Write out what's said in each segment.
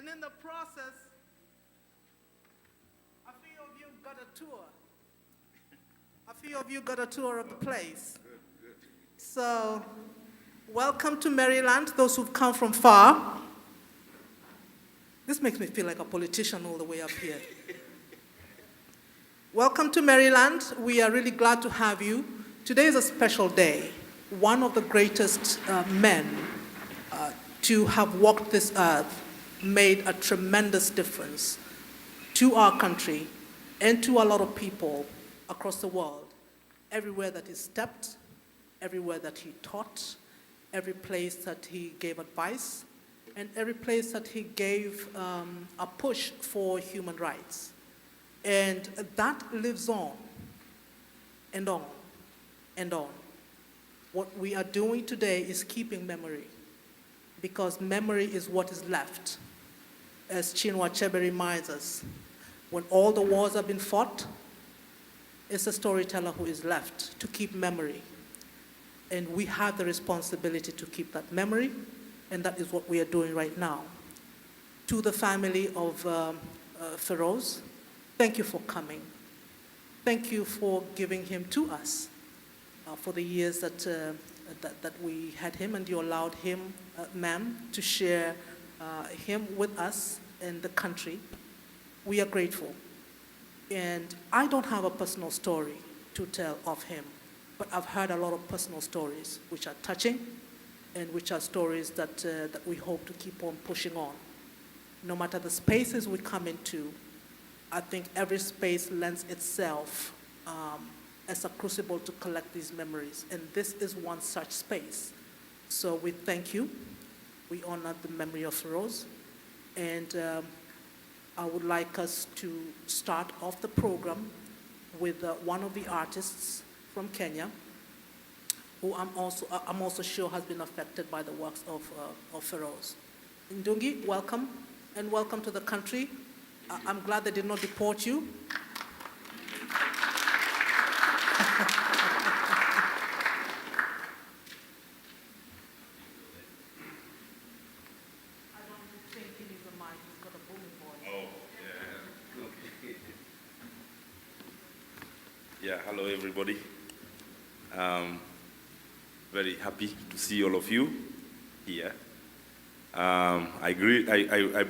And in the process, a few of you got a tour. A few of you got a tour of the place. Good. So, welcome to Maryland, those who've come from far. This makes me feel like a politician all the way up here. Welcome to Maryland. We are really glad to have you. Today is a special day. One of the greatest men to have walked this earth, made a tremendous difference to our country and to a lot of people across the world. Everywhere that he stepped, everywhere that he taught, every place that he gave advice, and every place that he gave a push for human rights. And that lives on and on and on. What we are doing today is keeping memory, because memory is what is left. As Chinua Achebe reminds us, when all the wars have been fought, it's a storyteller who is left to keep memory. And we have the responsibility to keep that memory, and that is what we are doing right now. To the family of Pheroze, thank you for coming. Thank you for giving him to us for the years that we had him, and you allowed him, ma'am, to share him with us and the country. We are grateful. And I don't have a personal story to tell of him, but I've heard a lot of personal stories which are touching and which are stories that we hope to keep on pushing on. No matter the spaces we come into, I think every space lends itself as a crucible to collect these memories, and this is one such space. So we thank you. We honor the memory of Pheroze, and I would like us to start off the program with one of the artists from Kenya, who I'm also sure has been affected by the works of Pheroze. Ndungi, welcome, and welcome to the country. I'm glad they did not deport you. Yeah, hello everybody. Very happy to see all of you here. I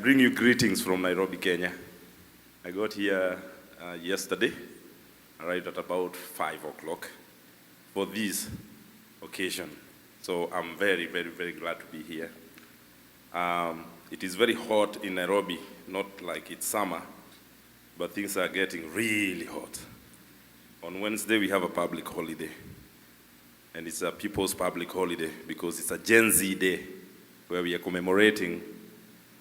bring you greetings from Nairobi, Kenya. I got here yesterday, arrived at about 5 o'clock for this occasion. So I'm very, very, very glad to be here. It is very hot in Nairobi, not like it's summer, but things are getting really hot. On Wednesday, we have a public holiday. And it's a people's public holiday because it's a Gen Z day where we are commemorating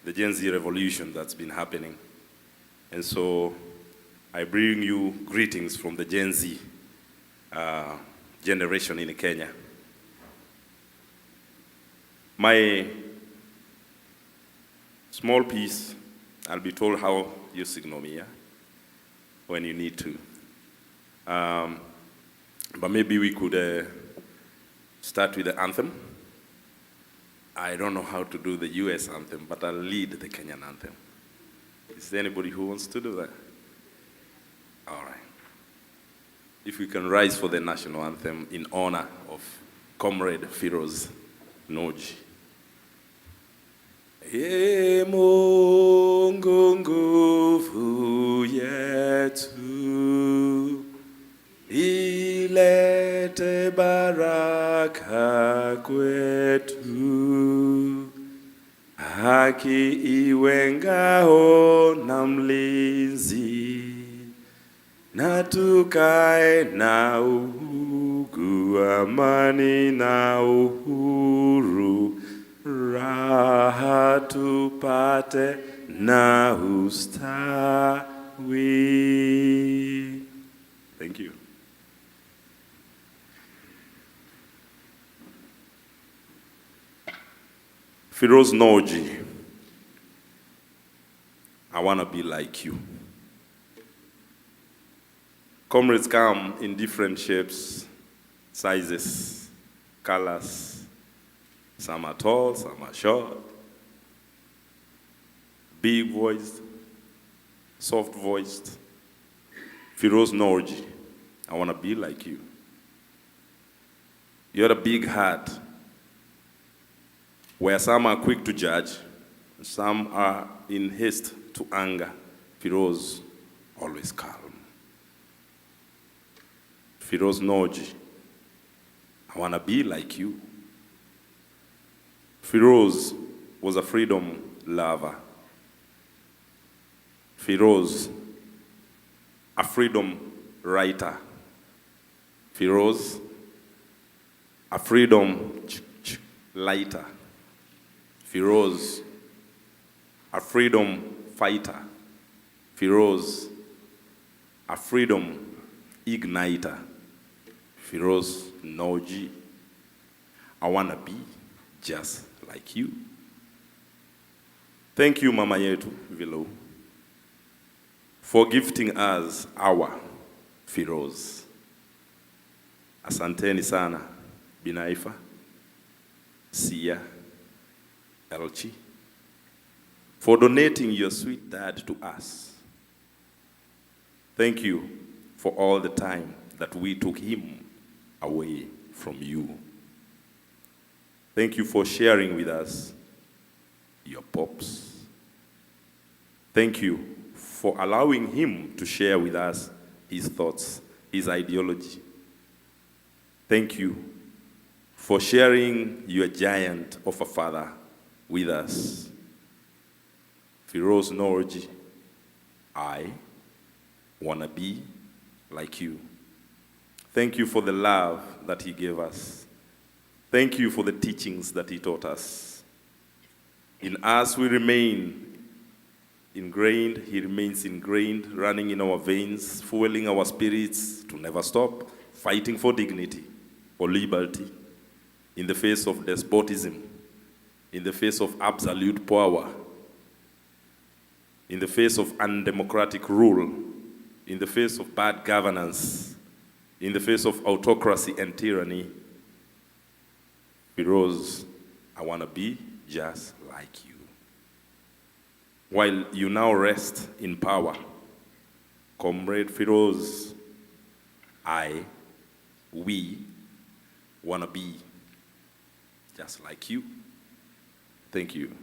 the Gen Z revolution that's been happening. And so I bring you greetings from the Gen Z generation in Kenya. My small piece, I'll be told how you signal me, yeah? When you need to. But maybe we could start with the anthem. I don't know how to do the US anthem, but I'll lead the Kenyan anthem. Is there anybody who wants to do that? All right. If we can rise for the national anthem in honor of Comrade Pheroze Nowrojee. Ee Mungu nguvu yetu, ilete baraka kwetu, haki iwe ngao na mlinzi, na tukae na uhugu, amani na uhuru, raha tupate na ustawi. Thank you. Pheroze Nowrojee, I want to be like you. Comrades come in different shapes, sizes, colors. Some are tall, some are short. Big voiced, soft voiced. Pheroze Nowrojee, I want to be like you. You had a big heart, where some are quick to judge, some are in haste to anger. Pheroze, always calm. Pheroze Nowrojee, I want to be like you. Pheroze was a freedom lover. Pheroze, a freedom writer. Pheroze, a freedom lighter. Pheroze, a freedom fighter. Pheroze, a freedom igniter. Pheroze Nowrojee, I want to be just like you. Thank you, Mama Yetu Vilo, for gifting us our Pheroze. Asanteni sana, Binaifa, Sia, Elchi, for donating your sweet dad to us. Thank you for all the time that we took him away from you. Thank you for sharing with us your pops. Thank you for allowing him to share with us his thoughts, his ideology. Thank you for sharing your giant of a father with us. Pheroze Nowrojee, I want to be like you. Thank you for the love that he gave us. Thank you for the teachings that he taught us. In us we remain ingrained, he remains ingrained, running in our veins, fueling our spirits to never stop, fighting for dignity, for liberty, in the face of despotism, in the face of absolute power, in the face of undemocratic rule, in the face of bad governance, in the face of autocracy and tyranny. Pheroze, I want to be just like you. While you now rest in power, Comrade Pheroze, we want to be just like you. Thank you.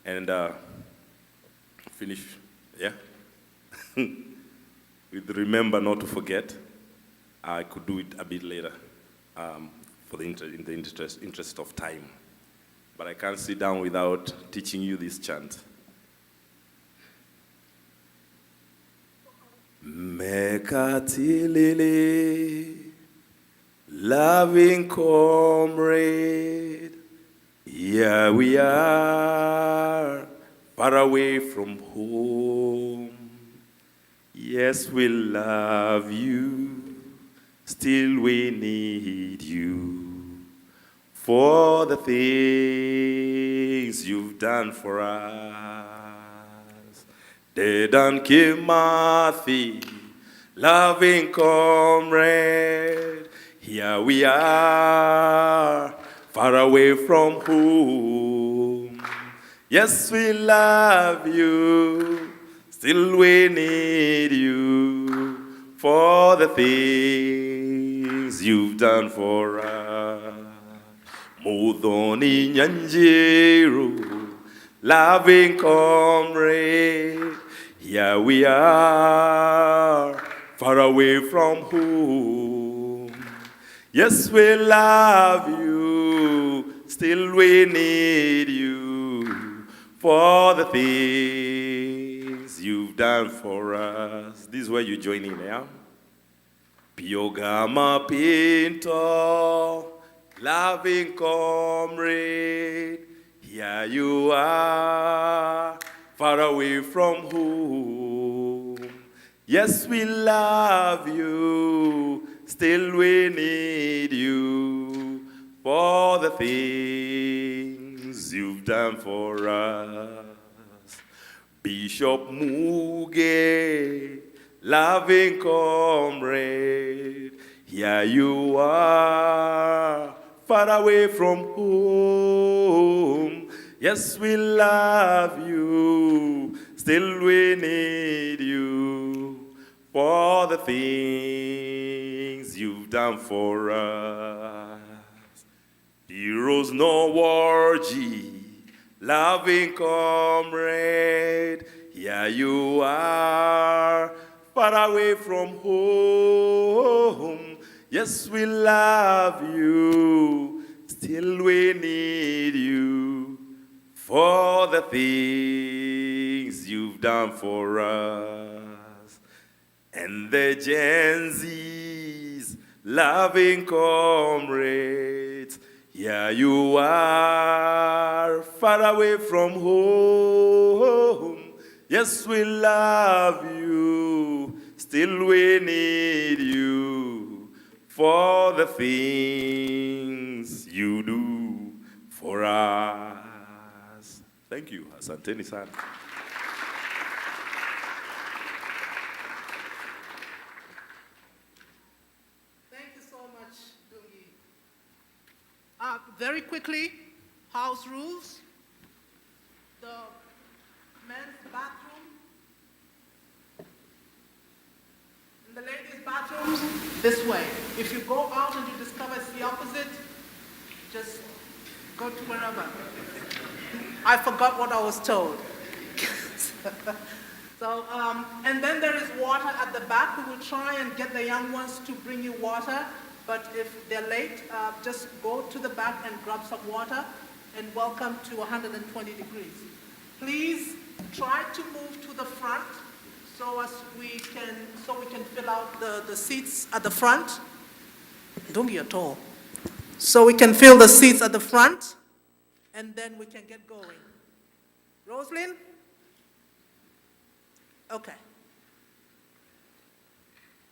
And finish, yeah? With remember not to forget, I could do it a bit later in the interest of time. But I can't sit down without teaching you this chant. Mekatilele, loving comrade, here we are, far away from home. Yes, we love you, still we need you for the things you've done for us. Dedan Kimathi, loving comrade, here we are, far away from home. Yes, we love you, still we need you for the things you've done for us. Mudhoni Nyanjiru, loving comrade, here we are, far away from home. Yes, we love you, still we need you for the things you've done for us. This is where you join in, yeah? Piogama Pinto, loving comrade, here you are, far away from home. Yes, we love you, still we need you for the things you've done for us. Bishop Muge, loving comrade, here you are, far away from home. Yes, we love you, still we need you for the things you've done for us. Pheroze Nowrojee, loving comrade, here you are, far away from home. Yes, we love you, still we need you for the things you've done for us. And the Gen Z's, loving comrades, here you are, far away from home. Yes, we love you, still we need you for the things you do for us. Thank you. Asanteni sana. Thank you so much, Dungi. Very quickly, house rules. The men's bathroom and the ladies' bathrooms this way. If you go out and you discover it's the opposite, just go to wherever. I forgot what I was told. So, and then there is water at the back. We will try and get the young ones to bring you water, but if they're late, just go to the back and grab some water, and welcome to 120 degrees. Please try to move to the front so we can fill out the seats at the front. Don't be at all. So we can fill the seats at the front, and then we can get going. Rosalind? Okay.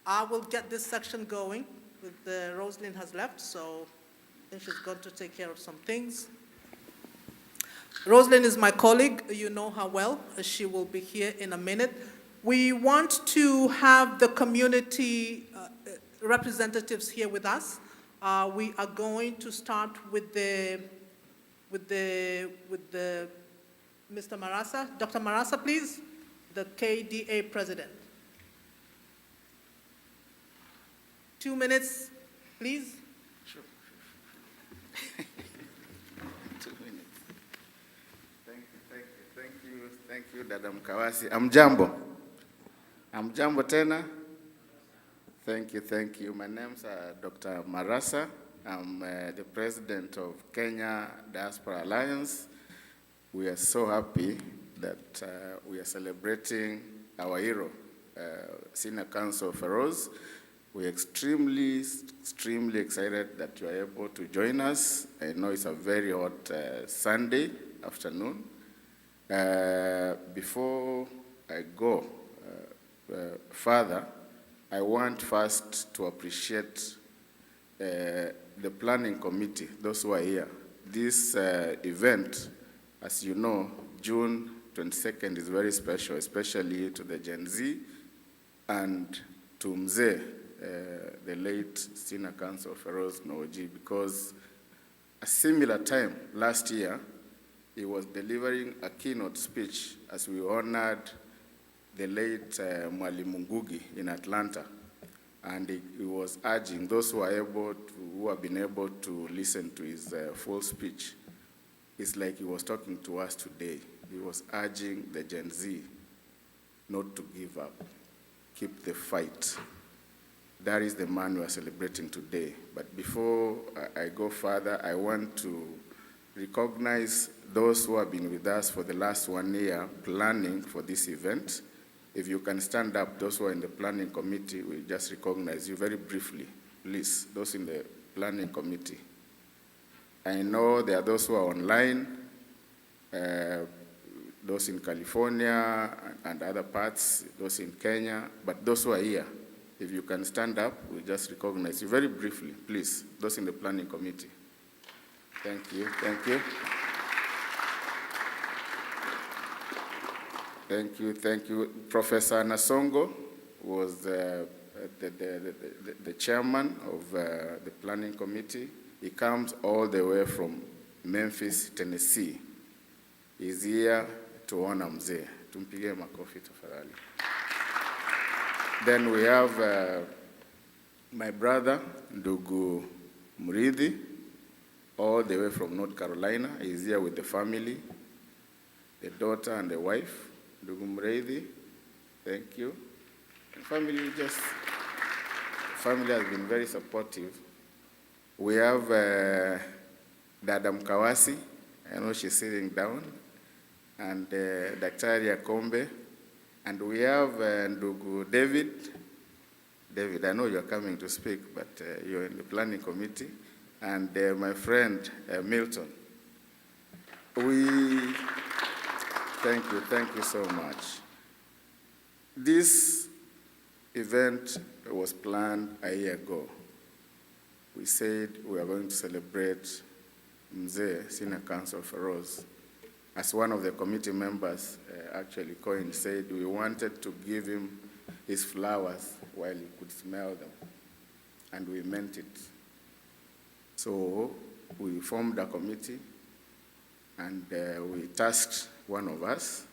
I will get this section going. Rosalind has left, so I think she's going to take care of some things. Rosalind is my colleague. You know her well. She will be here in a minute. We want to have the community representatives here with us. We are going to start with the Mr. Marasa. Dr. Marasa, please, the KDA president. 2 minutes, please. Sure. 2 minutes. Thank you, Dada Mkawasi. Amjambo tena. Thank you, thank you. My name's Dr. Marasa. I'm the president of Kenya Diaspora Alliance. We are so happy that we are celebrating our hero, Senior Counsel Pheroze. We're extremely excited that you are able to join us. I know it's a very hot Sunday afternoon. Before I go further, I want first to appreciate the planning committee, those who are here. This event, as you know, June 22nd is very special, especially to the Gen Z and to Mzee, the late Senior Counsel Pheroze Nowrojee, because a similar time last year, he was delivering a keynote speech as we honored the late Mwalimu Ngugi in Atlanta. And he was urging those who have been able to listen to his full speech. It's like he was talking to us today. He was urging the Gen Z not to give up, keep the fight. That is the man we are celebrating today. But before I go further, I want to recognize those who have been with us for the last 1 year planning for this event. If you can stand up, those who are in the planning committee, we just recognize you very briefly, please, those in the planning committee. I know there are those who are online, those in California and other parts, those in Kenya, but those who are here, if you can stand up, we just recognize you very briefly, please, those in the planning committee. Thank you, thank you. Thank you, thank you. Professor Nasongo was the chairman of the planning committee. He comes all the way from Memphis, Tennessee. He's here to honor Mzee. Tumpige makofi tafadhali. Then we have my brother, Ndugu Murithi, all the way from North Carolina. He's here with the family, the daughter and the wife. Ndugu Murithi, thank you. And family has been very supportive. We have Dada Mkawasi, I know she's sitting down, and Daktari Akombe, and we have Ndugu David. David, I know you're coming to speak, but you're in the planning committee, and my friend Milton. Thank you so much. This event was planned a year ago. We said we are going to celebrate Mzee, Senior Counsel Pheroze. As one of the committee members, actually Cohen said, we wanted to give him his flowers while he could smell them, and we meant it. So we formed a committee, and we tasked one of us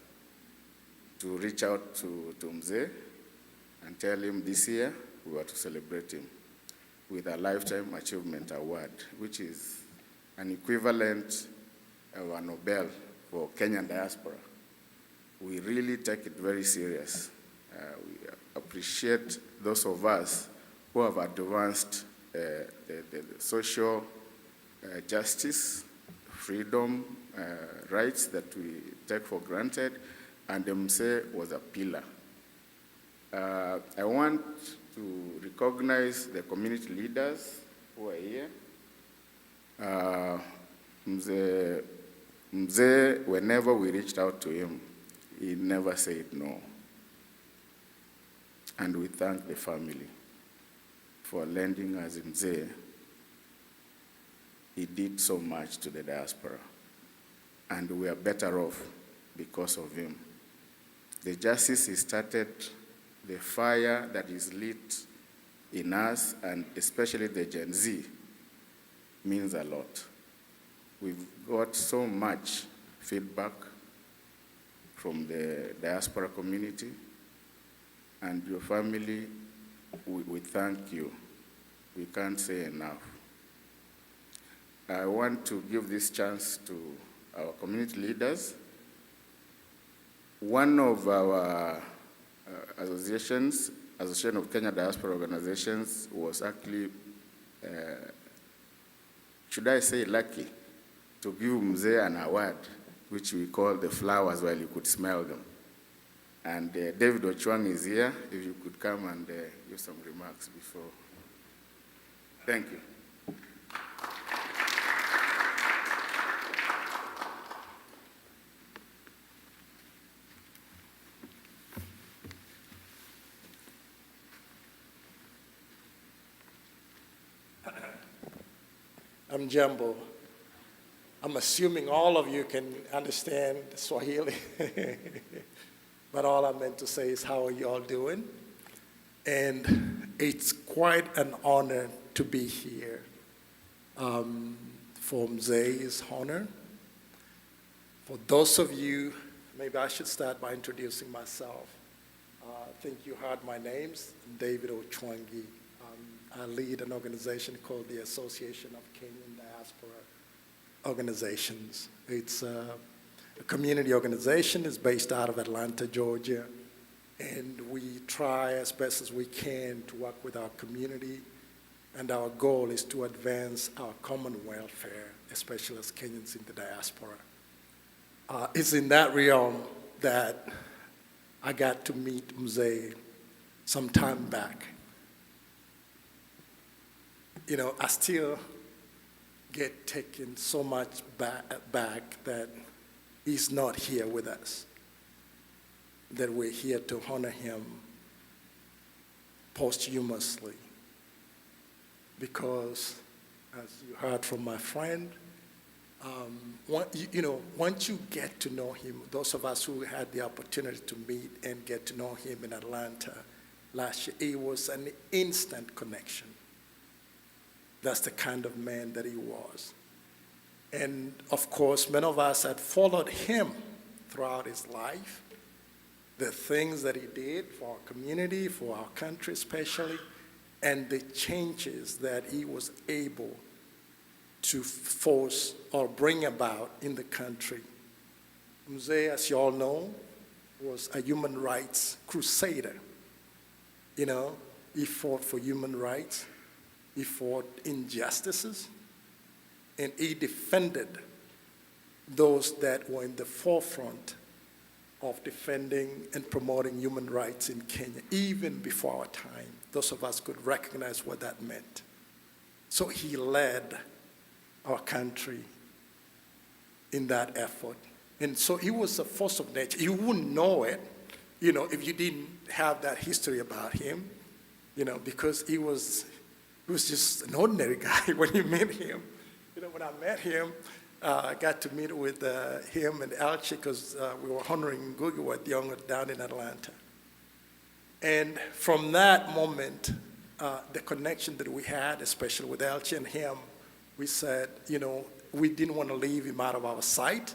to reach out to Mzee and tell him this year we were to celebrate him with a Lifetime Achievement Award, which is an equivalent of a Nobel for Kenya Diaspora. We really take it very serious. We appreciate those of us who have advanced the social justice, freedom, rights that we take for granted, and Mzee was a pillar. I want to recognize the community leaders who are here. Mzee, whenever we reached out to him, he never said no. And we thank the family for lending us Mzee. He did so much to the diaspora, and we are better off because of him. The justice he started, the fire that is lit in us, and especially the Gen Z, means a lot. We've got so much feedback from the diaspora community, and your family, we thank you. We can't say enough. I want to give this chance to our community leaders. One of our associations Association of Kenya Diaspora Organizations was actually, should I say lucky, to give Mzee an award, which we call the flowers while you could smell them. And David Ochwang is here, if you could come and give some remarks before. Thank you. I'm Jambo. I'm assuming all of you can understand Swahili, but all I meant to say is how are you all doing? And it's quite an honor to be here for Mzee's honor. For those of you, maybe I should start by introducing myself. I think you heard my name's David Ochwangi. I lead an organization called the Association of Kenyan Diaspora Organizations. It's a community organization. It's based out of Atlanta, Georgia. And we try as best as we can to work with our community. And our goal is to advance our common welfare, especially as Kenyans in the diaspora. It's in that realm that I got to meet Mzee some time back. You know, I still get taken so much back that he's not here with us, that we're here to honor him posthumously. Because, as you heard from my friend, once you get to know him, those of us who had the opportunity to meet and get to know him in Atlanta last year, it was an instant connection. That's the kind of man that he was. And of course, many of us had followed him throughout his life, the things that he did for our community, for our country especially, and the changes that he was able to force or bring about in the country. Mzee, as you all know, was a human rights crusader. You know, he fought for human rights. He fought injustices, and he defended those that were in the forefront of defending and promoting human rights in Kenya, even before our time. Those of us could recognize what that meant. So he led our country in that effort. And so he was a force of nature. You wouldn't know it, you know, if you didn't have that history about him, you know, because he was just an ordinary guy when you met him. You know, when I met him, I got to meet with him and Elche because we were honoring Ngugi Young down in Atlanta. And from that moment, the connection that we had, especially with Elche and him, we said, you know, we didn't want to leave him out of our sight.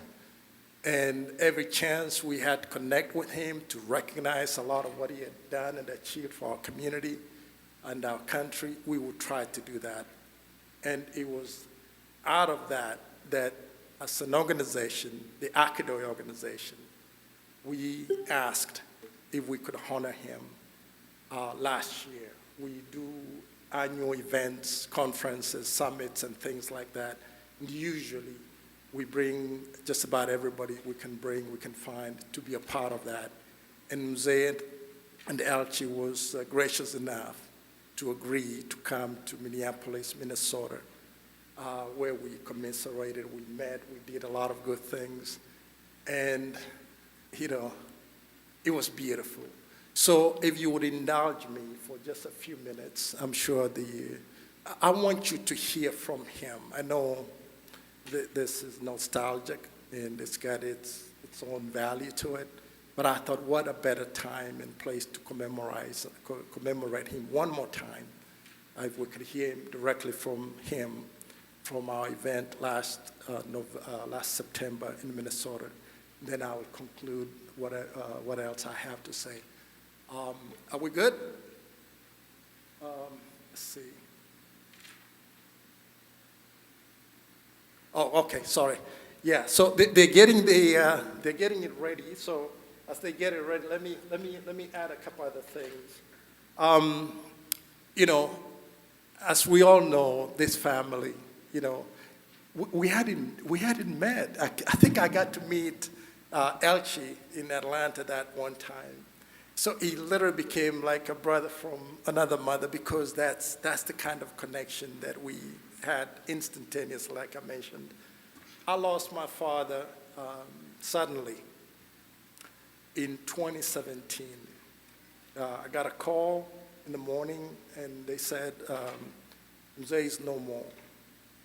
And every chance we had to connect with him to recognize a lot of what he had done and achieved for our community and our country, we would try to do that. And it was out of that as an organization, the Akidoy organization, we asked if we could honor him last year. We do annual events, conferences, summits, and things like that. And usually we bring just about everybody we can find to be a part of that. And Mzee and Elche was gracious enough to agree to come to Minneapolis, Minnesota, where we commiserated, we met, we did a lot of good things. And, you know, it was beautiful. So if you would indulge me for just a few minutes, I'm sure I want you to hear from him. I know this is nostalgic and it's got its own value to it, but I thought what a better time and place to commemorate him one more time. If we could hear him directly from him from our event last September in Minnesota. Then I will conclude what else I have to say. Are we good? Let's see. Oh, okay, sorry. Yeah, so they're getting it ready. So as they get it ready, let me add a couple other things. You know, as we all know, this family, you know, we hadn't met. I think I got to meet Elchi in Atlanta that one time. So he literally became like a brother from another mother, because that's the kind of connection that we had instantaneously, like I mentioned. I lost my father suddenly in 2017. I got a call in the morning, and they said, Mzee is no more,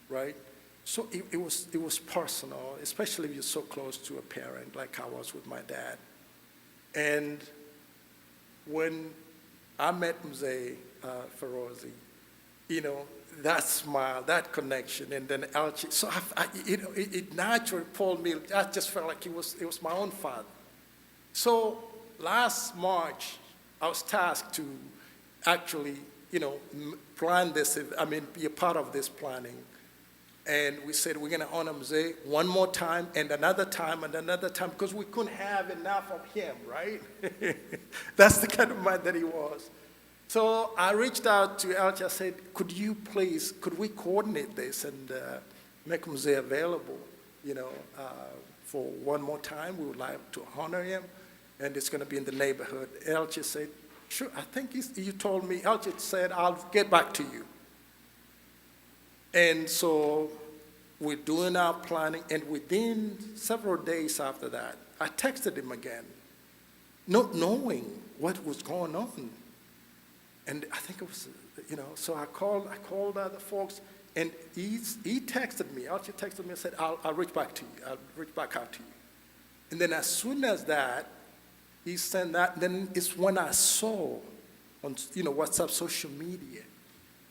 right? So it was personal, especially if you're so close to a parent, like I was with my dad. And when I met Mzee Pheroze, you know, that smile, that connection, and then Elchi, so you know, it naturally pulled me. I just felt like it was my own father. So last March, I was tasked to actually, you know, plan this, be a part of this planning. And we said, we're gonna honor Mzee one more time, and another time, and another time, because we couldn't have enough of him, right? That's the kind of man that he was. So I reached out to Elchi. I said, could we coordinate this and make Mzee available, you know, for one more time? We would like to honor him, and it's gonna be in the neighborhood. Elchi said, sure, I think you told me, Elchi said, I'll get back to you. And so we're doing our planning, and within several days after that, I texted him again, not knowing what was going on. And I think it was, you know, so I called other folks, and he texted me, Elchi texted me and said, I'll reach back to you, I'll reach back out to you. And then as soon as that, he sent that, then it's when I saw on, you know, WhatsApp, social media,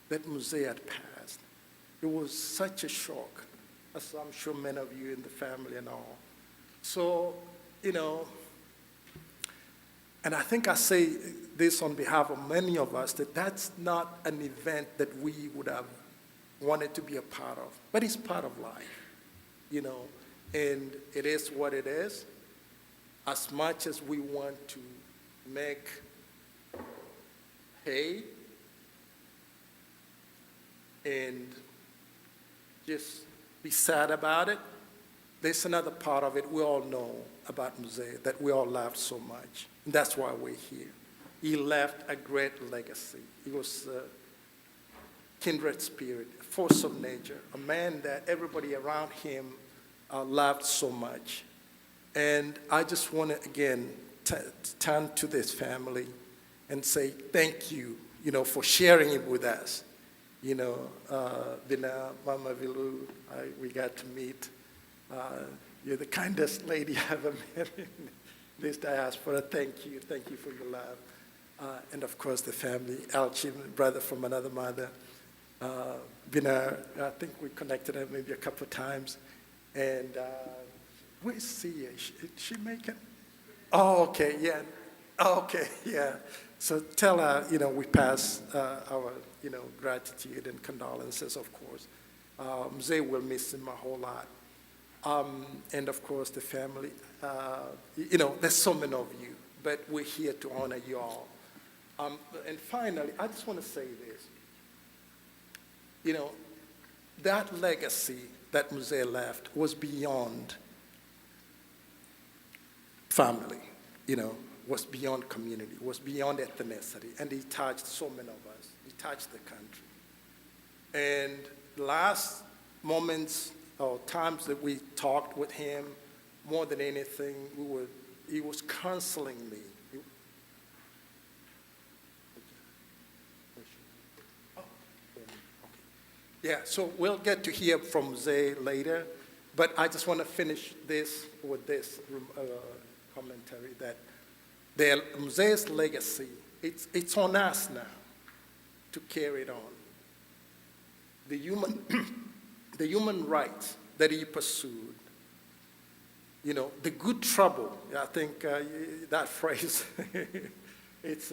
that Mzee had passed. It was such a shock, as I'm sure many of you in the family and all. So, you know, and I think I say this on behalf of many of us, that that's not an event that we would have wanted to be a part of, but it's part of life, you know, and it is what it is. As much as we want to make hay and just be sad about it, there's another part of it we all know about Mzee, that we all loved so much. And that's why we're here. He left a great legacy. He was a kindred spirit, a force of nature, a man that everybody around him loved so much. And I just want to, again, turn to this family and say thank you, you know, for sharing it with us. You know, Bina, Mama Vilu, we got to meet. You're the kindest lady I ever met in this diaspora. Thank you for your love. And of course, the family, Elchi, brother from another mother. Bina, I think we connected her maybe a couple of times. And where's Sia? Is she making? Oh, okay, yeah. Oh, okay, yeah. So tell her, you know, we pass our, you know, gratitude and condolences, of course. Mzee will miss him a whole lot. And of course, the family. You know, there's so many of you, but we're here to honor you all. And finally, I just want to say this. You know, that legacy that Mzee left was beyond family, you know, was beyond community, was beyond ethnicity, and he touched so many of us. He touched the country. And last moments or times that we talked with him, more than anything, he was counseling me. Yeah, so we'll get to hear from Mzee later, but I just want to finish this with this commentary that Mzee's legacy, it's on us now to carry it on. The human rights that he pursued, you know, the good trouble, I think that phrase, it's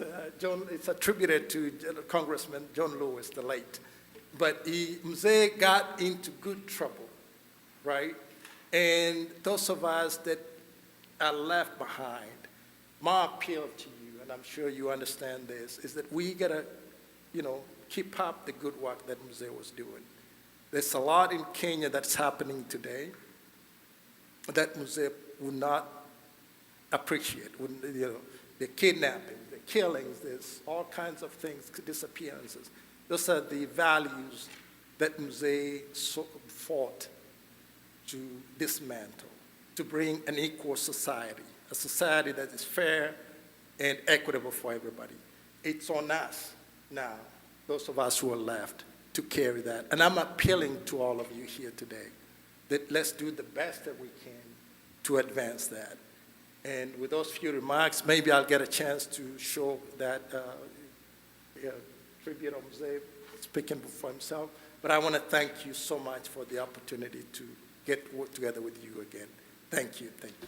attributed to Congressman John Lewis, the late. But Mzee got into good trouble, right? And those of us that are left behind, my appeal to you, and I'm sure you understand this, is that we gotta, keep up the good work that Mzee was doing. There's a lot in Kenya that's happening today that Mzee would not appreciate. The kidnapping, the killings, there's all kinds of things, disappearances. Those are the values that Mzee fought to dismantle, to bring an equal society, a society that is fair and equitable for everybody. It's on us now, those of us who are left, to carry that. And I'm appealing to all of you here today that let's do the best that we can to advance that. And with those few remarks, maybe I'll get a chance to show that tribute of Mzee speaking for himself. But I want to thank you so much for the opportunity to work together with you again. Thank you, thank you.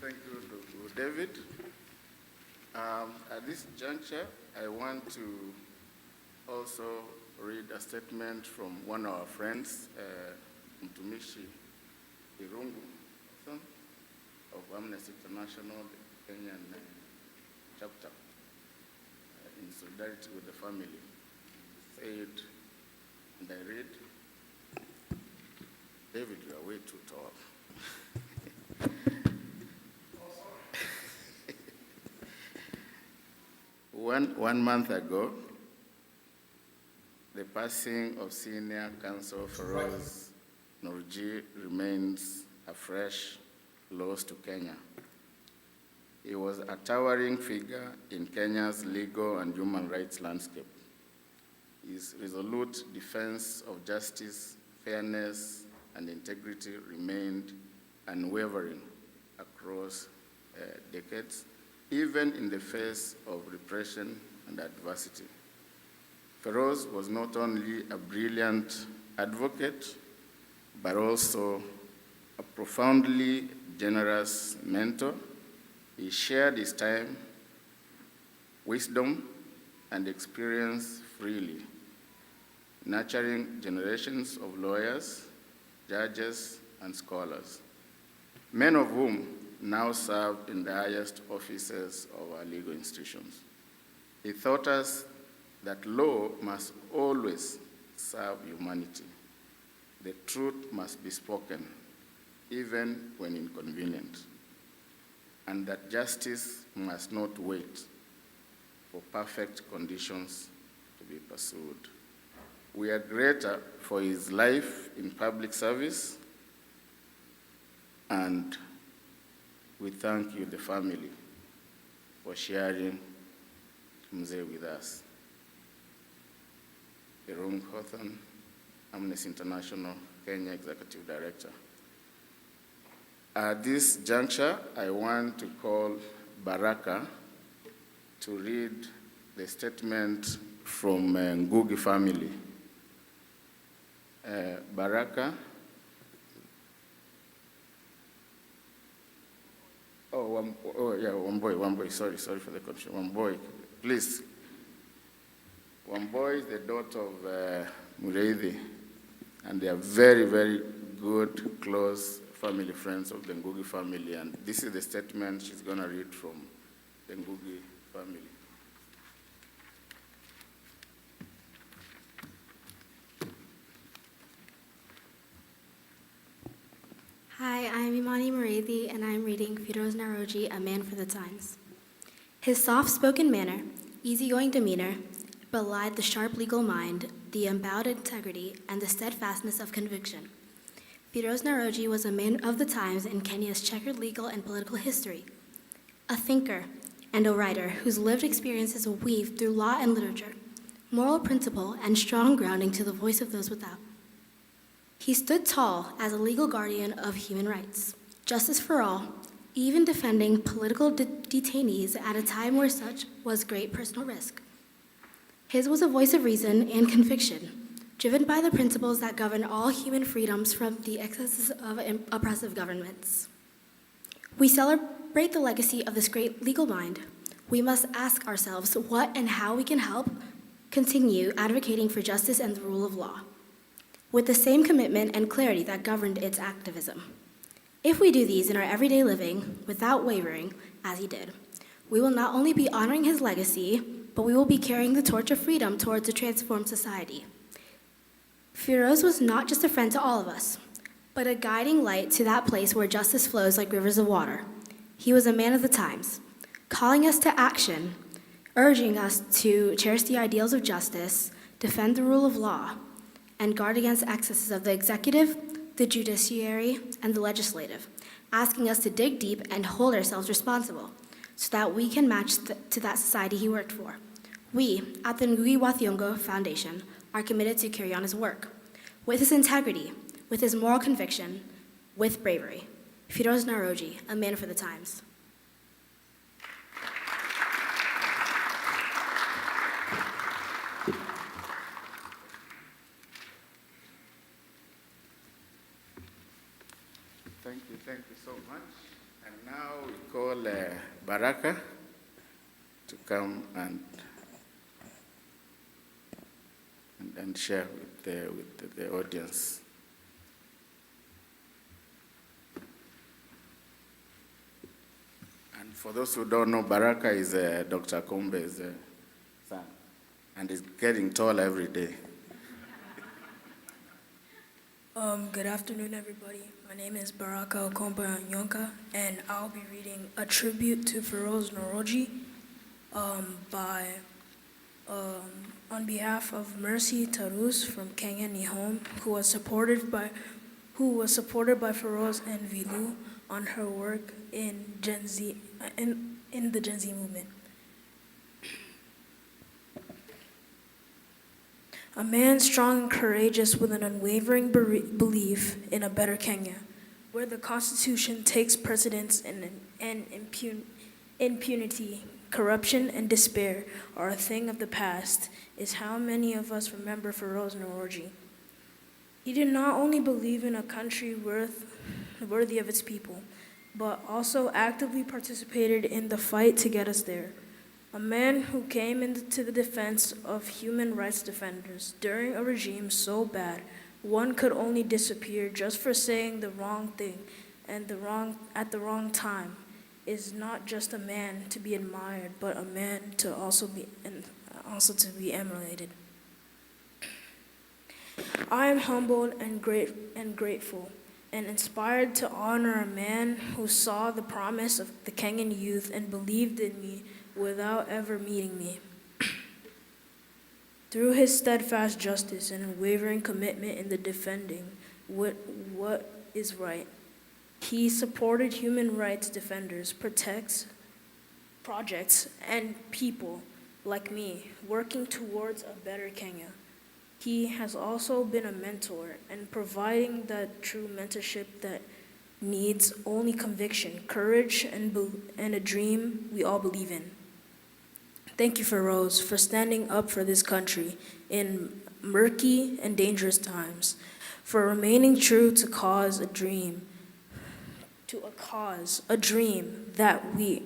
Thank you, David. At this juncture, I want to also read a statement from one of our friends, Mtumishi Irungu of Amnesty International, the Kenyan chapter, in solidarity with the family. He said, and I read, David, you are way too tall. One month ago, the passing of Senior Counsel Pheroze Nowrojee remains a fresh loss to Kenya. He was a towering figure in Kenya's legal and human rights landscape. His resolute defense of justice, fairness, and integrity remained unwavering across decades, even in the face of repression and adversity. Pheroze was not only a brilliant advocate, but also a profoundly generous mentor. He shared his time, wisdom, and experience freely, nurturing generations of lawyers, judges, and scholars, many of whom now serve in the highest offices of our legal institutions. He taught us that law must always serve humanity. The truth must be spoken, even when inconvenient, and that justice must not wait for perfect conditions to be pursued. We are grateful for his life in public service, and we thank you, the family, for sharing Mzee with us. Irungu Hawthorne, Amnesty International, Kenya Executive Director. At this juncture, I want to call Baraka to read the statement from Ngugi family. Baraka. Wamboi, sorry for the confusion. Wamboi, please. Wamboi is the daughter of Mureithi, and they are very, very good, close family friends of the Ngugi family, and this is the statement she's going to read from the Ngugi family. Hi, I'm Imani Mureithi, and I'm reading Pheroze Nowrojee, A Man for the Times. His soft-spoken manner, easygoing demeanor, belied the sharp legal mind, the unbowed integrity, and the steadfastness of conviction. Pheroze Nowrojee was a man of the times in Kenya's checkered legal and political history, a thinker and a writer whose lived experiences weave through law and literature, moral principle, and strong grounding to the voice of those without. He stood tall as a legal guardian of human rights, justice for all, even defending political detainees at a time where such was great personal risk. His was a voice of reason and conviction, driven by the principles that govern all human freedoms from the excesses of oppressive governments. We celebrate the legacy of this great legal mind. We must ask ourselves what and how we can help continue advocating for justice and the rule of law. with the same commitment and clarity that governed its activism. If we do these in our everyday living without wavering, as he did, we will not only be honoring his legacy, but we will be carrying the torch of freedom towards a transformed society. Pheroze was not just a friend to all of us, but a guiding light to that place where justice flows like rivers of water. He was a man of the times, calling us to action, urging us to cherish the ideals of justice, defend the rule of law, and guard against excesses of the executive, the judiciary, and the legislative, asking us to dig deep and hold ourselves responsible so that we can match to that society he worked for. We, at the Ngugi wa Thiong'o Foundation, are committed to carry on his work with his integrity, with his moral conviction, with bravery. Pheroze Nowrojee, a man for the times. Thank you so much. And now we call Baraka to come and share with the audience. And for those who don't know, Baraka is Dr. Kombe's son, and is getting taller every day. Good afternoon, everybody. My name is Baraka Okomba Nyonka, and I'll be reading a tribute to Pheroze Nowrojee on behalf of Mercy Tarus from Kenya Nihom, who was supported by Pheroze and Vilu on her work in Gen Z in the Gen Z movement. A man strong and courageous with an unwavering belief in a better Kenya, where the Constitution takes precedence and impunity, corruption, and despair are a thing of the past, is how many of us remember Pheroze Nowrojee. He did not only believe in a country worthy of its people, but also actively participated in the fight to get us there. A man who came into the defense of human rights defenders during a regime so bad, one could only disappear just for saying the wrong thing and at the wrong time, is not just a man to be admired, but a man to also be emulated. I am humbled and grateful and inspired to honor a man who saw the promise of the Kenyan youth and believed in me without ever meeting me. Through his steadfast justice and unwavering commitment in the defending what is right, he supported human rights defenders, projects, and people like me working towards a better Kenya. He has also been a mentor and providing that true mentorship that needs only conviction, courage, and a dream we all believe in. Thank you, Pheroze, for standing up for this country in murky and dangerous times, for remaining true to a dream that we,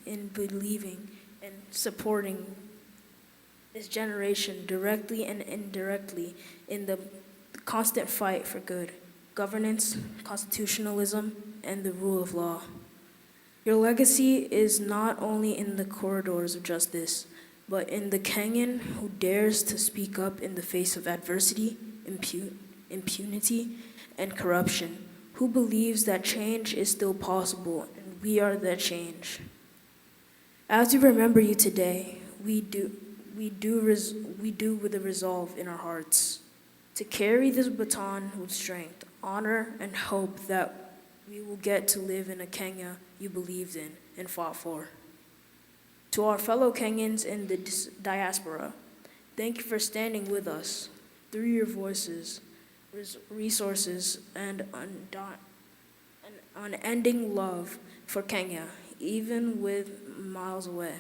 in believing and supporting this generation directly and indirectly in the constant fight for good governance, constitutionalism, and the rule of law. Your legacy is not only in the corridors of justice, but in the Kenyan who dares to speak up in the face of adversity, impunity, and corruption, who believes that change is still possible and we are that change. As we remember you today, we do with a resolve in our hearts to carry this baton with strength, honor, and hope that we will get to live in a Kenya you believed in and fought for. To our fellow Kenyans in the diaspora, thank you for standing with us through your voices, resources, and unending love for Kenya, even with miles away.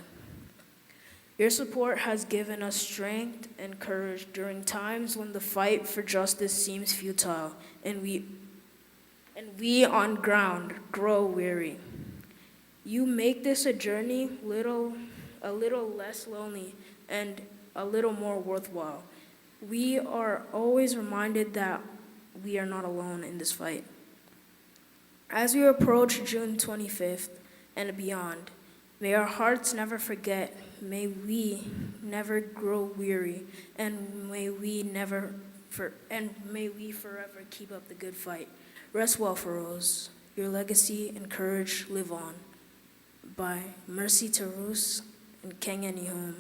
Your support has given us strength and courage during times when the fight for justice seems futile and we on ground grow weary. You make this a journey a little less lonely and a little more worthwhile. We are always reminded that we are not alone in this fight. As we approach June 25th and beyond, may our hearts never forget, may we never grow weary, and may we forever keep up the good fight. Rest well, Pheroze. Your legacy and courage live on. By Mercy Tarus and Kenya Diaspora.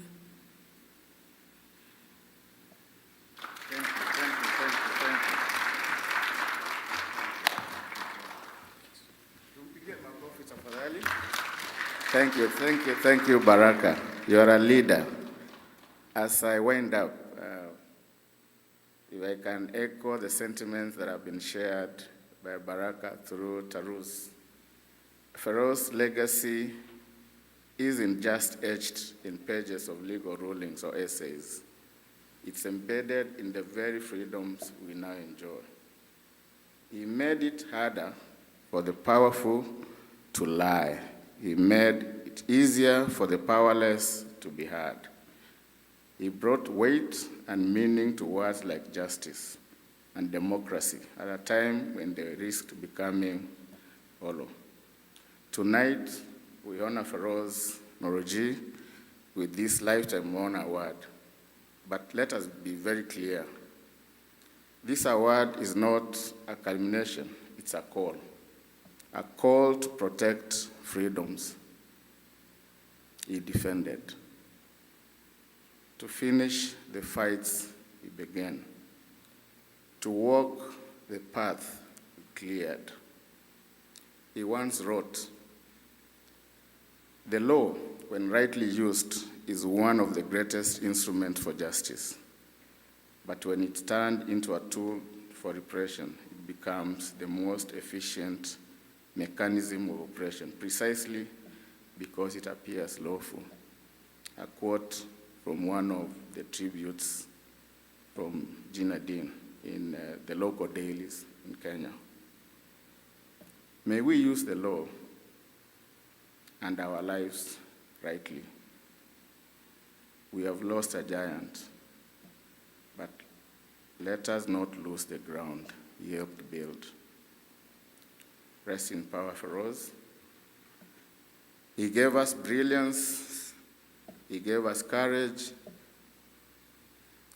Thank you, Baraka. You are a leader. As I wind up, if I can echo the sentiments that have been shared by Baraka through Tarus. Pheroze's legacy isn't just etched in pages of legal rulings or essays. It's embedded in the very freedoms we now enjoy. He made it harder for the powerful to lie. He made it easier for the powerless to be heard. He brought weight and meaning to words like justice and democracy at a time when they risked becoming hollow. Tonight, we honor Pheroze Nowrojee with this Lifetime Honor Award. But let us be very clear. This award is not a culmination, it's a call to protect freedoms he defended, to finish the fights he began, to walk the path he cleared. He once wrote, "The law, when rightly used, is one of the greatest instruments for justice. But when it's turned into a tool for repression, it becomes the most efficient mechanism of oppression, precisely because it appears lawful." A quote from one of the tributes from Gina Dean in the local dailies in Kenya. May we use the law and our lives rightly. We have lost a giant, but let us not lose the ground he helped build. Rest in power, Pheroze. He gave us brilliance, he gave us courage,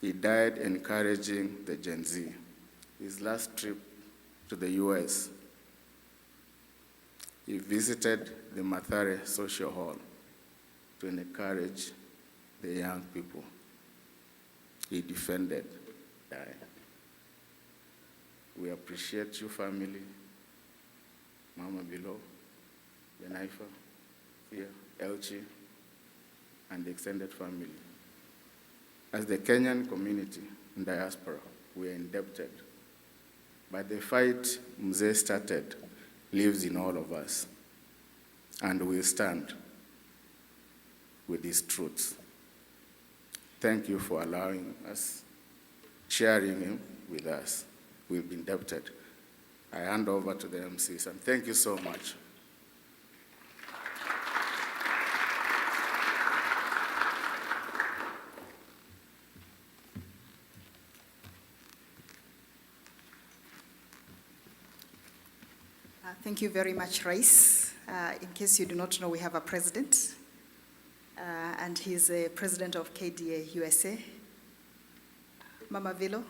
he died encouraging the Gen Z. His last trip to the US, he visited the Mathare Social Hall to encourage the young people. He defended. We appreciate you, family, Mama below, Benaifa, Thea, Elchi, and the extended family. As the Kenyan community in diaspora, we are indebted. But the fight Mzee started lives in all of us, and we stand with these truths. Thank you for allowing us, sharing him with us. We've been indebted. I hand over to the MCs, and thank you so much. Thank you very much, Rais. In case you do not know, we have a president, and he's a president of KDA USA. Mama Vilo,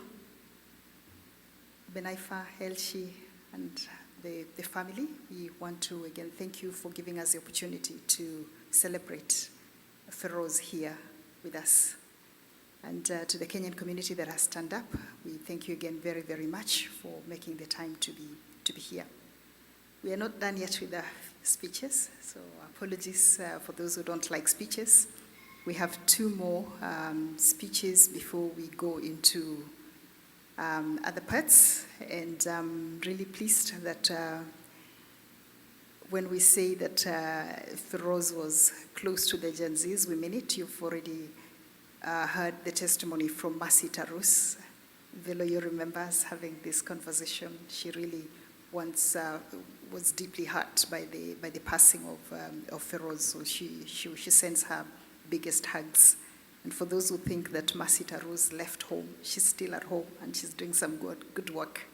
Benaifa, Elchi, and the family, we want to again thank you for giving us the opportunity to celebrate Pheroze here with us. And to the Kenyan community that has stand up, we thank you again very, very much for making the time to be here. We are not done yet with the speeches, so apologies for those who don't like speeches. We have two more speeches before we go into other parts, and I'm really pleased that when we say that Pheroze was close to the Gen Zs, we mean it. You've already heard the testimony from Mercy Tarus. Velo, you remember us having this conversation. She really once was deeply hurt by the passing of Pheroze, so she sends her biggest hugs And for those who think that Masita Rose left home, she's still at home and she's doing some good work.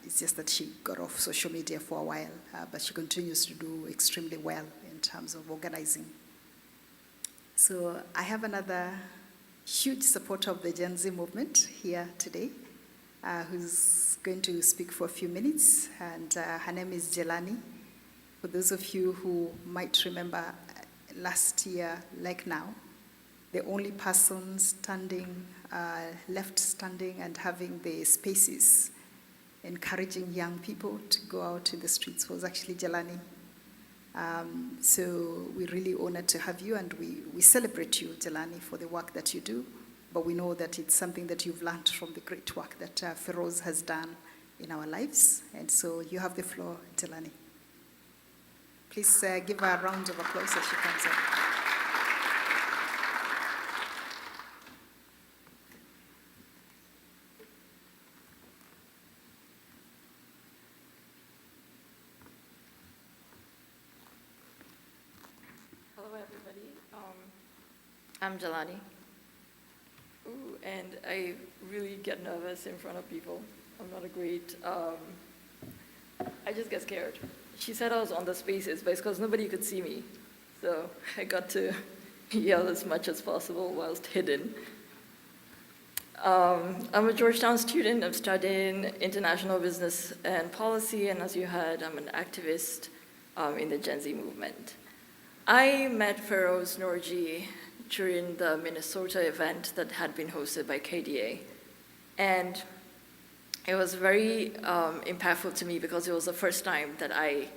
It's just that she got off social media for a while, but she continues to do extremely well in terms of organizing. So I have another huge supporter of the Gen Z movement here today, who's going to speak for a few minutes, and her name is Jelani. For those of you who might remember, last year, like now, the only person standing, left standing and having the spaces encouraging young people to go out in the streets was actually Jelani. So we're really honored to have you, and we celebrate you, Jelani, for the work that you do, but we know that it's something that you've learned from the great work that Pheroze has done in our lives, and so you have the floor, Jelani. Please give her a round of applause as she comes up. Hello, everybody. I'm Jelani. Ooh, and I really get nervous in front of people. I'm not a great, I just get scared. She said I was on the spaces, but it's because nobody could see me. So I got to yell as much as possible whilst hidden. I'm a Georgetown student. I'm studying international business and policy, and as you heard, I'm an activist in the Gen Z movement. I met Pheroze Nowrojee during the Minnesota event that had been hosted by KDA. And it was very impactful to me because it was the first time that I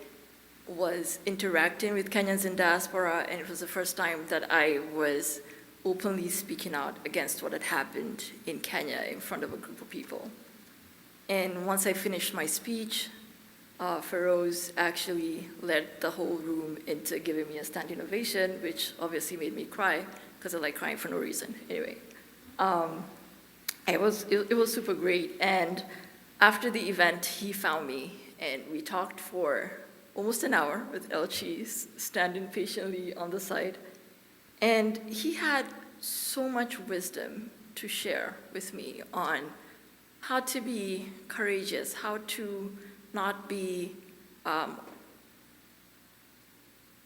was interacting with Kenyans in diaspora, and it was the first time that I was openly speaking out against what had happened in Kenya in front of a group of people. And once I finished my speech, Pheroze actually led the whole room into giving me a standing ovation, which obviously made me cry, because I like crying for no reason. Anyway, it was super great. And after the event, he found me, and we talked for almost an hour with Elchi standing patiently on the side. And he had so much wisdom to share with me on how to be courageous, how to not be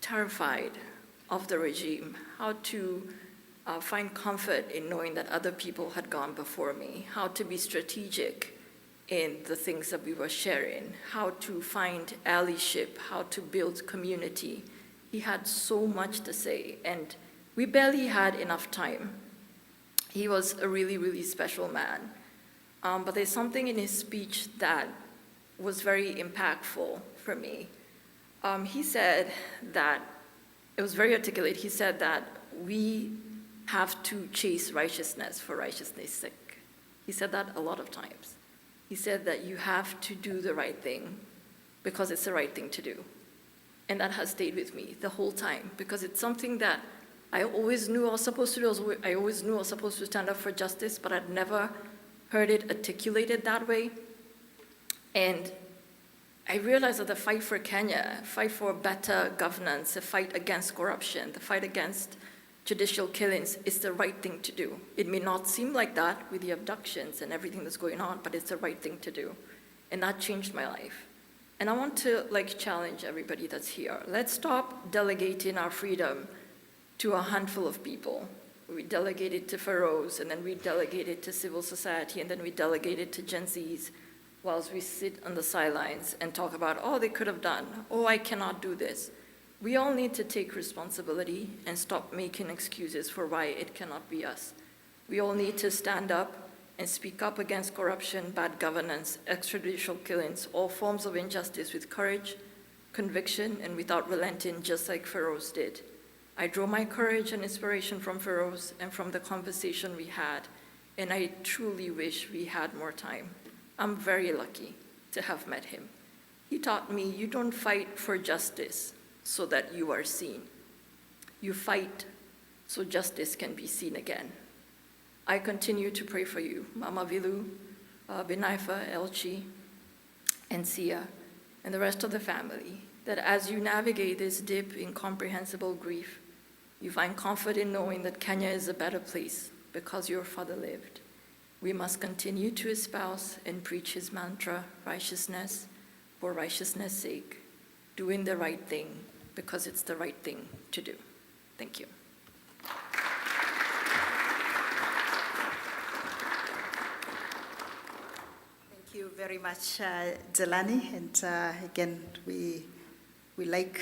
terrified of the regime, how to find comfort in knowing that other people had gone before me, how to be strategic in the things that we were sharing, how to find allyship, how to build community. He had so much to say, and we barely had enough time. He was a really, really special man. But there's something in his speech that was very impactful for me. He said that, it was very articulate, he said that we have to chase righteousness for righteousness' sake. He said that a lot of times. He said that you have to do the right thing because it's the right thing to do. And that has stayed with me the whole time, because it's something that I always knew I was supposed to do. I always knew I was supposed to stand up for justice, but I'd never heard it articulated that way. And I realized that the fight for Kenya, fight for better governance, the fight against corruption, the fight against judicial killings is the right thing to do. It may not seem like that with the abductions and everything that's going on, but it's the right thing to do. And that changed my life. And I want to challenge everybody that's here. Let's stop delegating our freedom to a handful of people. We delegate it to Pheroze, and then we delegate it to civil society, and then we delegate it to Gen Zs, whilst we sit on the sidelines and talk about, oh, they could have done, oh, I cannot do this. We all need to take responsibility and stop making excuses for why it cannot be us. We all need to stand up and speak up against corruption, bad governance, extrajudicial killings, all forms of injustice with courage, conviction, and without relenting, just like Pheroze did. I draw my courage and inspiration from Pheroze and from the conversation we had, and I truly wish we had more time. I'm very lucky to have met him. He taught me, you don't fight for justice so that you are seen. You fight so justice can be seen again. I continue to pray for you, Mama Vilu, Binaifa, Elchi, and Sia, and the rest of the family, that as you navigate this deep, incomprehensible grief, You find comfort in knowing that Kenya is a better place because your father lived. We must continue to espouse and preach his mantra, righteousness for righteousness' sake, doing the right thing because it's the right thing to do. Thank you. Thank you very much, Delani. And again, we like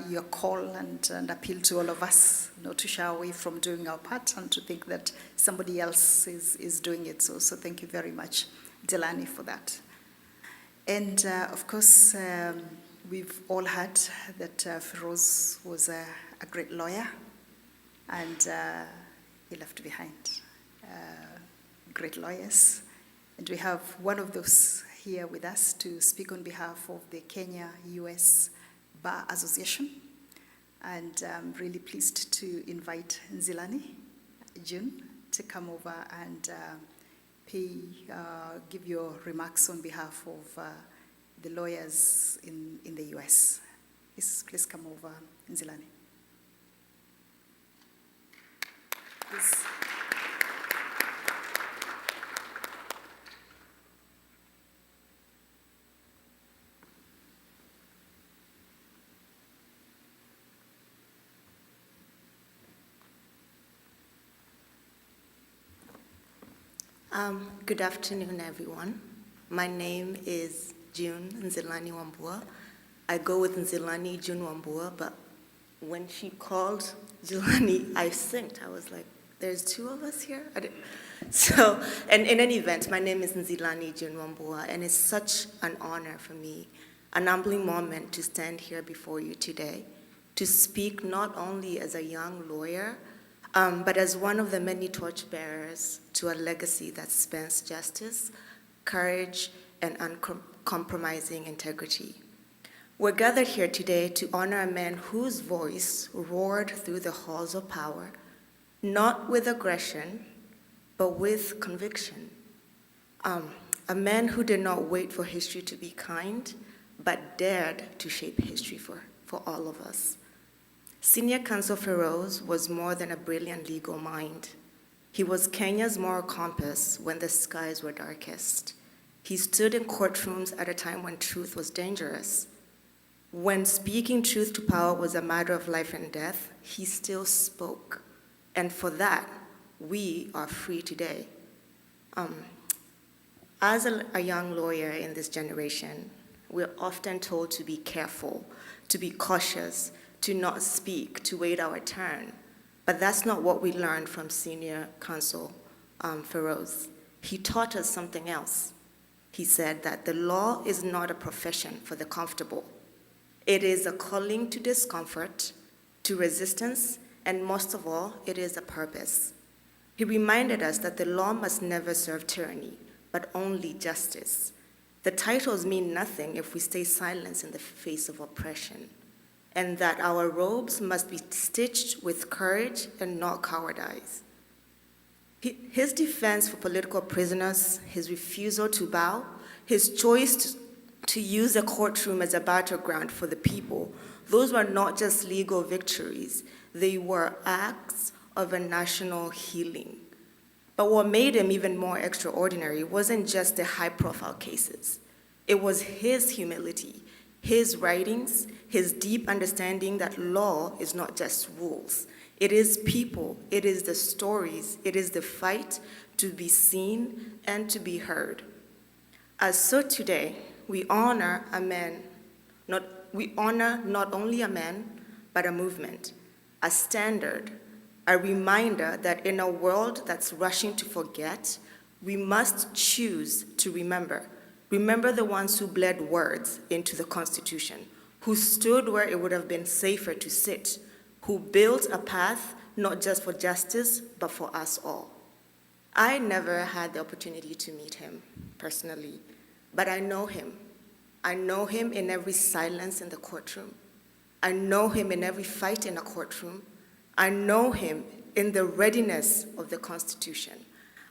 your call and appeal to all of us not to shy away from doing our part and to think that somebody else is doing it. So thank you very much, Delani, for that. And of course, we've all heard that Pheroze was a great lawyer, and he left behind great lawyers. And we have one of those here with us to speak on behalf of the Kenya-US Bar Association. And I'm really pleased to invite Nzilani June to come over and give your remarks on behalf of the lawyers in the US. Please come over, Nzilani. Please. Good afternoon, everyone. My name is June Nzilani Wambua. I go with Nzilani June Wambua, but when she called Nzilani, I synced. I was like, there's two of us here? So, and in any event, my name is Nzilani June Wambua, and it's such an honor for me, an humbling moment to stand here before you today, to speak not only as a young lawyer, but as one of the many torchbearers to a legacy that spans justice, courage, and uncompromising integrity. We're gathered here today to honor a man whose voice roared through the halls of power, not with aggression, but with conviction. A man who did not wait for history to be kind, but dared to shape history for all of us. Senior Counsel Pheroze was more than a brilliant legal mind. He was Kenya's moral compass when the skies were darkest. He stood in courtrooms at a time when truth was dangerous. When speaking truth to power was a matter of life and death, he still spoke. And for that, we are free today. As a young lawyer in this generation, we're often told to be careful, to be cautious, to not speak, to wait our turn. But that's not what we learned from Senior Counsel Pheroze. He taught us something else. He said that the law is not a profession for the comfortable. It is a calling to discomfort, to resistance, and most of all, it is a purpose. He reminded us that the law must never serve tyranny, but only justice. The titles mean nothing if we stay silent in the face of oppression, and that our robes must be stitched with courage and not cowardice. His defense for political prisoners, his refusal to bow, his choice to use a courtroom as a battleground for the people, those were not just legal victories, they were acts of a national healing. But what made him even more extraordinary wasn't just the high-profile cases. It was his humility, his writings, his deep understanding that law is not just rules. It is people, it is the stories, it is the fight to be seen and to be heard. So today, we honor a man, not only a man, but a movement, a standard, a reminder that in a world that's rushing to forget, we must choose to remember. Remember the ones who bled words into the Constitution, who stood where it would have been safer to sit, who built a path not just for justice, but for us all. I never had the opportunity to meet him personally, but I know him. I know him in every silence in the courtroom. I know him in every fight in a courtroom. I know him in the readiness of the Constitution.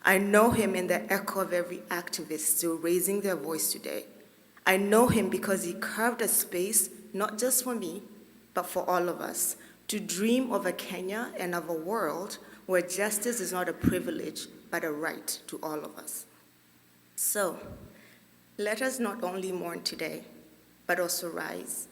I know him in the echo of every activist still raising their voice today. I know him because he carved a space, not just for me, but for all of us, to dream of a Kenya and of a world where justice is not a privilege, but a right to all of us. So, let us not only mourn today, but also rise.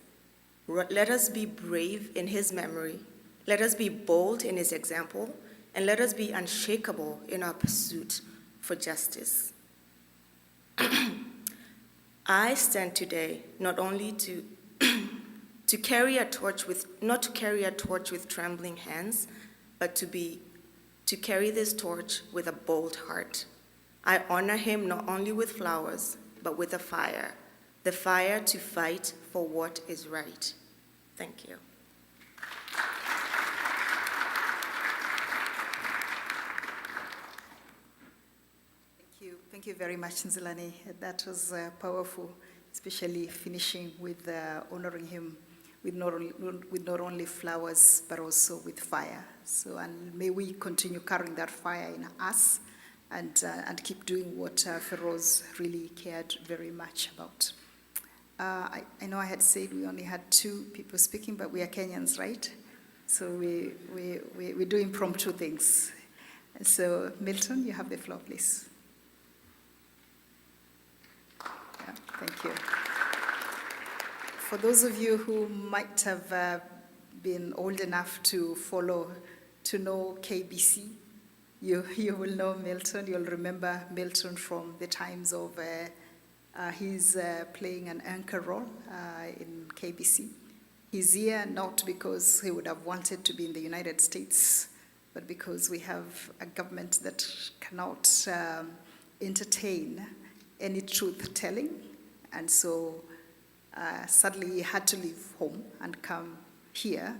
Let us be brave in his memory. Let us be bold in his example, and let us be unshakable in our pursuit for justice. I stand today not only to carry a torch not to carry a torch with trembling hands, but to carry this torch with a bold heart. I honor him not only with flowers, but with a fire, the fire to fight for what is right. Thank you. Thank you very much, Nzilani. That was powerful, especially finishing with honoring him with not only flowers, but also with fire. So, and may we continue carrying that fire in us and keep doing what Pheroze really cared very much about. I know I had said we only had 2 people speaking, but we are Kenyans, right? So we do impromptu things. And so, Milton, you have the floor, please. Yeah, thank you. For those of you who might have been old enough to know KBC, you will know Milton. You'll remember Milton from the times of his playing an anchor role in KBC. He's here not because he would have wanted to be in the United States, but because we have a government that cannot entertain any truth-telling. And so sadly, he had to leave home and come here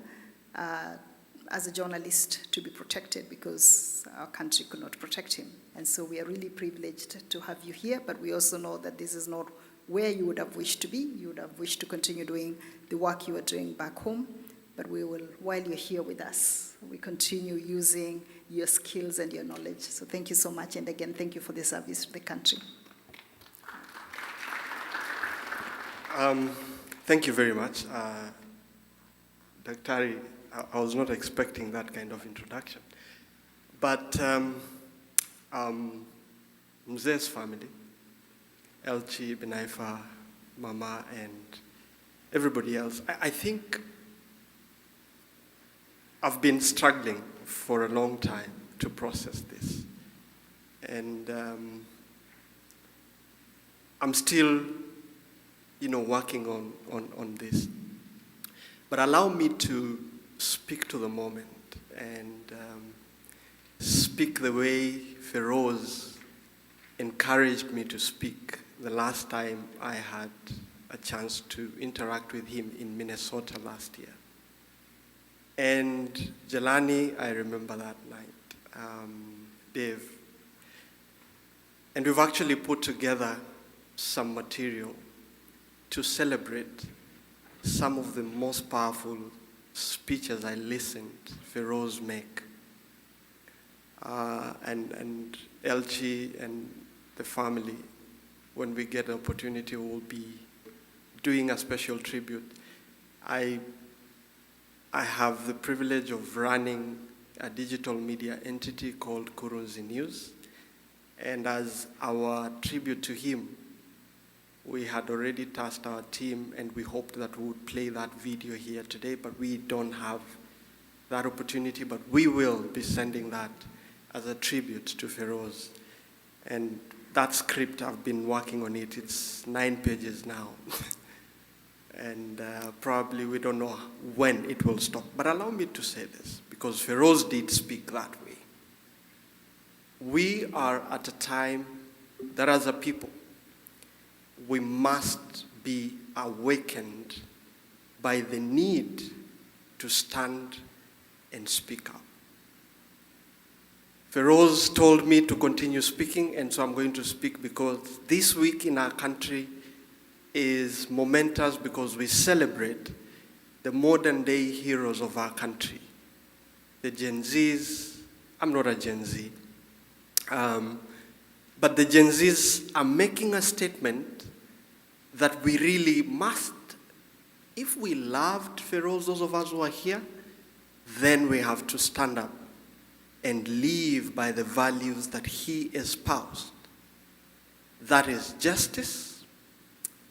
as a journalist to be protected because our country could not protect him. And so we are really privileged to have you here, but we also know that this is not where you would have wished to be. You would have wished to continue doing the work you are doing back home, but we will, while you're here with us, we continue using your skills and your knowledge. So thank you so much, and again, thank you for the service to the country. Thank you very much. Dr. I was not expecting that kind of introduction. But Mzee's family, Elchi, Benaifa, Mama, and everybody else, I think I've been struggling for a long time to process this. And I'm still working on this. But allow me to speak to the moment and speak the way Pheroze encouraged me to speak the last time I had a chance to interact with him in Minnesota last year. And Jelani, I remember that night, Dave. And we've actually put together some material to celebrate some of the most powerful speeches I listened Pheroze make. And Elchi and the family, when we get the opportunity, will be doing a special tribute. I have the privilege of running a digital media entity called Kurunzi News. And as our tribute to him, we had already tasked our team, and we hoped that we would play that video here today, but we don't have that opportunity, but we will be sending that as a tribute to Pheroze. And that script, I've been working on it. It's 9 pages now. And probably we don't know when it will stop. But allow me to say this, because Pheroze did speak that way. We are at a time that as a people, we must be awakened by the need to stand and speak up. Pheroze told me to continue speaking, and so I'm going to speak because this week in our country is momentous because we celebrate the modern day heroes of our country. The Gen Zs, I'm not a Gen Z, but the Gen Zs are making a statement that we really must, if we loved Pheroze, those of us who are here, then we have to stand up and live by the values that he espoused. That is justice,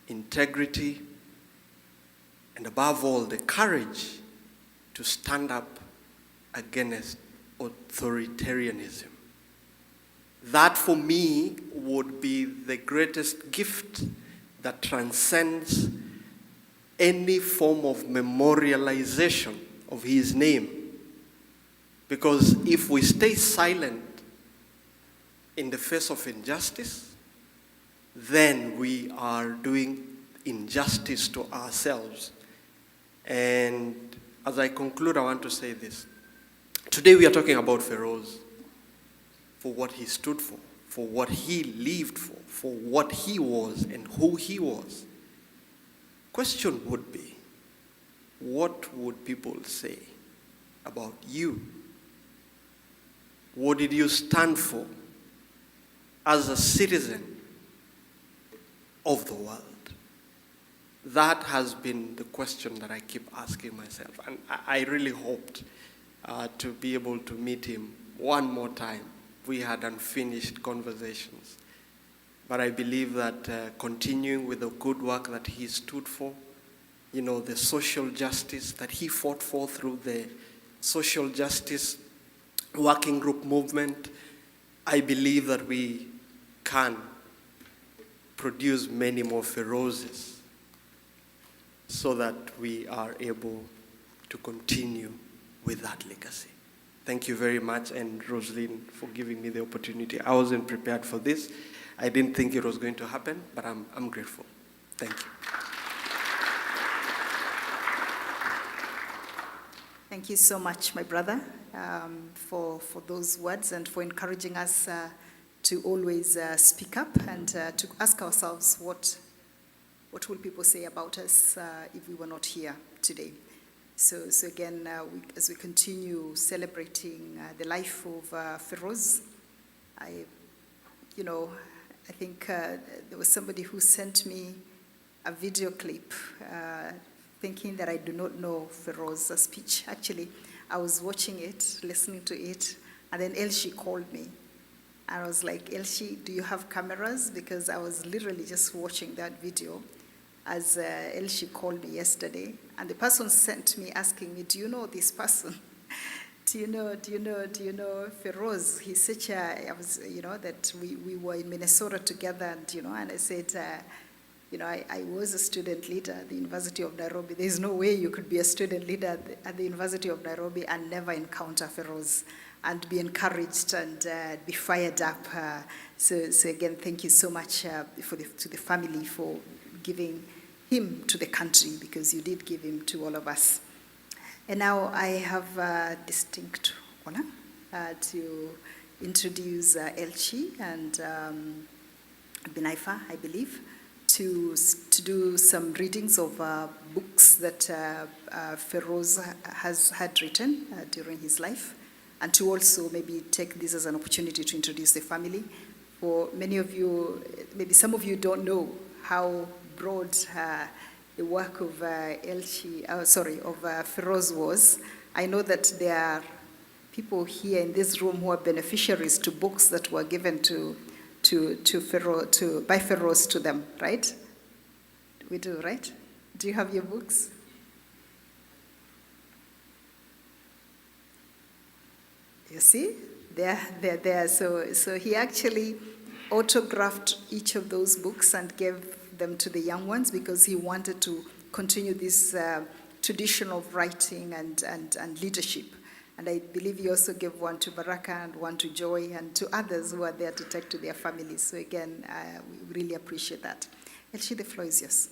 integrity, and above all, the courage to stand up against authoritarianism. That, for me, would be the greatest gift that transcends any form of memorialization of his name. Because if we stay silent in the face of injustice, then we are doing injustice to ourselves. And as I conclude, I want to say this. Today we are talking about Pheroze, for what he stood for what he lived for what he was and who he was. Question would be, what would people say about you? What did you stand for as a citizen of the world? That has been the question that I keep asking myself. And I really hoped to be able to meet him one more time. We had unfinished conversations. But I believe that continuing with the good work that he stood for, you know, the social justice that he fought for through the social justice working group movement, I believe that we can produce many more Pherozes so that we are able to continue with that legacy. Thank you very much, and Roslyn, for giving me the opportunity. I wasn't prepared for this. I didn't think it was going to happen, but I'm grateful. Thank you. Thank you so much, my brother, for those words and for encouraging us to always speak up and to ask ourselves what will people say about us if we were not here today. So again, as we continue celebrating the life of Pheroze, I think there was somebody who sent me a video clip thinking that I do not know Pheroze's speech. Actually, I was watching it, listening to it, and then Elsie called me. And I was like, Elsie, do you have cameras? Because I was literally just watching that video as Elsie called me yesterday, and the person sent me asking me, do you know this person? do you know Pheroze? He's such a, that we were in Minnesota together, and I said, I was a student leader at the University of Nairobi. There's no way you could be a student leader at the University of Nairobi and never encounter Pheroze and be encouraged and be fired up. So again, thank you so much to the family for giving him to the country, because you did give him to all of us. And now I have a distinct honor to introduce Elchi and Binaifa, I believe, to do some readings of books that Pheroze has had written during his life, and to also maybe take this as an opportunity to introduce the family. For many of you, maybe some of you don't know how broad the work of Pheroze was. I know that there are people here in this room who are beneficiaries to books that were given by Pheroze to them, right? We do, right? Do you have your books? You see, they're there. So he actually autographed each of those books and gave them to the young ones because he wanted to continue this tradition of writing and leadership. And I believe he also gave one to Baraka and one to Joy and to others who are there to take to their families. So again, we really appreciate that. Elchi, the floor is yours.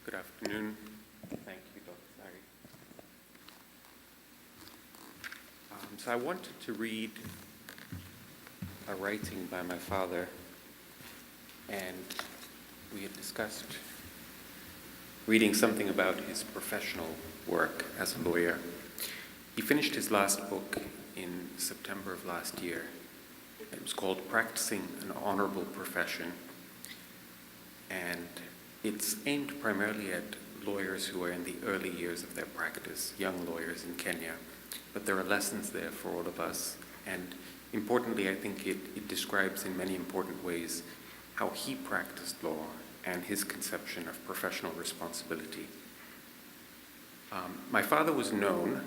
Good afternoon. Thank you, Dr. Sari. So I wanted to read a writing by my father, and we had discussed reading something about his professional work as a lawyer. He finished his last book in September of last year. It was called Practicing an Honorable Profession, and it's aimed primarily at lawyers who are in the early years of their practice, young lawyers in Kenya. But there are lessons there for all of us, and importantly, I think it describes in many important ways how he practiced law and his conception of professional responsibility. My father was known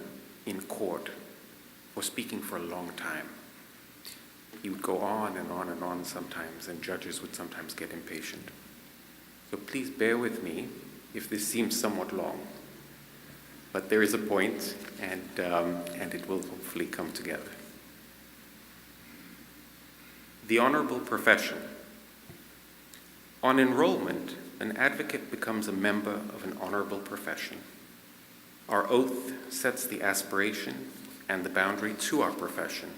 in court for speaking for a long time. He would go on and on and on sometimes, and judges would sometimes get impatient. So please bear with me if this seems somewhat long, but there is a point, and it will hopefully come together. The honorable profession. On enrollment, an advocate becomes a member of an honorable profession. Our oath sets the aspiration and the boundary to our profession.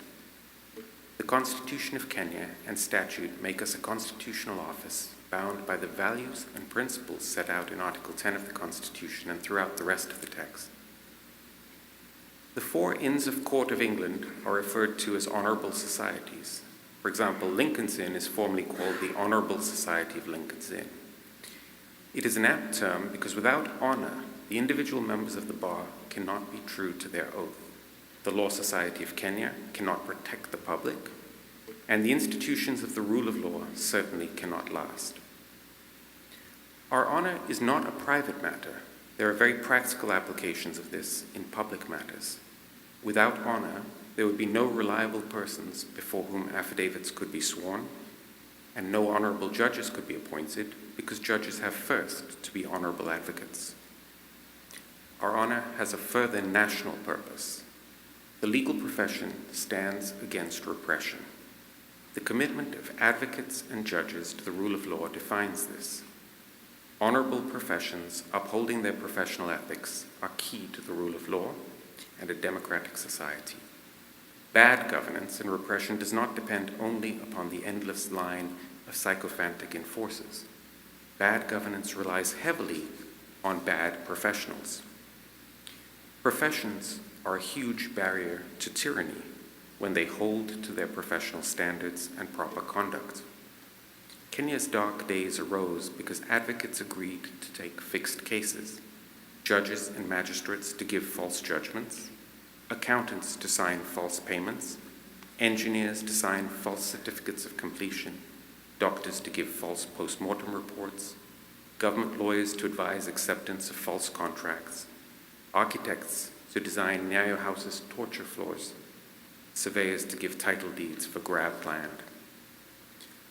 The Constitution of Kenya and statute make us a constitutional office bound by the values and principles set out in Article 10 of the Constitution and throughout the rest of the text. The 4 Inns of Court of England are referred to as honourable societies. For example, Lincoln's Inn is formally called the Honourable Society of Lincoln's Inn. It is an apt term because without honour, the individual members of the bar cannot be true to their oath. The Law Society of Kenya cannot protect the public, and the institutions of the rule of law certainly cannot last. Our honor is not a private matter. There are very practical applications of this in public matters. Without honor, there would be no reliable persons before whom affidavits could be sworn, and no honorable judges could be appointed because judges have first to be honorable advocates. Our honor has a further national purpose. The legal profession stands against repression. The commitment of advocates and judges to the rule of law defines this. Honorable professions upholding their professional ethics are key to the rule of law and a democratic society. Bad governance and repression does not depend only upon the endless line of sycophantic enforcers. Bad governance relies heavily on bad professionals. Professions are a huge barrier to tyranny when they hold to their professional standards and proper conduct. Kenya's dark days arose because advocates agreed to take fixed cases, judges and magistrates to give false judgments, accountants to sign false payments, engineers to sign false certificates of completion, doctors to give false post-mortem reports, government lawyers to advise acceptance of false contracts, architects to design Nyayo House's torture floors, surveyors to give title deeds for grabbed land.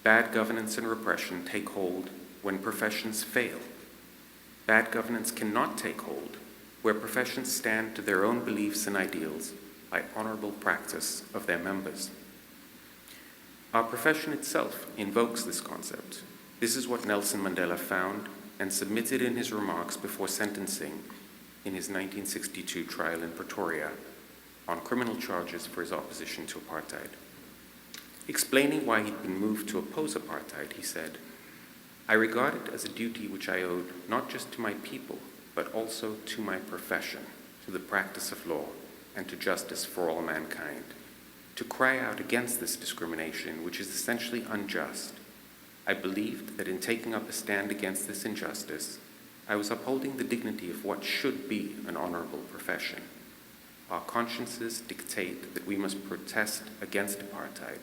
Bad governance and repression take hold when professions fail. Bad governance cannot take hold where professions stand to their own beliefs and ideals by honorable practice of their members. Our profession itself invokes this concept. This is what Nelson Mandela found and submitted in his remarks before sentencing in his 1962 trial in Pretoria on criminal charges for his opposition to apartheid. Explaining why he'd been moved to oppose apartheid, he said, "I regard it as a duty which I owed not just to my people, but also to my profession, to the practice of law, and to justice for all mankind, to cry out against this discrimination, which is essentially unjust. I believed that in taking up a stand against this injustice, I was upholding the dignity of what should be an honorable profession. Our consciences dictate that we must protest against apartheid,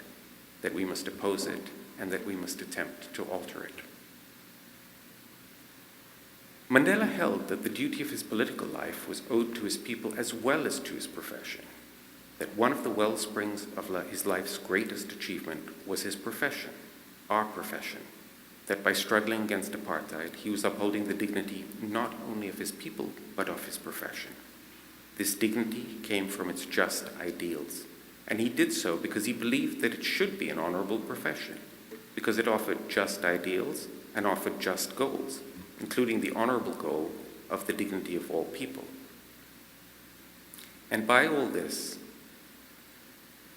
that we must oppose it, and that we must attempt to alter it." Mandela held that the duty of his political life was owed to his people as well as to his profession, that one of the wellsprings of his life's greatest achievement was his profession, our profession, that by struggling against apartheid, he was upholding the dignity not only of his people, but of his profession. This dignity came from its just ideals, and he did so because he believed that it should be an honorable profession, because it offered just ideals and offered just goals, including the honorable goal of the dignity of all people. And by all this,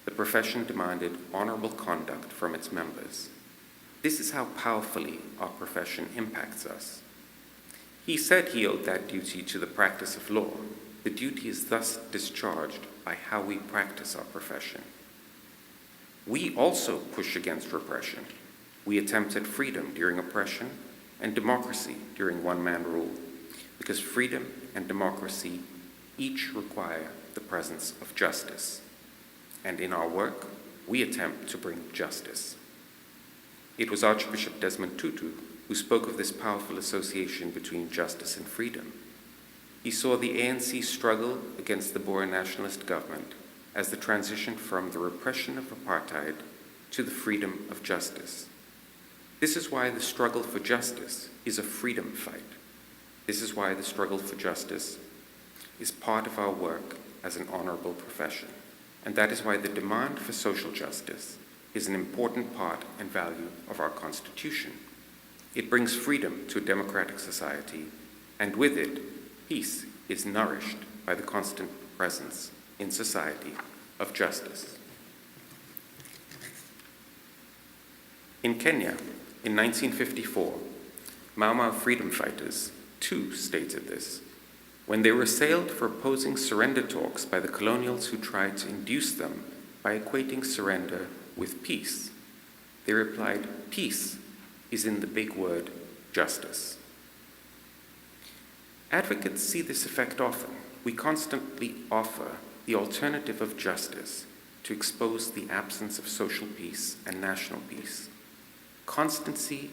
the profession demanded honorable conduct from its members. This is how powerfully our profession impacts us. He said he owed that duty to the practice of law. The duty is thus discharged by how we practice our profession. We also push against repression. We attempt at freedom during oppression and democracy during one-man rule, because freedom and democracy each require the presence of justice. And in our work, we attempt to bring justice. It was Archbishop Desmond Tutu who spoke of this powerful association between justice and freedom. He saw the ANC struggle against the Boer nationalist government as the transition from the repression of apartheid to the freedom of justice. This is why the struggle for justice is a freedom fight. This is why the struggle for justice is part of our work as an honorable profession. And that is why the demand for social justice is an important part and value of our Constitution. It brings freedom to a democratic society, and with it, peace is nourished by the constant presence in society of justice. In Kenya, in 1954, Mau Mau freedom fighters too stated this. When they were assailed for opposing surrender talks by the colonials who tried to induce them by equating surrender with peace, they replied, "Peace is in the big word, justice." Advocates see this effect often. We constantly offer the alternative of justice to expose the absence of social peace and national peace. Constancy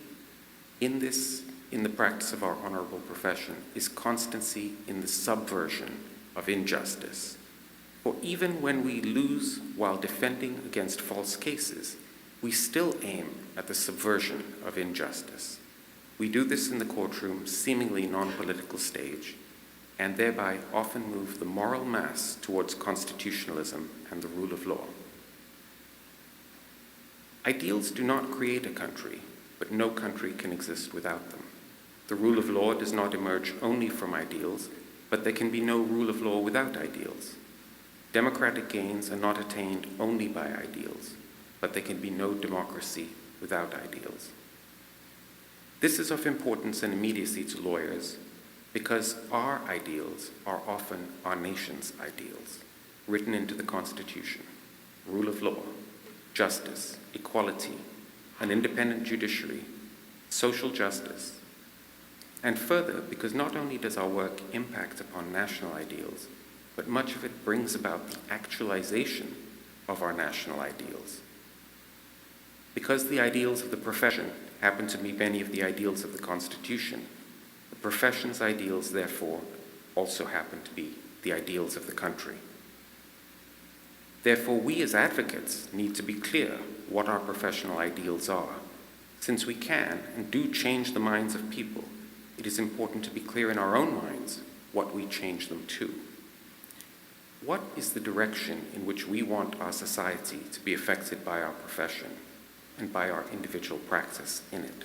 in the practice of our honorable profession is constancy in the subversion of injustice. For even when we lose while defending against false cases, we still aim at the subversion of injustice. We do this in the courtroom, seemingly non-political stage, and thereby often move the moral mass towards constitutionalism and the rule of law. Ideals do not create a country, but no country can exist without them. The rule of law does not emerge only from ideals, but there can be no rule of law without ideals. Democratic gains are not attained only by ideals, but there can be no democracy without ideals. This is of importance and immediacy to lawyers because our ideals are often our nation's ideals, written into the Constitution: rule of law, justice, equality, an independent judiciary, social justice. And further, because not only does our work impact upon national ideals, but much of it brings about the actualization of our national ideals. Because the ideals of the profession happen to be many of the ideals of the Constitution, the profession's ideals, therefore, also happen to be the ideals of the country. Therefore, we as advocates need to be clear what our professional ideals are. Since we can and do change the minds of people, it is important to be clear in our own minds what we change them to. What is the direction in which we want our society to be affected by our profession and by our individual practice in it?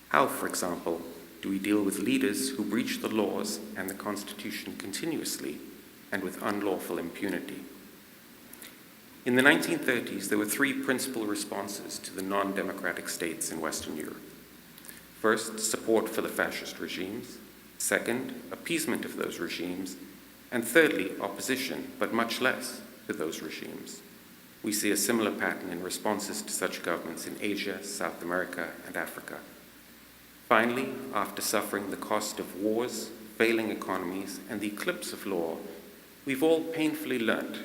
How, for example, do we deal with leaders who breach the laws and the Constitution continuously and with unlawful impunity? In the 1930s, there were three principal responses to the non-democratic states in Western Europe. First, support for the fascist regimes. Second, appeasement of those regimes. And thirdly, opposition, but much less, to those regimes. We see a similar pattern in responses to such governments in Asia, South America, and Africa. Finally, after suffering the cost of wars, failing economies, and the eclipse of law, we've all painfully learnt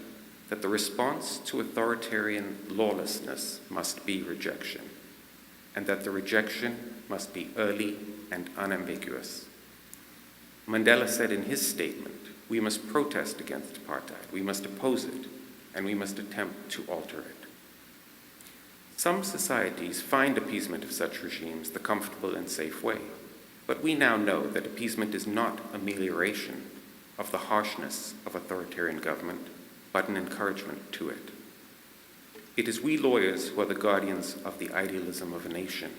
that the response to authoritarian lawlessness must be rejection, and that the rejection must be early and unambiguous. Mandela said in his statement, we must protest against apartheid, we must oppose it, and we must attempt to alter it. Some societies find appeasement of such regimes the comfortable and safe way, but we now know that appeasement is not amelioration of the harshness of authoritarian government, but an encouragement to it. It is we lawyers who are the guardians of the idealism of a nation.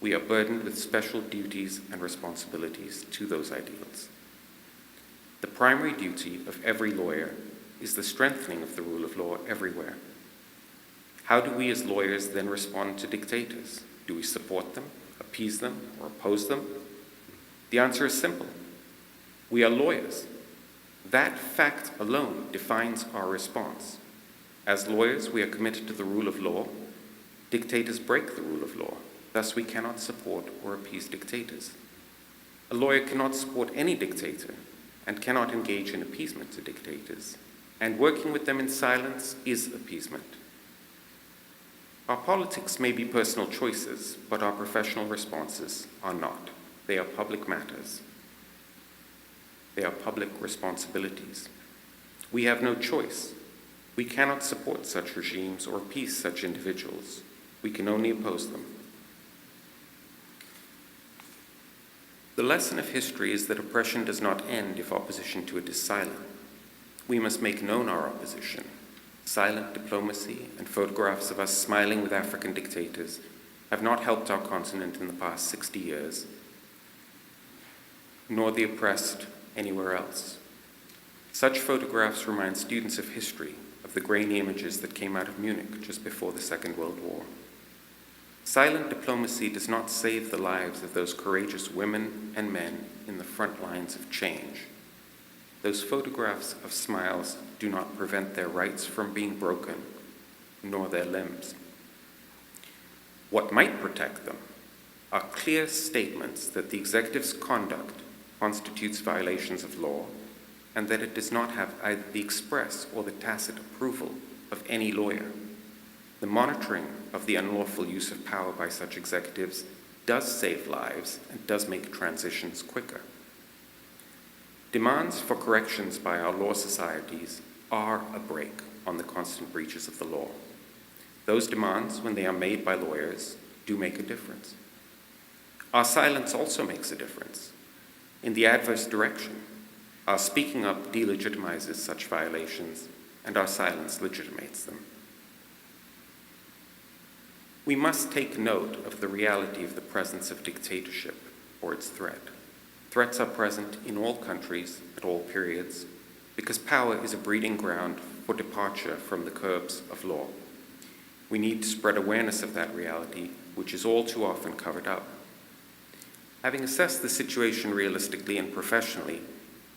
We are burdened with special duties and responsibilities to those ideals. The primary duty of every lawyer is the strengthening of the rule of law everywhere. How do we as lawyers then respond to dictators? Do we support them, appease them, or oppose them? The answer is simple. We are lawyers. That fact alone defines our response. As lawyers, we are committed to the rule of law. Dictators break the rule of law. Thus, we cannot support or appease dictators. A lawyer cannot support any dictator and cannot engage in appeasement to dictators. And working with them in silence is appeasement. Our politics may be personal choices, but our professional responses are not. They are public matters. They are public responsibilities. We have no choice. We cannot support such regimes or appease such individuals. We can only oppose them. The lesson of history is that oppression does not end if opposition to it is silent. We must make known our opposition. Silent diplomacy and photographs of us smiling with African dictators have not helped our continent in the past 60 years, nor the oppressed anywhere else. Such photographs remind students of history of the grainy images that came out of Munich just before the Second World War. Silent diplomacy does not save the lives of those courageous women and men in the front lines of change. Those photographs of smiles do not prevent their rights from being broken, nor their limbs. What might protect them are clear statements that the executive's conduct constitutes violations of law, and that it does not have either the express or the tacit approval of any lawyer. The monitoring of the unlawful use of power by such executives does save lives and does make transitions quicker. Demands for corrections by our law societies are a brake on the constant breaches of the law. Those demands, when they are made by lawyers, do make a difference. Our silence also makes a difference. In the adverse direction, our speaking up delegitimizes such violations, and our silence legitimates them. We must take note of the reality of the presence of dictatorship or its threat. Threats are present in all countries at all periods because power is a breeding ground for departure from the curbs of law. We need to spread awareness of that reality, which is all too often covered up. Having assessed the situation realistically and professionally,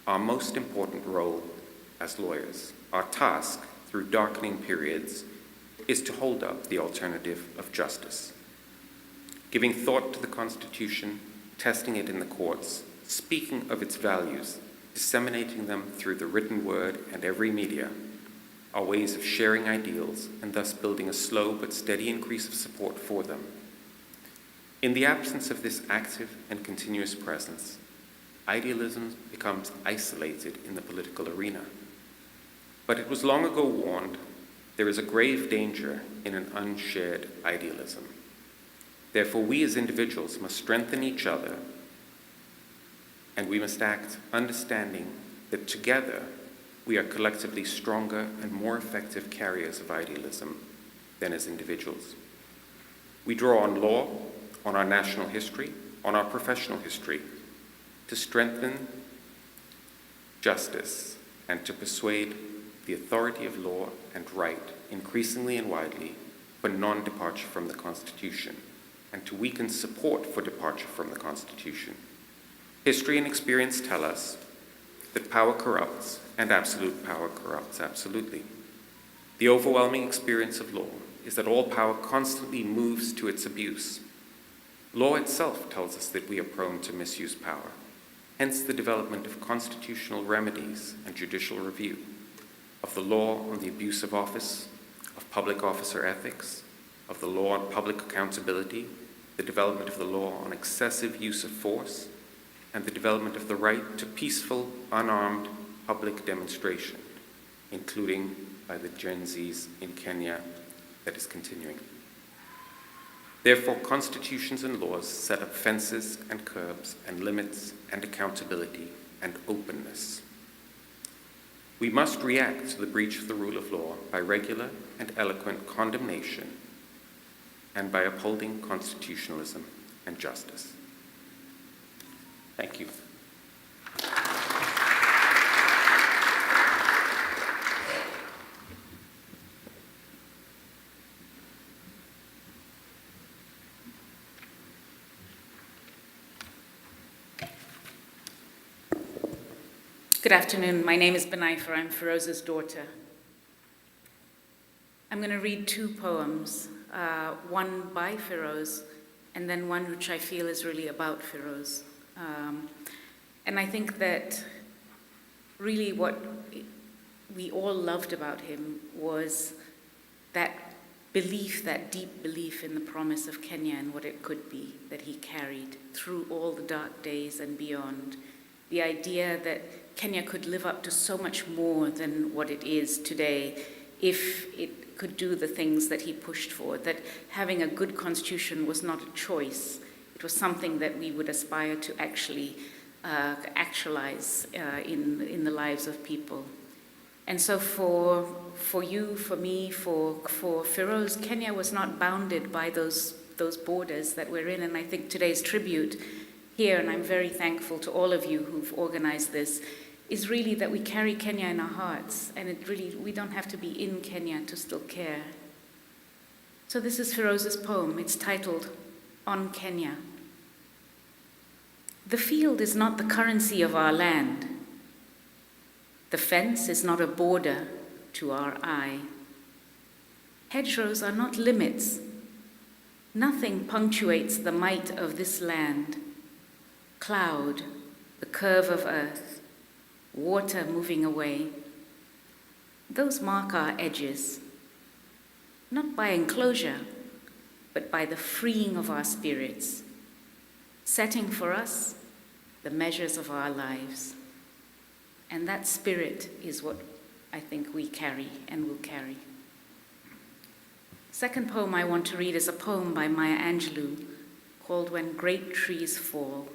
our most important role as lawyers, our task through darkening periods, is to hold up the alternative of justice. Giving thought to the Constitution, testing it in the courts, speaking of its values, disseminating them through the written word and every media, are ways of sharing ideals and thus building a slow but steady increase of support for them. In the absence of this active and continuous presence, idealism becomes isolated in the political arena. But it was long ago warned, there is a grave danger in an unshared idealism. Therefore, we as individuals must strengthen each other, and we must act understanding that together we are collectively stronger and more effective carriers of idealism than as individuals. We draw on law, on our national history, on our professional history, to strengthen justice and to persuade the authority of law and right increasingly and widely for non-departure from the Constitution, and to weaken support for departure from the Constitution. History and experience tell us that power corrupts and absolute power corrupts absolutely. The overwhelming experience of law is that all power constantly moves to its abuse. Law itself tells us that we are prone to misuse power, hence the development of constitutional remedies and judicial review, of the law on the abuse of office, of public officer ethics, of the law on public accountability, the development of the law on excessive use of force, and the development of the right to peaceful, unarmed public demonstration, including by the Gen Zs in Kenya that is continuing. Therefore, constitutions and laws set up fences and curbs and limits and accountability and openness. We must react to the breach of the rule of law by regular and eloquent condemnation and by upholding constitutionalism and justice. Thank you. Good afternoon. My name is Benaifa. I'm Pheroze's daughter. I'm going to read two poems, one by Pheroze, and then one which I feel is really about Pheroze. And I think that really what we all loved about him was that belief, that deep belief in the promise of Kenya and what it could be, that he carried through all the dark days and beyond. The idea that Kenya could live up to so much more than what it is today if it could do the things that he pushed for, that having a good constitution was not a choice. It was something that we would aspire to actually actualize in the lives of people. And so for you, for me, for Pheroze, Kenya was not bounded by those borders that we're in. And I think today's tribute here, and I'm very thankful to all of you who've organized this, is really that we carry Kenya in our hearts, and it really, we don't have to be in Kenya to still care. So this is Pheroze's poem. It's titled, On Kenya. The field is not the currency of our land. The fence is not a border to our eye. Hedgerows are not limits. Nothing punctuates the might of this land. Cloud, the curve of earth, water moving away. Those mark our edges, not by enclosure, but by the freeing of our spirits, setting for us the measures of our lives. And that spirit is what I think we carry and will carry. Second poem I want to read is a poem by Maya Angelou called When Great Trees Fall.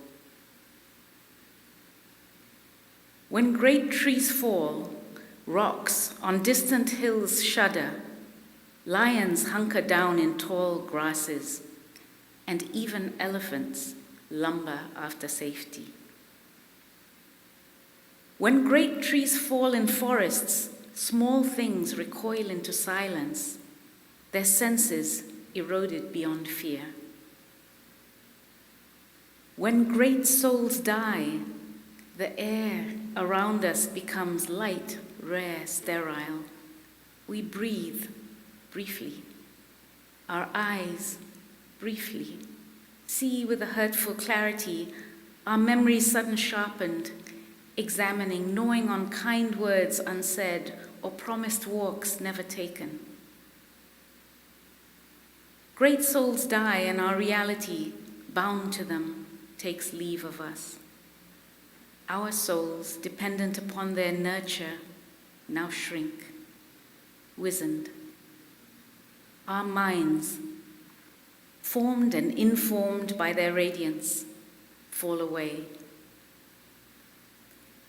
When great trees fall, rocks on distant hills shudder, lions hunker down in tall grasses, and even elephants lumber after safety. When great trees fall in forests, small things recoil into silence, their senses eroded beyond fear. When great souls die, the air around us becomes light, rare, sterile. We breathe briefly. Our eyes briefly see with a hurtful clarity, our memories sudden sharpened, examining, knowing on kind words unsaid or promised walks never taken. Great souls die and our reality, bound to them, takes leave of us. Our souls, dependent upon their nurture, now shrink, wizened. Our minds, formed and informed by their radiance, fall away.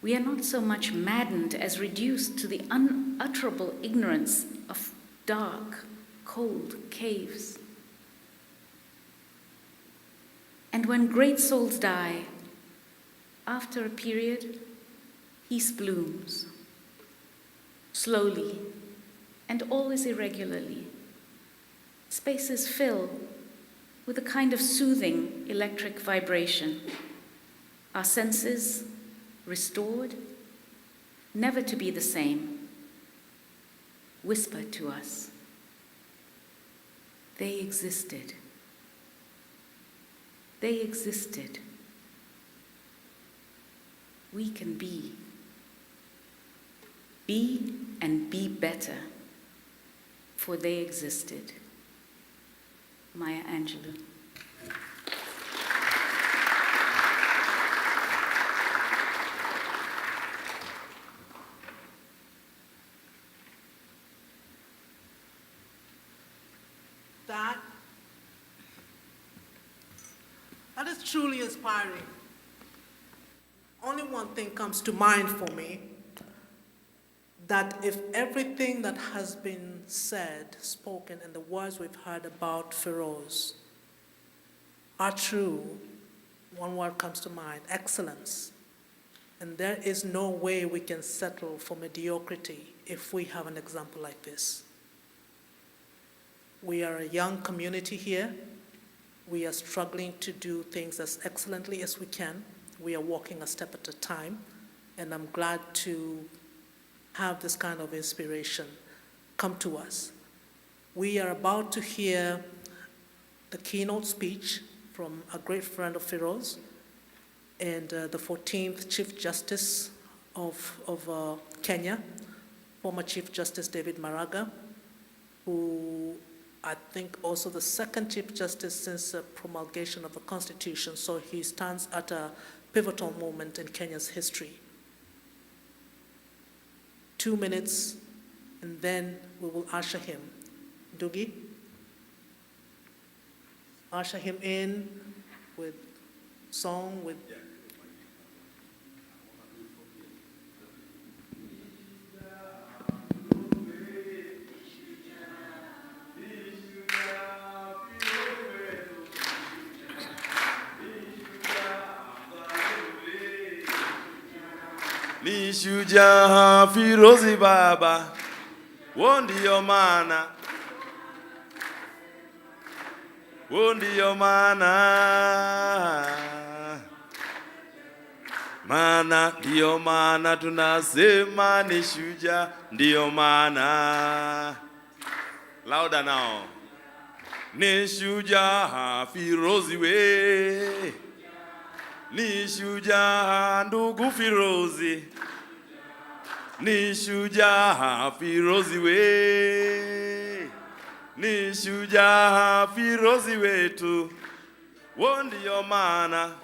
We are not so much maddened as reduced to the unutterable ignorance of dark, cold caves. And when great souls die, after a period, peace blooms, slowly and always irregularly. Spaces fill with a kind of soothing electric vibration. Our senses restored, never to be the same, whisper to us. They existed. They existed. We can be and be better, for they existed. Maya Angelou. That is truly inspiring. Only one thing comes to mind for me, that if everything that has been said, spoken, and the words we've heard about Pheroze are true, one word comes to mind: excellence. And there is no way we can settle for mediocrity if we have an example like this. We are a young community here. We are struggling to do things as excellently as we can. We are walking a step at a time. and I'm glad to have this kind of inspiration come to us. We are about to hear the keynote speech from a great friend of Pheroze and the 14th Chief Justice of Kenya, former Chief Justice David Maraga, who I think also the second Chief Justice since the promulgation of the Constitution, so he stands at a pivotal moment in Kenya's history. 2 minutes, and then we will usher him. Ndugi, usher him in with song, with Ni shujaa Pheroze baba, wo ndio maana, wo ndio maana, maana ndio maana tunasema ni shujaa, ndio maana. Louder now. Ni shujaa Pheroze we, ni shujaa ndugu Pheroze, ni shujaa Pheroze we, ni shujaa Pheroze wetu, wo ndio maana,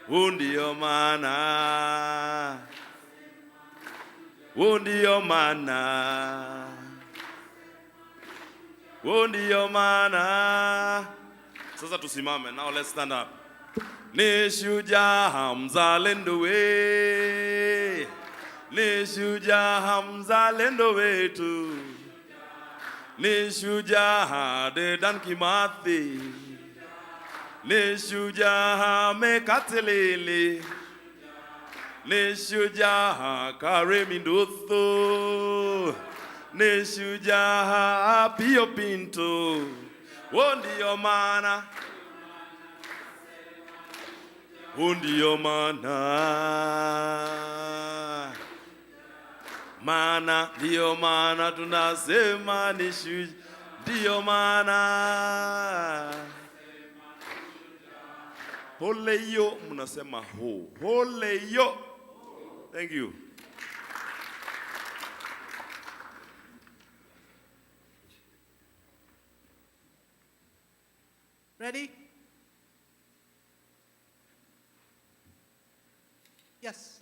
wo ndio maana, wo ndio maana, wo ndio maana. Sasa tusimame. Now let's stand up. Ni shujaa mzalendo we, ni shujaa mzalendo wetu, ni shujaa Dedan Kimathi, ni shujaa Mekatelele, ni shujaa Karemi Nduthu, ni shujaa Pio Pinto, wo ndio maana, wo ndio maana, maana ndio maana tunasema ni shujaa, ndio maana. Hole yo, mnasema ho, hole yo. Thank you. ready? Yes.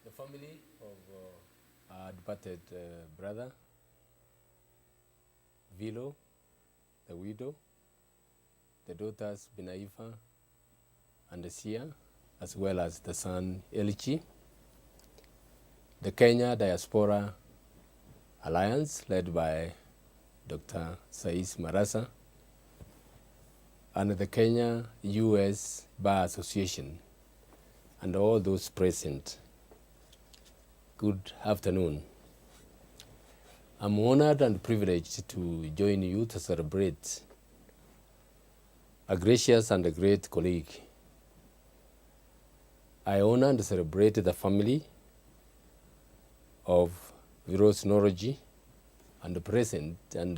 The family of our departed brother, Vilo, the widow, the daughters Binaifa and Sia, as well as the son Elchi, the Kenya Diaspora Alliance, led by Dr. Sais Marasa, and the Kenya US Bar Association, and all those present. Good afternoon. I'm honored and privileged to join you to celebrate a gracious and a great colleague. I honor and celebrate the family of Pheroze Nowrojee and the present and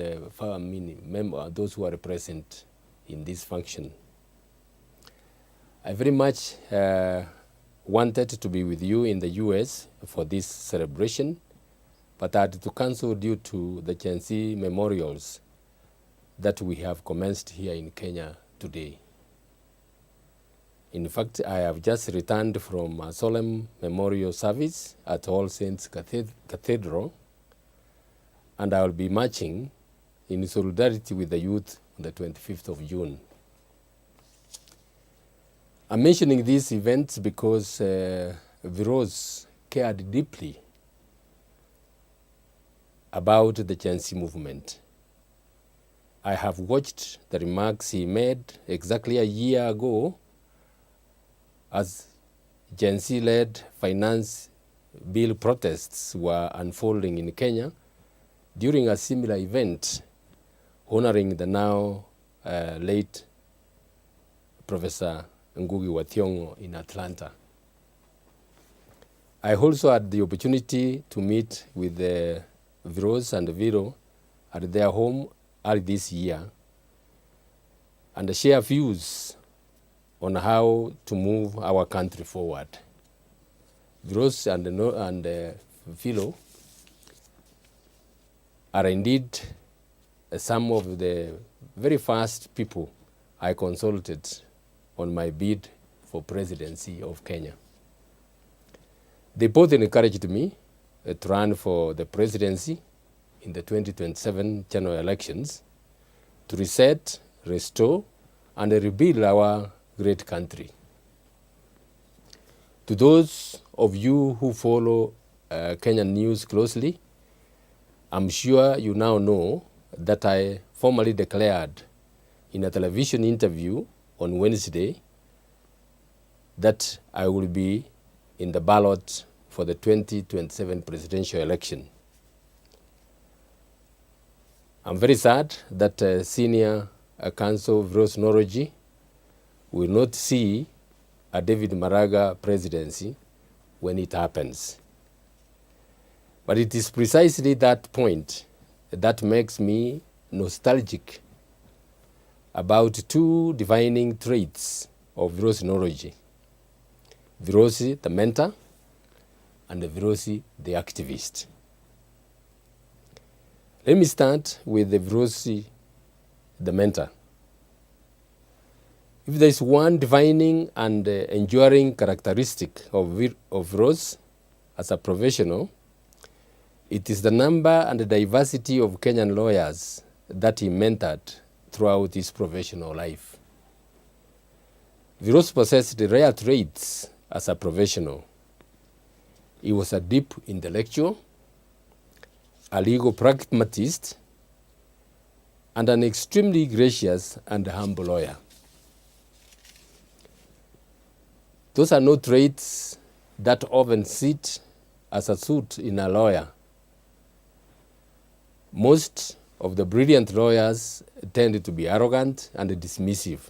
those who are present in this function. I very much wanted to be with you in the US for this celebration, but I had to cancel due to the Gen Z memorials that we have commenced here in Kenya today. In fact, I have just returned from a solemn memorial service at All Saints Cathedral, and I will be marching in solidarity with the youth on the 25th of June. I'm mentioning these events because Pheroze cared deeply about the Gen Z movement. I have watched the remarks he made exactly a year ago as Gen Z-led finance bill protests were unfolding in Kenya during a similar event honoring the now late Professor Ngugi wa Thiong'o in Atlanta. I also had the opportunity to meet with Pheroze and Viro at their home early this year and share views on how to move our country forward. Pheroze and Viro are indeed some of the very first people I consulted on my bid for presidency of Kenya. They both encouraged me to run for the presidency in the 2027 general elections to reset, restore, and rebuild our great country. To those of you who follow Kenyan news closely, I'm sure you now know that I formally declared in a television interview on Wednesday that I will be in the ballot for the 2027 presidential election. I'm very sad that Senior Counsel Pheroze Nowrojee will not see a David Maraga presidency when it happens. But it is precisely that point that makes me nostalgic about two defining traits of Pheroze Nowrojee: Pheroze the mentor and Pheroze the activist. Let me start with the Pheroze the mentor. If there is one defining and enduring characteristic of Pheroze as a professional, it is the number and the diversity of Kenyan lawyers that he mentored throughout his professional life. Pheroze possessed rare traits as a professional. He was a deep intellectual, a legal pragmatist, and an extremely gracious and humble lawyer. Those are no traits that often sit as a suit in a lawyer. Most of the brilliant lawyers tend to be arrogant and dismissive.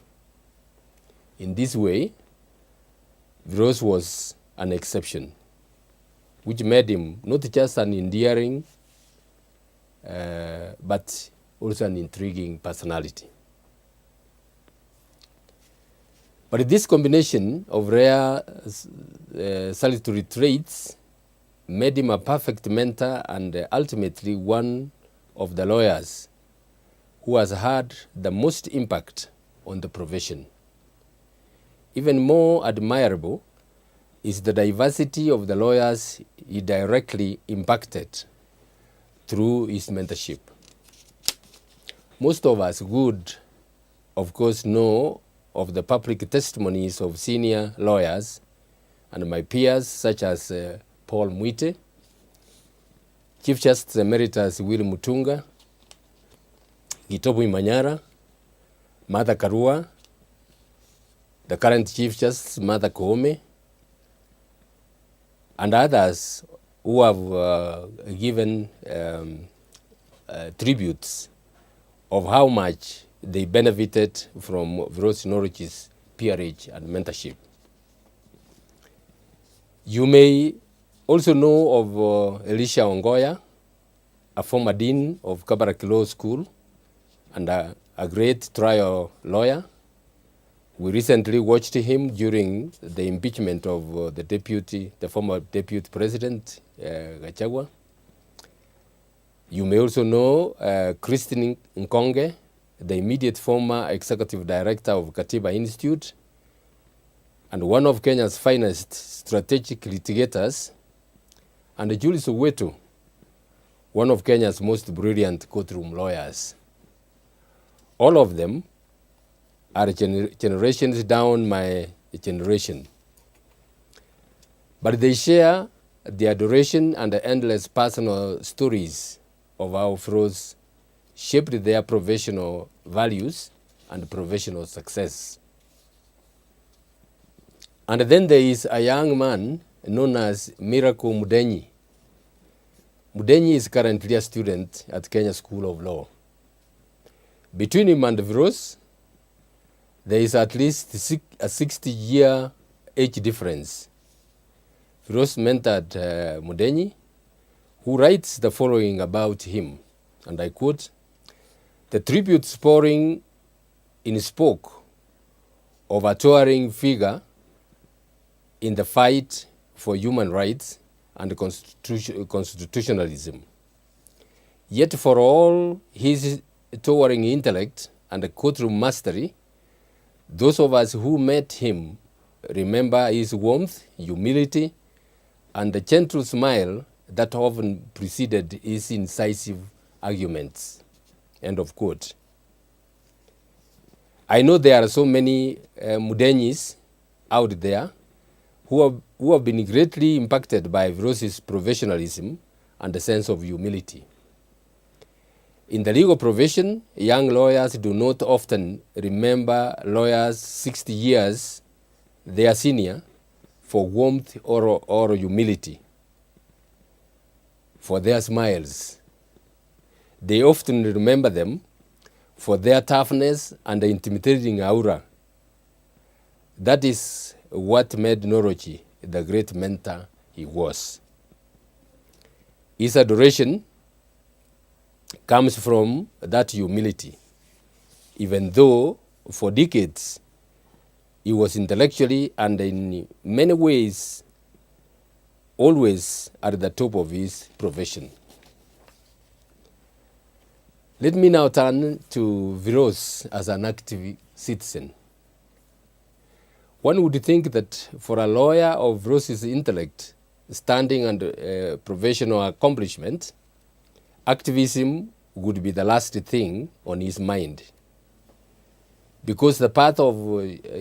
In this way, Pheroze was an exception, which made him not just an endearing, but also an intriguing personality. But this combination of rare salutary traits made him a perfect mentor and ultimately one of the lawyers who has had the most impact on the profession. Even more admirable is the diversity of the lawyers he directly impacted through his mentorship. Most of us would, of course, know of the public testimonies of senior lawyers and my peers such as Paul Mwite, Chief Justice Emeritus Will Mutunga, Gitobu Imanyara, Martha Karua, the current Chief Justice Martha Koome, and others who have given tributes of how much they benefited from Pheroze Nowrojee's peerage and mentorship. You may also know of Elisha Ongoya, a former dean of Kabarak Law School and a great trial lawyer. We recently watched him during the impeachment of the former deputy president, Gachagua. You may also know Christine Nkonge, the immediate former executive director of Katiba Institute, and one of Kenya's finest strategic litigators, and Julius Oweto, one of Kenya's most brilliant courtroom lawyers. All of them are generations down my generation. But they share the adoration and the endless personal stories of how Pheroze shaped their professional values and professional success. And then there is a young man known as Miracle Mudenyi. Mudenyi is currently a student at Kenya School of Law. Between him and Pheroze, there is at least a 60-year age difference. Pheroze mentored Mudenyi, who writes the following about him, and I quote, "The tributes pouring in spoke of a towering figure in the fight for human rights and constitutionalism. Yet for all his towering intellect and courtroom mastery, those of us who met him remember his warmth, humility, and the gentle smile that often preceded his incisive arguments." End of quote. I know there are so many Mudenyis out there who have been greatly impacted by Pheroze's professionalism and a sense of humility. In the legal profession, young lawyers do not often remember lawyers 60 years their senior for warmth or humility, for their smiles. They often remember them for their toughness and intimidating aura. That is what made Nowrojee the great mentor he was. His adoration comes from that humility, even though for decades he was intellectually and in many ways always at the top of his profession. Let me now turn to Pheroze as an active citizen. One would think that for a lawyer of Pheroze's intellect, standing and professional accomplishment, activism would be the last thing on his mind. Because the path of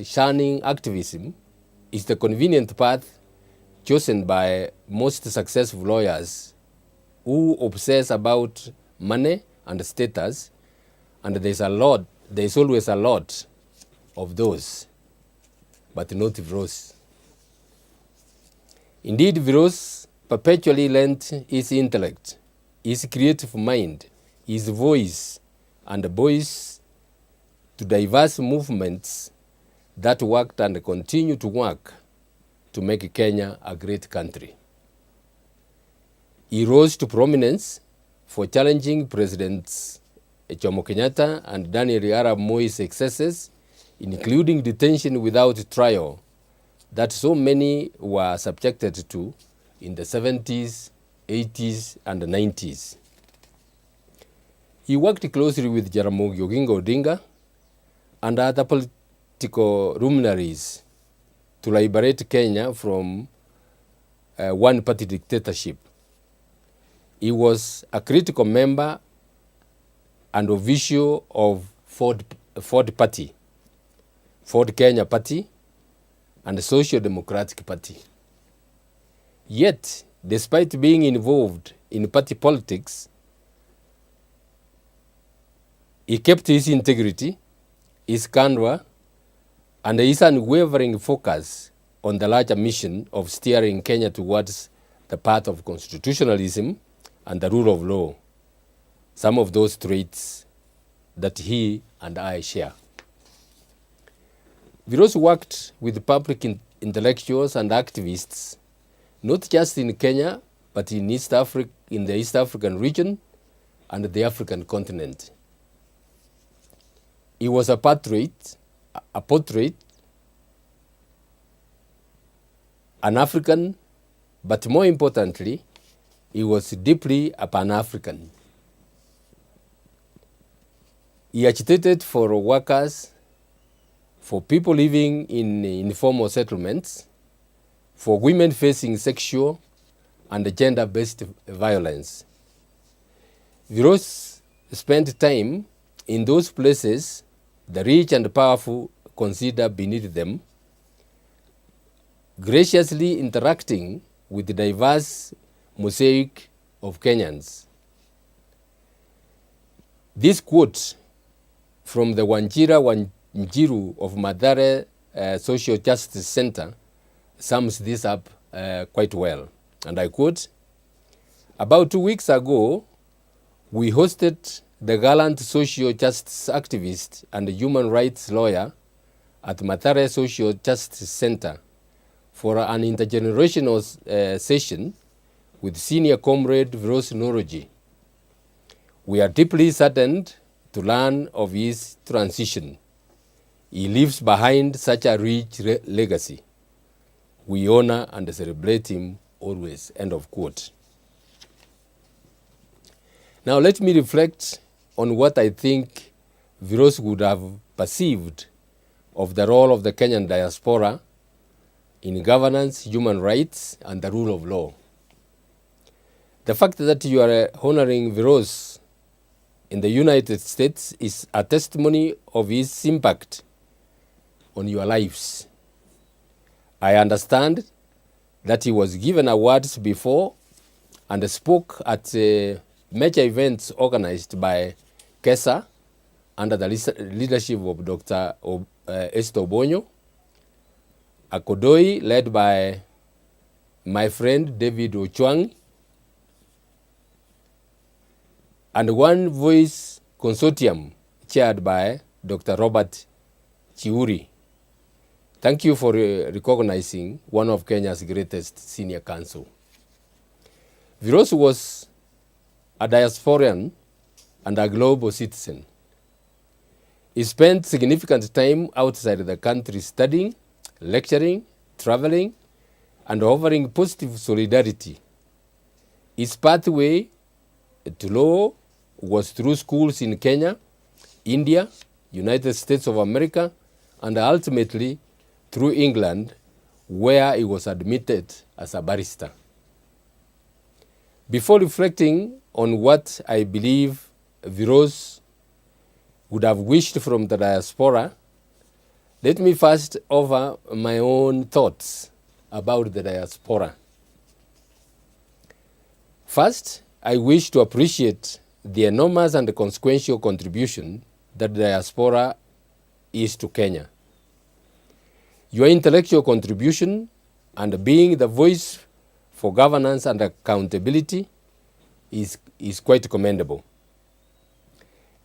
shunning activism is the convenient path chosen by most successful lawyers who obsess about money and status, and there's always a lot of those, but not Pheroze. Indeed, Pheroze perpetually lent his intellect, his creative mind, his voice, and voice to diverse movements that worked and continue to work to make Kenya a great country. He rose to prominence for challenging Presidents Jomo Kenyatta and Daniel Arap Moi's excesses, including detention without trial that so many were subjected to in the 70s, 80s, and 90s. He worked closely with Jaramogi Oginga Odinga and other political luminaries to liberate Kenya from one-party dictatorship. He was a critical member and official of Ford Kenya Party, and the Social Democratic Party. Yet, despite being involved in party politics, he kept his integrity, his candor, and his unwavering focus on the larger mission of steering Kenya towards the path of constitutionalism and the rule of law, some of those traits that he and I share. Pheroze worked with public intellectuals and activists, not just in Kenya, but in the East African region and the African continent. He was a portrait, an African, but more importantly, he was deeply a Pan-African. He agitated for workers, for people living in informal settlements, for women facing sexual and gender-based violence. Pheroze spent time in those places the rich and powerful consider beneath them, graciously interacting with the diverse mosaic of Kenyans. This quote from the Wanjira Wanjiru of Mathare Social Justice Center sums this up quite well. And I quote, "About 2 weeks ago, we hosted the gallant social justice activist and human rights lawyer, at Mathare Social Justice Center for an intergenerational session with senior comrade Pheroze Nowrojee. We are deeply saddened to learn of his transition. He leaves behind such a rich legacy. We honor and celebrate him always. End of quote. Now let me reflect on what I think Pheroze would have perceived of the role of the Kenyan diaspora in governance, human rights, and the rule of law. The fact that you are honoring Pheroze in the United States is a testimony of his impact on your lives. I understand that he was given awards before and spoke at major events organized by KESA under the leadership of Dr. Esther Obonyo, Akodoi, led by my friend David Ochwang, and One Voice Consortium, chaired by Dr. Robert Chiuri. Thank you for recognizing one of Kenya's greatest senior counsel. Pheroze was a diasporan and a global citizen. He spent significant time outside the country studying, lecturing, traveling, and offering positive solidarity. His pathway to law was through schools in Kenya, India, United States of America, and ultimately through England, where he was admitted as a barrister. Before reflecting on what I believe Pheroze would have wished from the diaspora, let me first offer my own thoughts about the diaspora. First, I wish to appreciate the enormous and consequential contribution that the diaspora is to Kenya. Your intellectual contribution and being the voice for governance and accountability is quite commendable.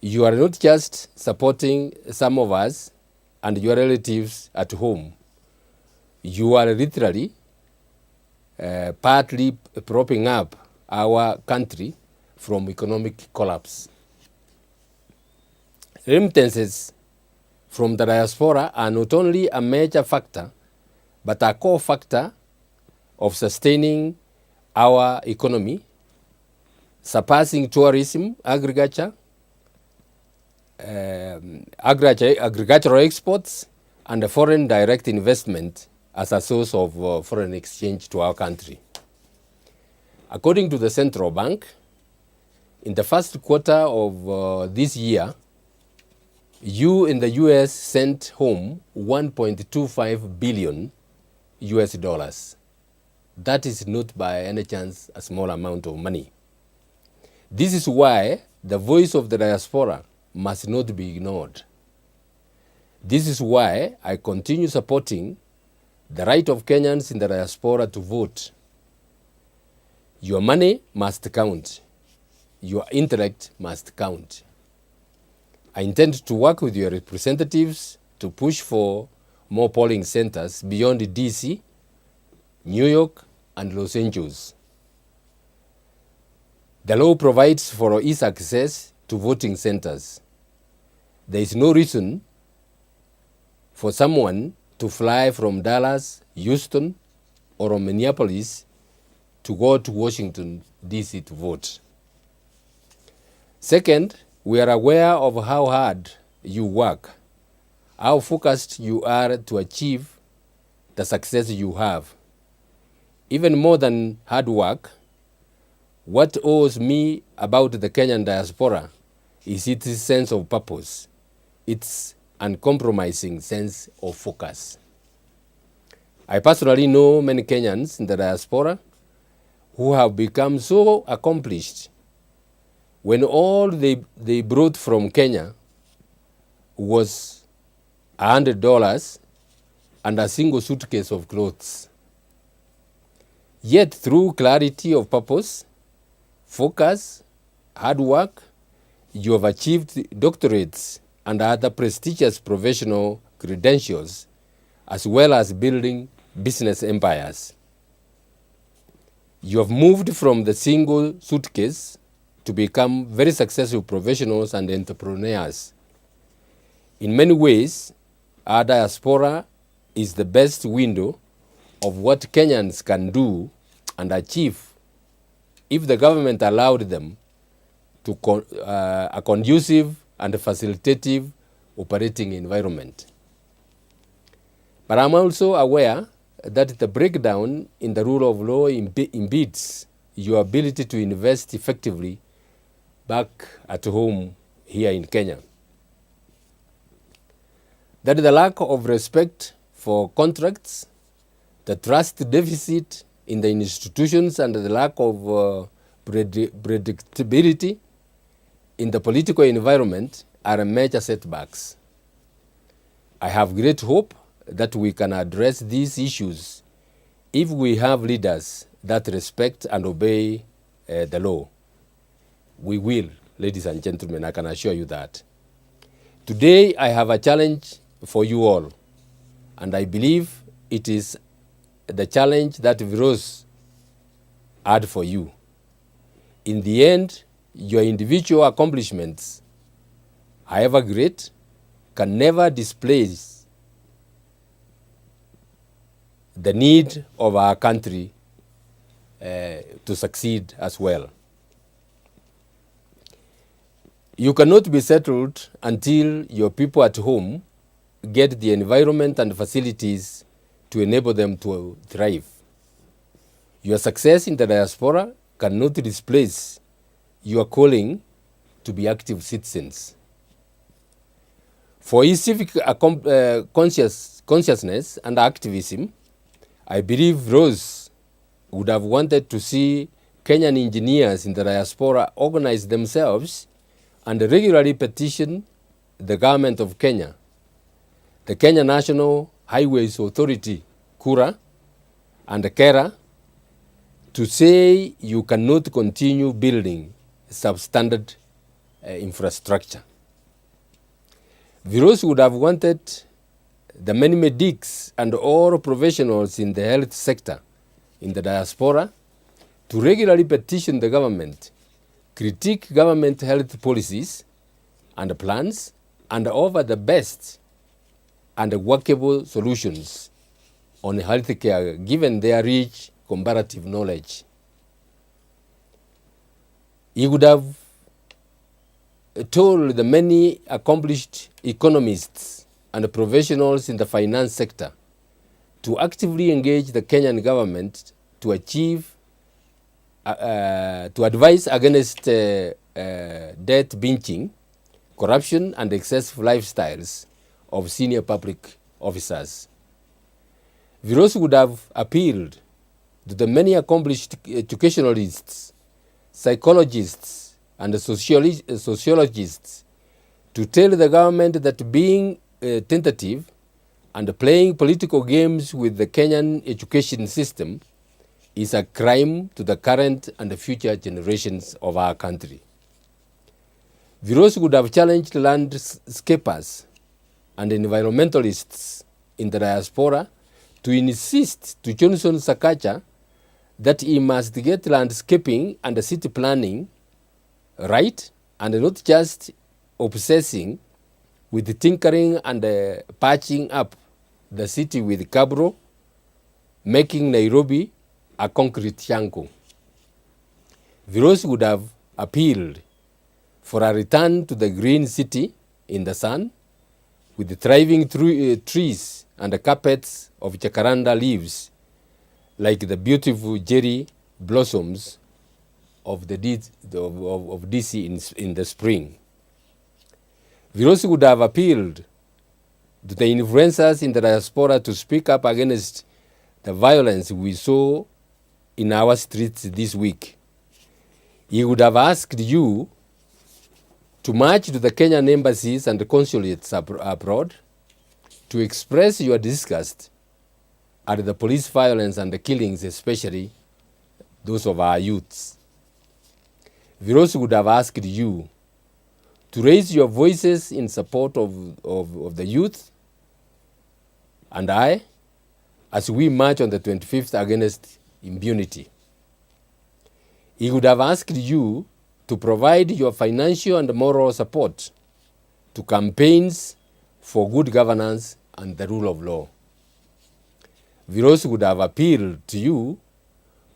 You are not just supporting some of us and your relatives at home. You are literally partly propping up our country from economic collapse. Remittances from the diaspora are not only a major factor, but a core factor of sustaining our economy, surpassing tourism, agricultural exports, and foreign direct investment as a source of foreign exchange to our country. According to the central bank, in the first quarter of this year, you in the US sent home $1.25 billion. That is not by any chance a small amount of money. This is why the voice of the diaspora must not be ignored. This is why I continue supporting the right of Kenyans in the diaspora to vote. Your money must count. Your intellect must count. I intend to work with your representatives to push for more polling centers beyond DC, New York, and Los Angeles. The law provides for easy access to voting centers. There is no reason for someone to fly from Dallas, Houston, or Minneapolis to go to Washington, D.C. to vote. Second, we are aware of how hard you work, how focused you are to achieve the success you have. Even more than hard work, what awes me about the Kenyan diaspora is its sense of purpose, its uncompromising sense of focus. I personally know many Kenyans in the diaspora who have become so accomplished when all they brought from Kenya was $100 and a single suitcase of clothes. Yet through clarity of purpose, focus, hard work, you have achieved doctorates and other prestigious professional credentials, as well as building business empires. You have moved from the single suitcase to become very successful professionals and entrepreneurs. In many ways, our diaspora is the best window of what Kenyans can do and achieve if the government allowed them to a conducive and facilitative operating environment. But I'm also aware that the breakdown in the rule of law impedes your ability to invest effectively back at home here in Kenya. That the lack of respect for contracts, the trust deficit in the institutions, and the lack of predictability in the political environment are major setbacks. I have great hope that we can address these issues if we have leaders that respect and obey the law. We will, ladies and gentlemen, I can assure you that. Today, I have a challenge for you all, and I believe it is the challenge that Pheroze had for you. In the end, your individual accomplishments, however great, can never displace the need of our country to succeed as well. You cannot be settled until your people at home get the environment and facilities to enable them to thrive. Your success in the diaspora cannot displace your calling to be active citizens. For his civic consciousness and activism, I believe Pheroze would have wanted to see Kenyan engineers in the diaspora organize themselves and regularly petition the government of Kenya, the Kenya National Highways Authority, KURA, and KERA, to say you cannot continue building substandard infrastructure. Pheroze would have wanted the many medics and all professionals in the health sector in the diaspora to regularly petition the government, critique government health policies and plans, and offer the best and workable solutions on healthcare given their rich comparative knowledge. He would have told the many accomplished economists and professionals in the finance sector to actively engage the Kenyan government to achieve, to advise against debt benching, corruption, and excessive lifestyles of senior public officers. Pheroze would have appealed to the many accomplished educationalists, psychologists, and sociologists to tell the government that being tentative and playing political games with the Kenyan education system is a crime to the current and the future generations of our country. Pheroze would have challenged landscapers and environmentalists in the diaspora to insist to Johnson Sakaja that he must get landscaping and city planning right, and not just obsessing with tinkering and patching up the city with cabro, making Nairobi a concrete jungle. Pheroze would have appealed for a return to the green city in the sun, with the thriving trees and the carpets of jacaranda leaves, like the beautiful cherry blossoms of the DC in the spring. Pheroze would have appealed to the influencers in the diaspora to speak up against the violence we saw in our streets this week. He would have asked you to march to the Kenyan embassies and consulates abroad to express your disgust at the police violence and the killings, especially those of our youths. Pheroze would have asked you to raise your voices in support of the youth and I, as we march on the 25th against impunity. He would have asked you to provide your financial and moral support to campaigns for good governance and the rule of law. Pheroze would have appealed to you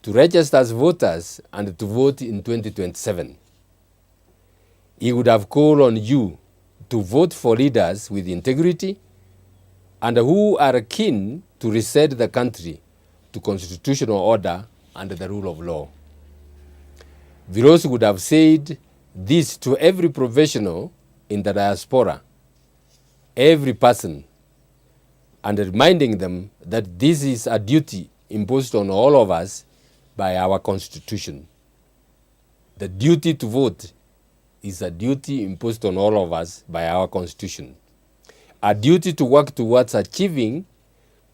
to register as voters and to vote in 2027. He would have called on you to vote for leaders with integrity and who are keen to reset the country to constitutional order and the rule of law. Pheroze would have said this to every professional in the diaspora, every person, and reminding them that this is a duty imposed on all of us by our Constitution. The duty to vote is a duty imposed on all of us by our Constitution. A duty to work towards achieving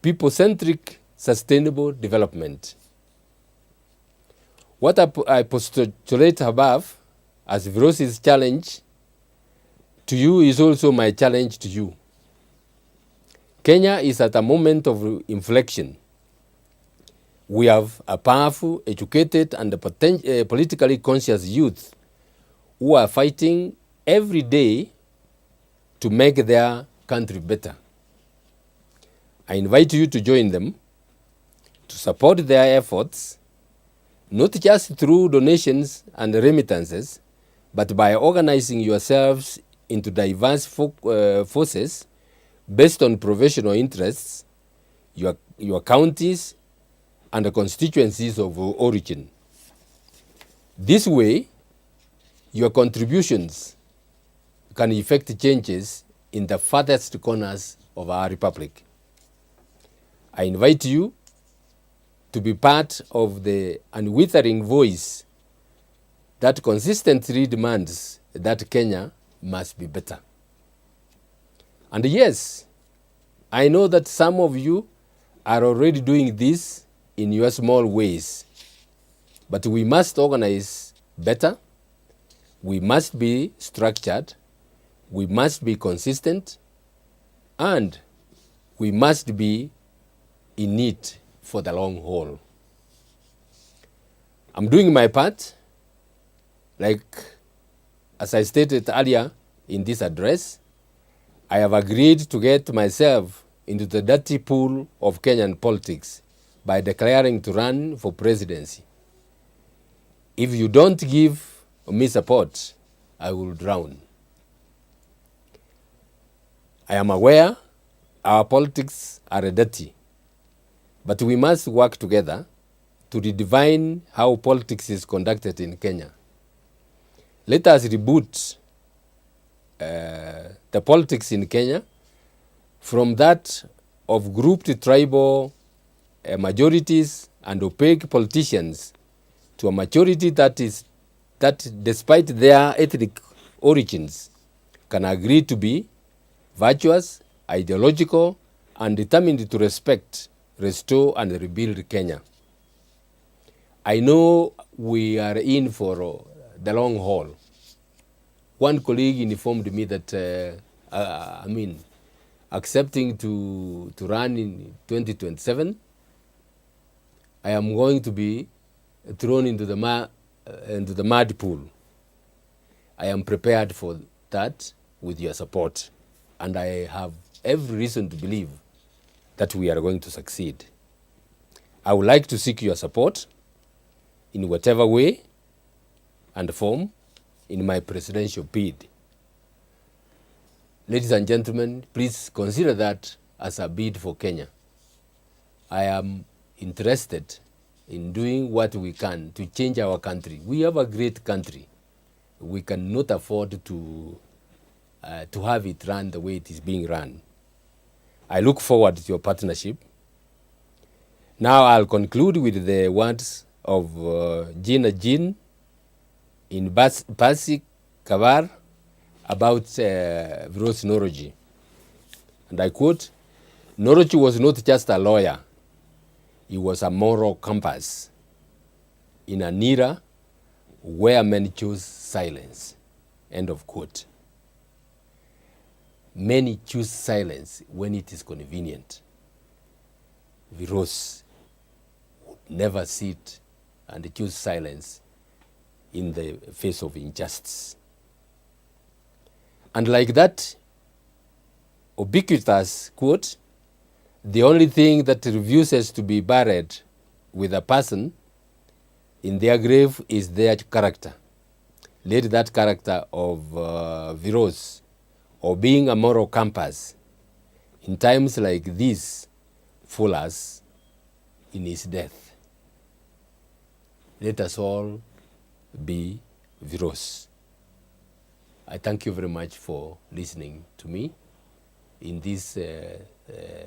people-centric sustainable development. What I postulate above as Pheroze's challenge to you is also my challenge to you. Kenya is at a moment of inflection. We have a powerful, educated, and politically conscious youth who are fighting every day to make their country better. I invite you to join them, to support their efforts, not just through donations and remittances, but by organizing yourselves into diverse forces based on professional interests, your counties, and the constituencies of origin. This way, your contributions can effect changes in the farthest corners of our republic. I invite you to be part of the unwithering voice that consistently demands that Kenya must be better. And yes, I know that some of you are already doing this in your small ways, but we must organize better, we must be structured, we must be consistent, and we must be in it for the long haul. I'm doing my part, like as I stated earlier in this address. I have agreed to get myself into the dirty pool of Kenyan politics by declaring to run for presidency. If you don't give me support, I will drown. I am aware our politics are dirty, but we must work together to redefine how politics is conducted in Kenya. Let us reboot the politics in Kenya from that of grouped tribal majorities and opaque politicians to a majority that despite their ethnic origins can agree to be virtuous, ideological, and determined to respect, restore, and rebuild Kenya. I know we are in for the long haul. One colleague informed me that, accepting to run in 2027, I am going to be thrown into the mud pool. I am prepared for that with your support, and I have every reason to believe that we are going to succeed. I would like to seek your support in whatever way and form in my presidential bid. Ladies and gentlemen, please consider that as a bid for Kenya. I am interested in doing what we can to change our country. We have a great country. We cannot afford to have it run the way it is being run. I look forward to your partnership. Now I'll conclude with the words of Gina Jean in Basi Kavar about Pheroze Nowrojee. And I quote, "Nowrojee was not just a lawyer, he was a moral compass in an era where men chose silence." End of quote. Many choose silence when it is convenient. Pheroze would never sit and choose silence in the face of injustice. And like that ubiquitous quote, the only thing that refuses to be buried with a person in their grave is their character. Let that character of Pheroze, or being a moral compass, in times like these, fool us in his death. Let us all be Pheroze. I thank you very much for listening to me in this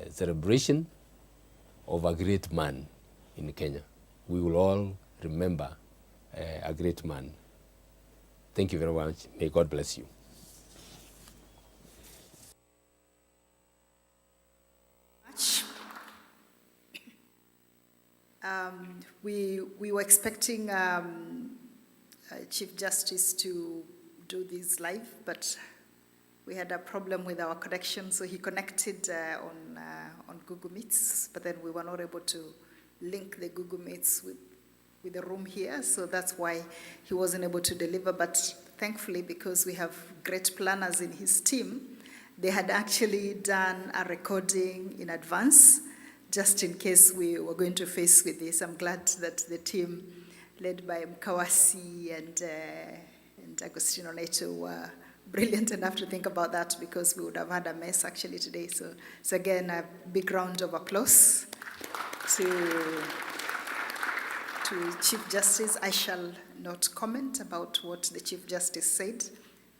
celebration of a great man in Kenya. We will all remember a great man. Thank you very much. May God bless you. We were expecting Chief Justice to do this live, but we had a problem with our connection, so he connected on Google Meets, but then we were not able to link the Google Meets with the room here, so that's why he wasn't able to deliver. But thankfully, because we have great planners in his team, they had actually done a recording in advance, just in case we were going to face with this. I'm glad that the team, led by Mkawasi and Agostino Neto, were brilliant enough to think about that, because we would have had a mess actually today. So again, a big round of applause to Chief Justice. I shall not comment about what the Chief Justice said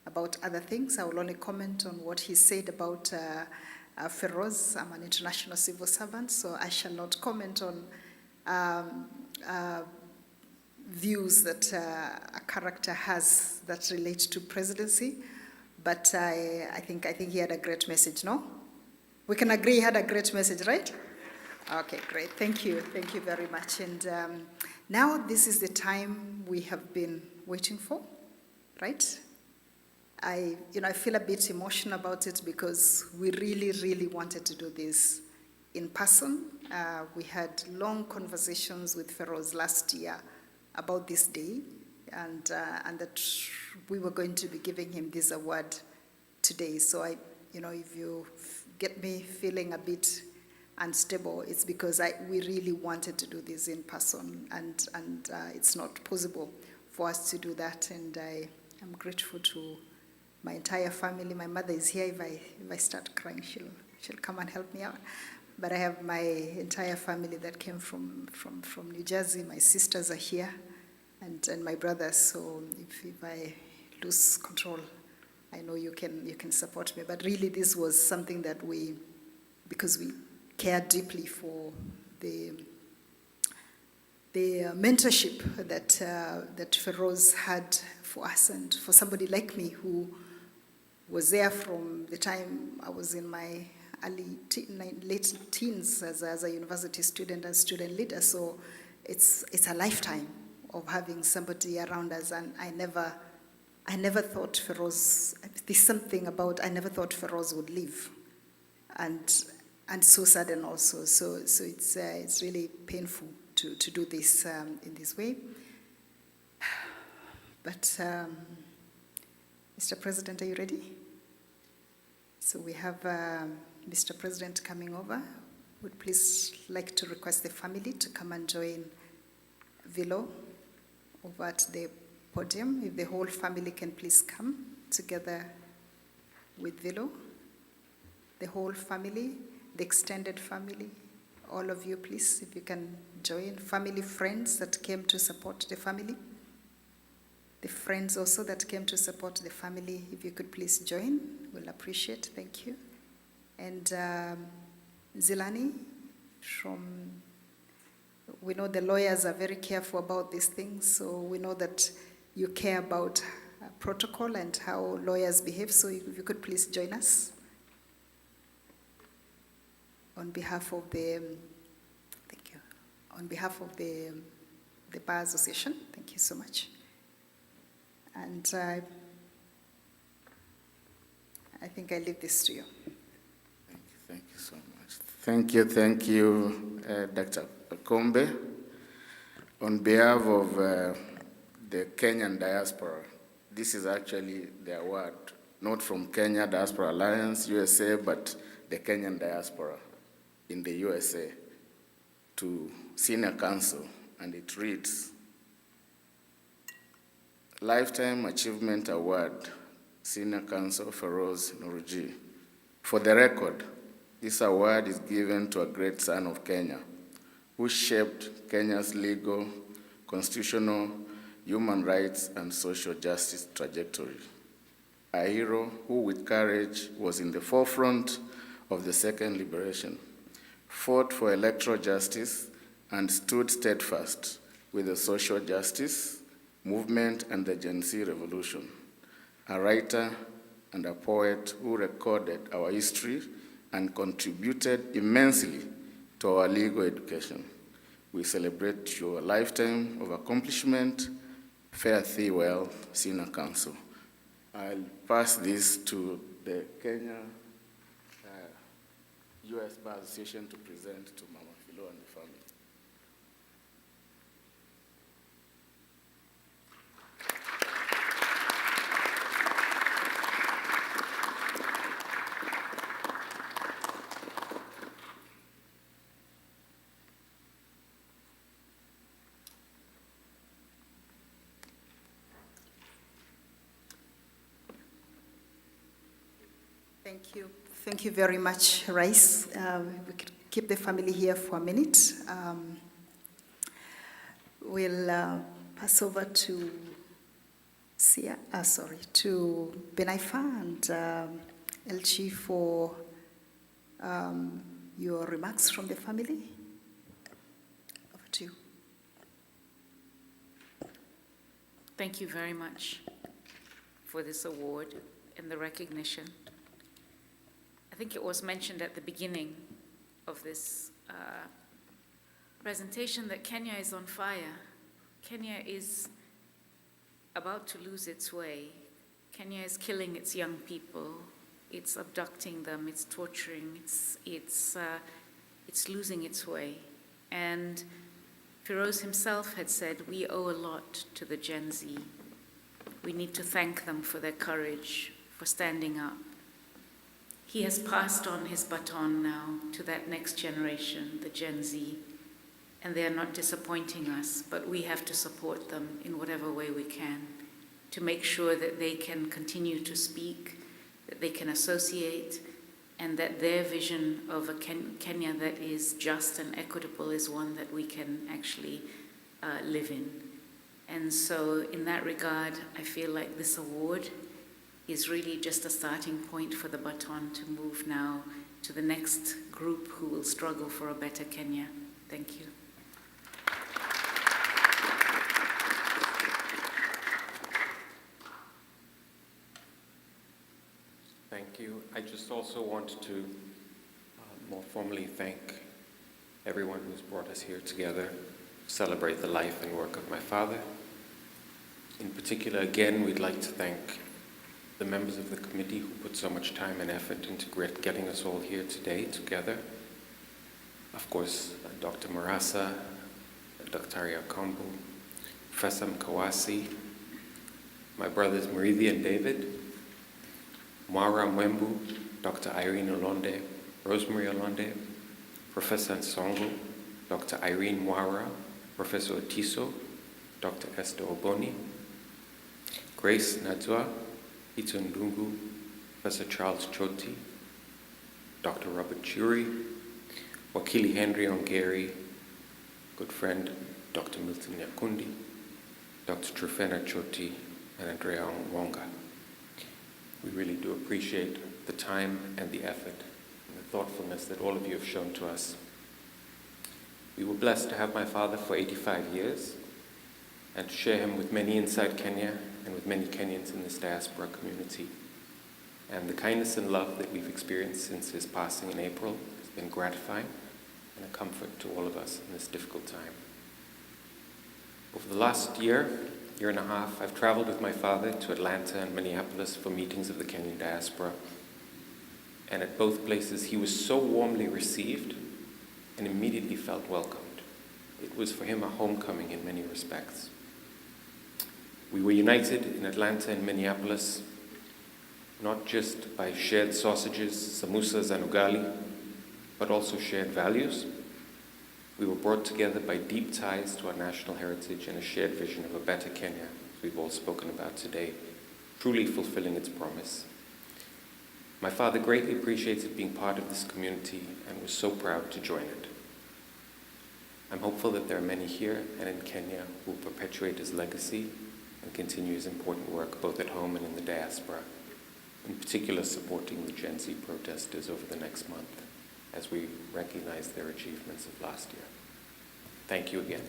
about other things. I will only comment on what he said about Pheroze. I'm an international civil servant, so I shall not comment on views that a character has that relate to presidency. But I think he had a great message, no? We can agree he had a great message, right? Okay, great. Thank you very much. And now this is the time we have been waiting for, right? I feel a bit emotional about it, because we really wanted to do this in person. We had long conversations with Pheroze last year about this day, and that we were going to be giving him this award today. So if you get me feeling a bit unstable, it's because we really wanted to do this in person, and it's not possible for us to do that. And I'm grateful to my entire family. My mother is here. If I start crying, she'll come and help me out. But I have my entire family that came from New Jersey. My sisters are here, and my brothers. So if I lose control, I know you can support me. But really, this was something that because we care deeply for the mentorship that Pheroze had for us, and for somebody like me who was there from the time I was in my late teens as a university student and student leader. So it's a lifetime of having somebody around us, and I never thought Pheroze. There's something about I never thought Pheroze would live, and so sudden also. So it's really painful to do this in this way. But Mr. President, are you ready? So we have Mr. President coming over. Would please like to request the family to come and join Vilo over at the podium. If the whole family can please come together with Vilo. The whole family, the extended family, all of you, please, if you can join. Family, friends that came to support the family. The friends also that came to support the family, if you could please join, we'll appreciate. Thank you. And Zilani, we know the lawyers are very careful about these things, so we know that you care about protocol and how lawyers behave, so if you could please join us. On behalf of the, thank you. On behalf of the Bar Association, thank you so much. And I think I leave this to you. Thank you so much. Thank you, Dr. Kombe. On behalf of the Kenyan Diaspora, this is actually the award, not from Kenya Diaspora Alliance-USA, but the Kenyan Diaspora in the USA to Senior Counsel, and it reads, Lifetime Achievement Award, Senior Counsel Pheroze Nowrojee. For the record, this award is given to a great son of Kenya who shaped Kenya's legal, constitutional, human rights, and social justice trajectory. A hero who, with courage, was in the forefront of the Second Liberation, fought for electoral justice, and stood steadfast with the social justice movement and the Gen Z revolution. A writer and a poet who recorded our history and contributed immensely to our legal education. We celebrate your lifetime of accomplishment. Fare thee well, Senior Counsel. I'll pass this to the Kenya U.S. Bar Association to present to Mama Philo and the family. Thank you. Thank you very much, Rice. We could keep the family here for a minute. We'll pass over to to Benaifa and LG for your remarks from the family. Over to you. Thank you very much for this award and the recognition. I think it was mentioned at the beginning of this presentation that Kenya is on fire. Kenya is about to lose its way. Kenya is killing its young people. It's abducting them. It's torturing. It's losing its way. And Pheroze himself had said, we owe a lot to the Gen Z. We need to thank them for their courage, for standing up. He has passed on his baton now to that next generation, the Gen Z, and they are not disappointing us, but we have to support them in whatever way we can to make sure that they can continue to speak, that they can associate, and that their vision of a Kenya that is just and equitable is one that we can actually live in. And so in that regard, I feel like this award is really just a starting point for the baton to move now to the next group who will struggle for a better Kenya. Thank you. Thank you. I just also want to more formally thank everyone who's brought us here together to celebrate the life and work of my father. In particular, again, we'd like to thank the members of the committee who put so much time and effort into getting us all here today together. Of course, Dr. Marasa, Dr. Kombu, Professor Mkawasi, my brothers Murithi and David, Mwara Mwembu, Dr. Irene Olonde, Rosemary Olonde, Professor Nsongo, Dr. Irene Mwara, Professor Otiso, Dr. Esther Oboni, Grace Nadzwa, Ito Ndungu, Professor Charles Choti, Dr. Robert Churi, Wakili Henry Ongeri, good friend Dr. Milton Nyakundi, Dr. Trufena Choti, and Andrea Wonga. We really do appreciate the time and the effort and the thoughtfulness that all of you have shown to us. We were blessed to have my father for 85 years and to share him with many inside Kenya and with many Kenyans in this diaspora community. And the kindness and love that we've experienced since his passing in April has been gratifying and a comfort to all of us in this difficult time. Over the last year and a half, I've traveled with my father to Atlanta and Minneapolis for meetings of the Kenyan diaspora. and at both places he was so warmly received and immediately felt welcomed. It was for him a homecoming in many respects. We were united in Atlanta and Minneapolis, not just by shared sausages, samosas, and ugali, but also shared values. We were brought together by deep ties to our national heritage and a shared vision of a better Kenya, as we've all spoken about today, truly fulfilling its promise. My father greatly appreciated being part of this community and was so proud to join it. I'm hopeful that there are many here and in Kenya who will perpetuate his legacy and continue his important work both at home and in the diaspora, in particular supporting the Gen Z protesters over the next month as we recognize their achievements of last year. Thank you again.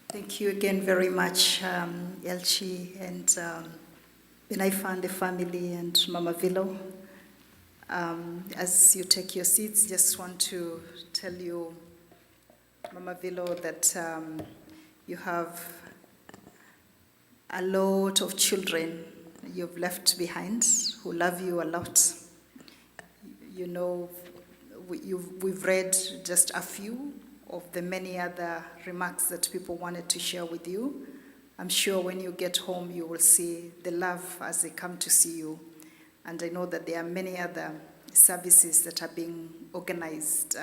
Thank you again very much, Elchi and Benaifa and the family and Mama Vilo. As you take your seats, just want to tell you, Mama Vilo, that you have a lot of children you've left behind who love you a lot. You know, we've read just a few of the many other remarks that people wanted to share with you. I'm sure when you get home, you will see the love as they come to see you. And I know that there are many other services that are being organized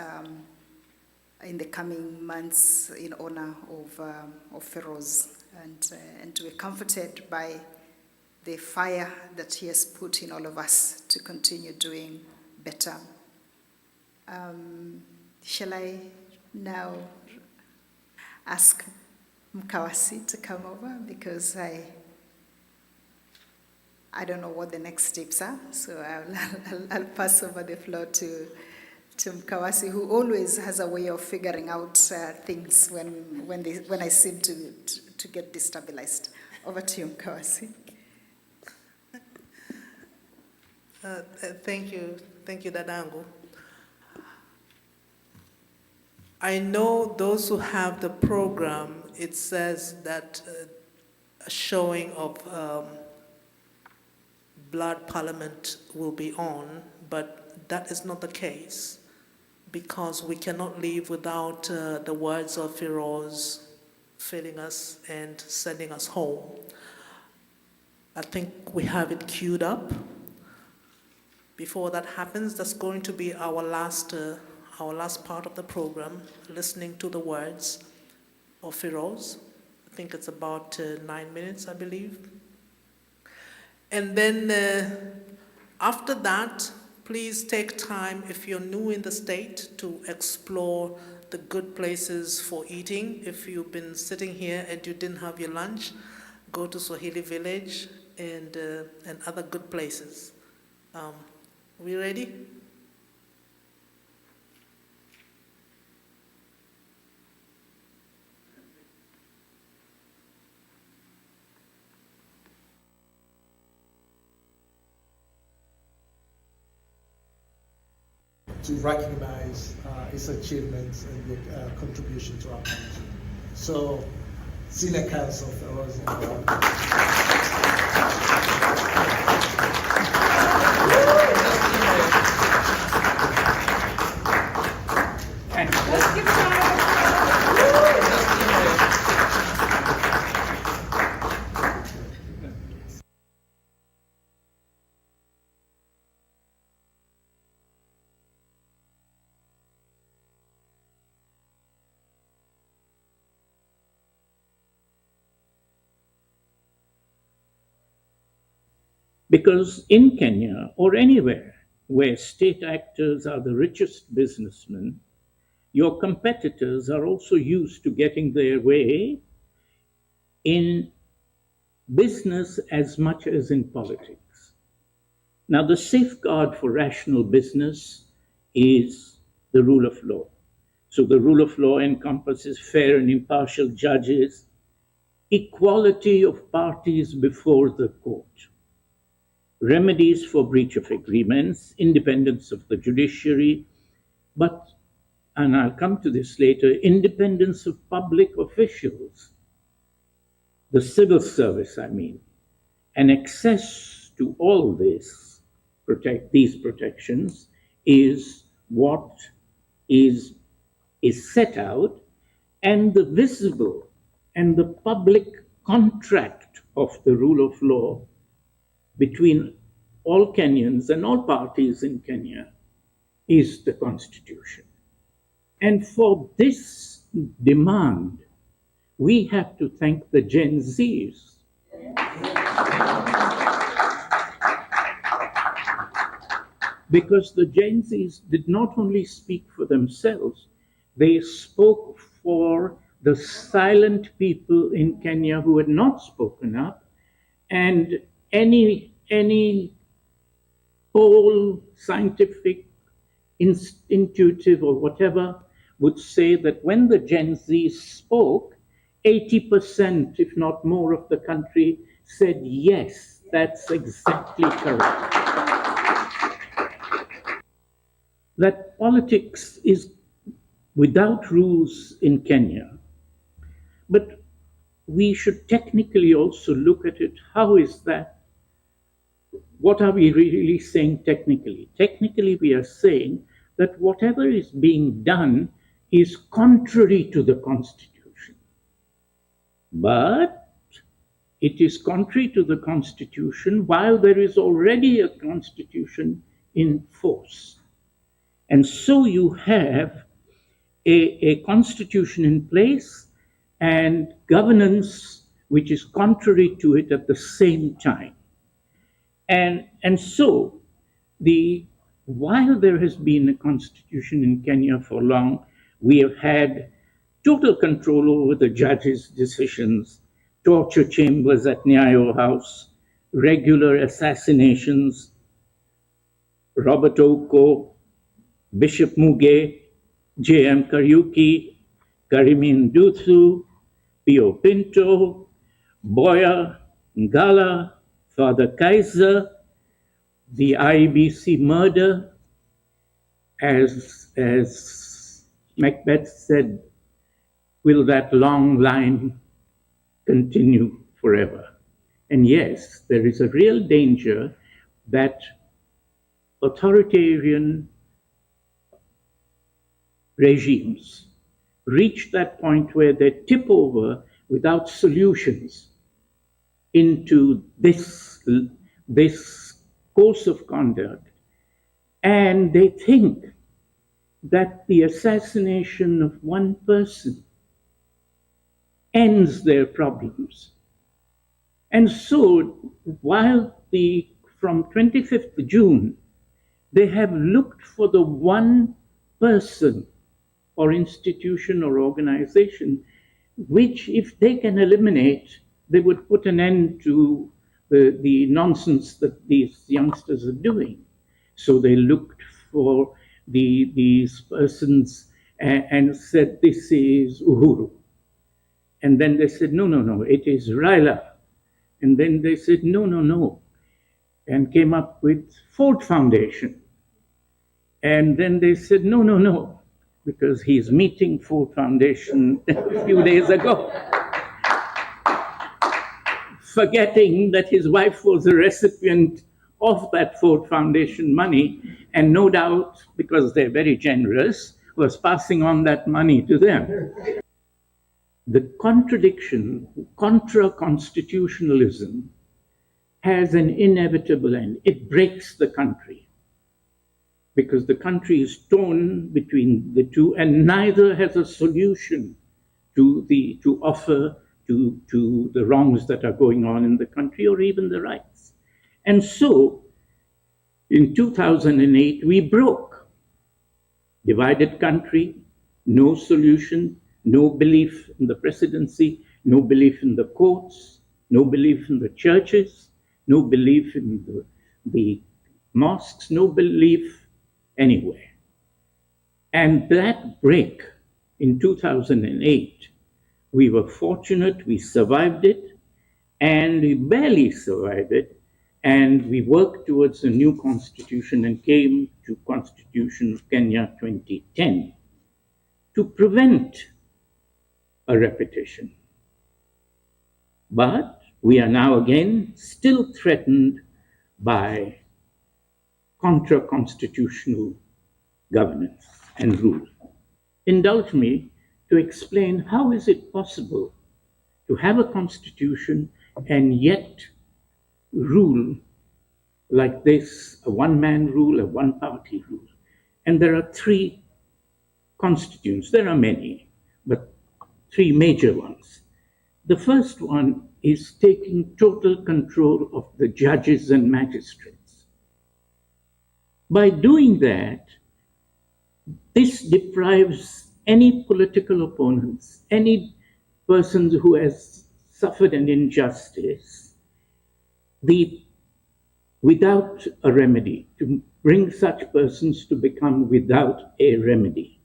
in the coming months in honor of Pheroze. And we're comforted by the fire that he has put in all of us to continue doing better. Shall I now ask Mkawasi to come over, because I don't know what the next steps are, so I'll pass over the floor to Mkawasi, who always has a way of figuring out things when I seem to get destabilized. Over to you, Mkawasi. Thank you, Dadangu. I know those who have the program, it says that a showing of Blood Parliament will be on, but that is not the case, because we cannot leave without the words of Pheroze filling us and sending us home. I think we have it queued up. Before that happens, that's going to be our last part of the program, listening to the words of Pheroze. I think it's about 9 minutes, I believe. And then after that, please take time, if you're new in the state, to explore the good places for eating. If you've been sitting here and you didn't have your lunch, go to Swahili Village and other good places. We ready? To recognize its achievements and the contribution to our country. So, Senior Counsel Pheroze Nowrojee. Because in Kenya, or anywhere where state actors are the richest businessmen, your competitors are also used to getting their way in business as much as in politics. Now, the safeguard for rational business is the rule of law. So the rule of law encompasses fair and impartial judges, equality of parties before the court, remedies for breach of agreements, independence of the judiciary, but and I'll come to this later, independence of public officials, the civil service, I mean, and access to all this, these protections, is what is set out, and the visible and the public contract of the rule of law between all Kenyans and all parties in Kenya is the Constitution. And for this demand, we have to thank the Gen Zs. Because the Gen Zs did not only speak for themselves, they spoke for the silent people in Kenya who had not spoken up, and any poll, scientific, intuitive, or whatever, would say that when the Gen Z spoke, 80%, if not more, of the country said, yes, that's exactly correct. That politics is without rules in Kenya, but we should technically also look at it. How is that? What are we really saying technically? Technically, we are saying that whatever is being done is contrary to the Constitution. But it is contrary to the Constitution while there is already a Constitution in force. And so you have a Constitution in place and governance which is contrary to it at the same time. And so, while there has been a Constitution in Kenya for long, we have had total control over the judges' decisions, torture chambers at Nyayo House, regular assassinations, Robert Oko, Bishop Muge, J.M. Kariuki, Karimin Duthu, Pio Pinto, Boya, Ngala, Father Kaiser, the IBC murder, as Macbeth said, will that long line continue forever? And yes, there is a real danger that authoritarian regimes reach that point where they tip over without solutions into this course of conduct, and they think that the assassination of one person ends their problems. And so, while from 25th June, they have looked for the one person or institution or organization which, if they can eliminate, they would put an end to the nonsense that these youngsters are doing. So they looked for these persons and said, this is Uhuru. And then they said, no, it is Raila. And then they said, no, and came up with Ford Foundation. And then they said, no, because he's meeting Ford Foundation a few days ago, forgetting that his wife was a recipient of that Ford Foundation money, and no doubt, because they're very generous, was passing on that money to them. The contradiction, contra-constitutionalism, has an inevitable end. It breaks the country, because the country is torn between the two, and neither has a solution to offer to the wrongs that are going on in the country, or even the rights. And so, in 2008, we broke. Divided country, no solution, no belief in the presidency, no belief in the courts, no belief in the churches, no belief in the mosques, no belief anywhere. And that break in 2008, we were fortunate, we survived it, and we barely survived it, and we worked towards a new constitution and came to Constitution of Kenya 2010. to prevent a repetition. But we are now again still threatened by contra-constitutional governance and rule. Indulge me to explain how is it possible to have a constitution and yet rule like this, a one-man rule, a one-party rule. And there are three constituents. There are many, but three major ones. The first one is taking total control of the judges and magistrates. By doing that, this deprives any political opponents, any person who has suffered an injustice, without a remedy, to bring such persons to become without a remedy.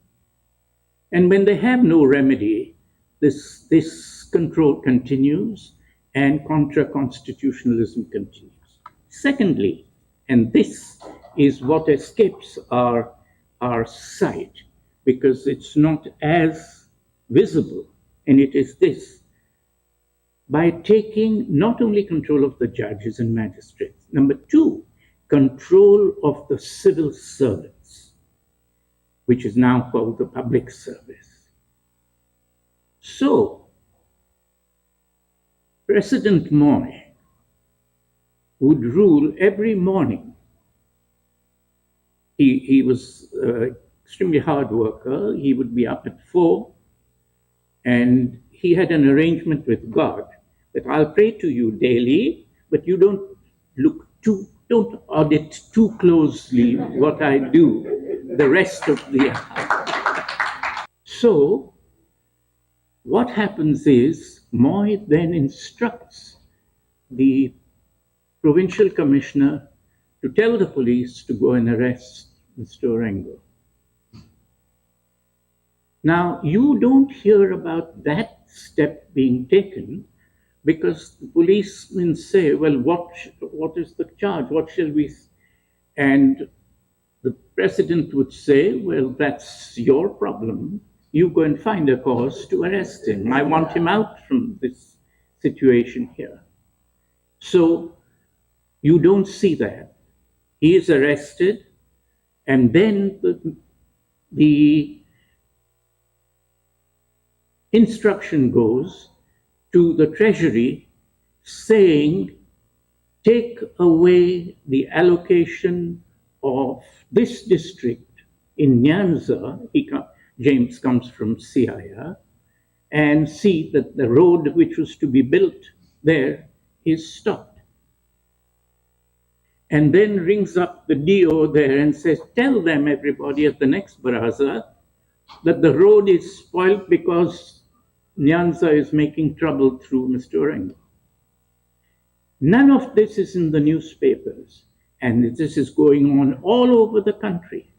And when they have no remedy, this control continues and contra-constitutionalism continues. Secondly, and this is what escapes our sight, because it's not as visible, and it is this: by taking not only control of the judges and magistrates, number two, control of the civil servants, which is now called the public service. So, President Moi would rule every morning. He was an extremely hard worker. He would be up at 4, and he had an arrangement with God that I'll pray to you daily, but you don't audit too closely what I do the rest of the hour. So what happens is Moi then instructs the provincial commissioner to tell the police to go and arrest Mr. Orengo. Now, you don't hear about that step being taken because the policemen say, well, what is the charge? What shall we? And the president would say, well, that's your problem. You go and find a cause to arrest him. I want him out from this situation here. So you don't see that. He is arrested, and then the instruction goes to the treasury saying, take away the allocation of this district in Nyanza. James comes from Siaya, and see that the road which was to be built there is stopped. And then rings up the DO there and says, tell them, everybody, at the next baraza that the road is spoiled because Nyanza is making trouble through Mr. Orengo. None of this is in the newspapers, and this is going on all over the country.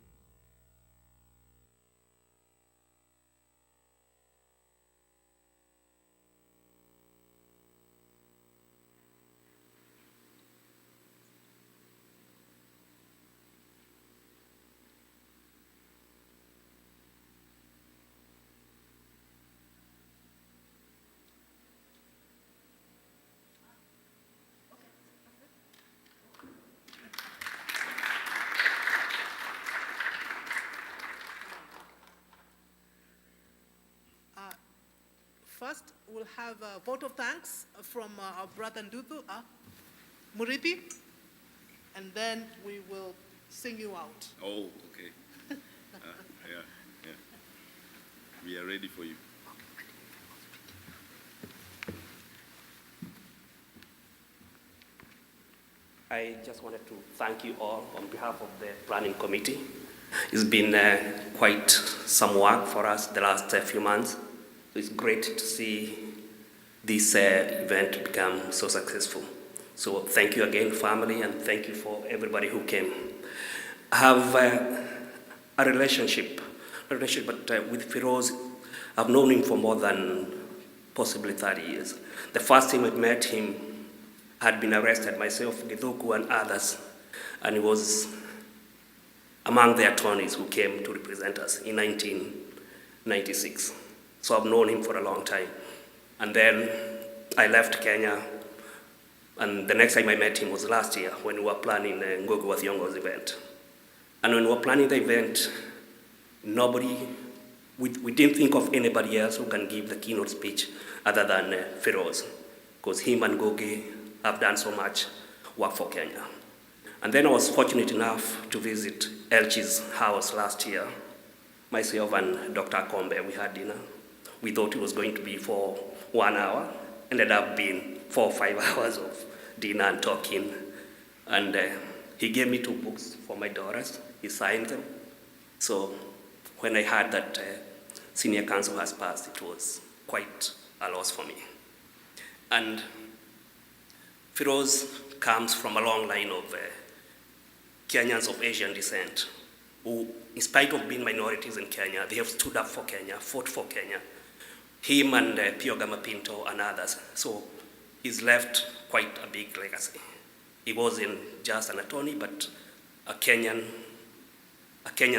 First, we'll have a vote of thanks from our brother Ndutu, Murithi, and then we will sing you out. Oh, okay. Yeah. We are ready for you. I just wanted to thank you all on behalf of the planning committee. It's been quite some work for us the last few months. It's great to see this event become so successful. So thank you again, family, and thank you for everybody who came. I have a relationship but with Pheroze. I've known him for more than possibly 30 years. The first time I met him, I had been arrested myself, Githuku and others, and he was among the attorneys who came to represent us in 96. So I've known him for a long time. And then I left Kenya, and the next time I met him was last year when we were planning Ngugi wa Thiong'o's event. And when we were planning the event, we didn't think of anybody else who can give the keynote speech other than Pheroze, because him and Ngugi have done so much work for Kenya. And then I was fortunate enough to visit Elchi's house last year. Myself and Dr. Kombe, we had dinner. We thought it was going to be for 1 hour. Ended up being 4 or 5 hours of dinner and talking. And he gave me 2 books for my daughters. He signed them. So when I heard that Senior Counsel has passed, it was quite a loss for me. And Pheroze comes from a long line of Kenyans of Asian descent who, in spite of being minorities in Kenya, they have stood up for Kenya, fought for Kenya. Him and Pio Gamapinto and others. So he's left quite a big legacy. He wasn't just an attorney, but a Kenyan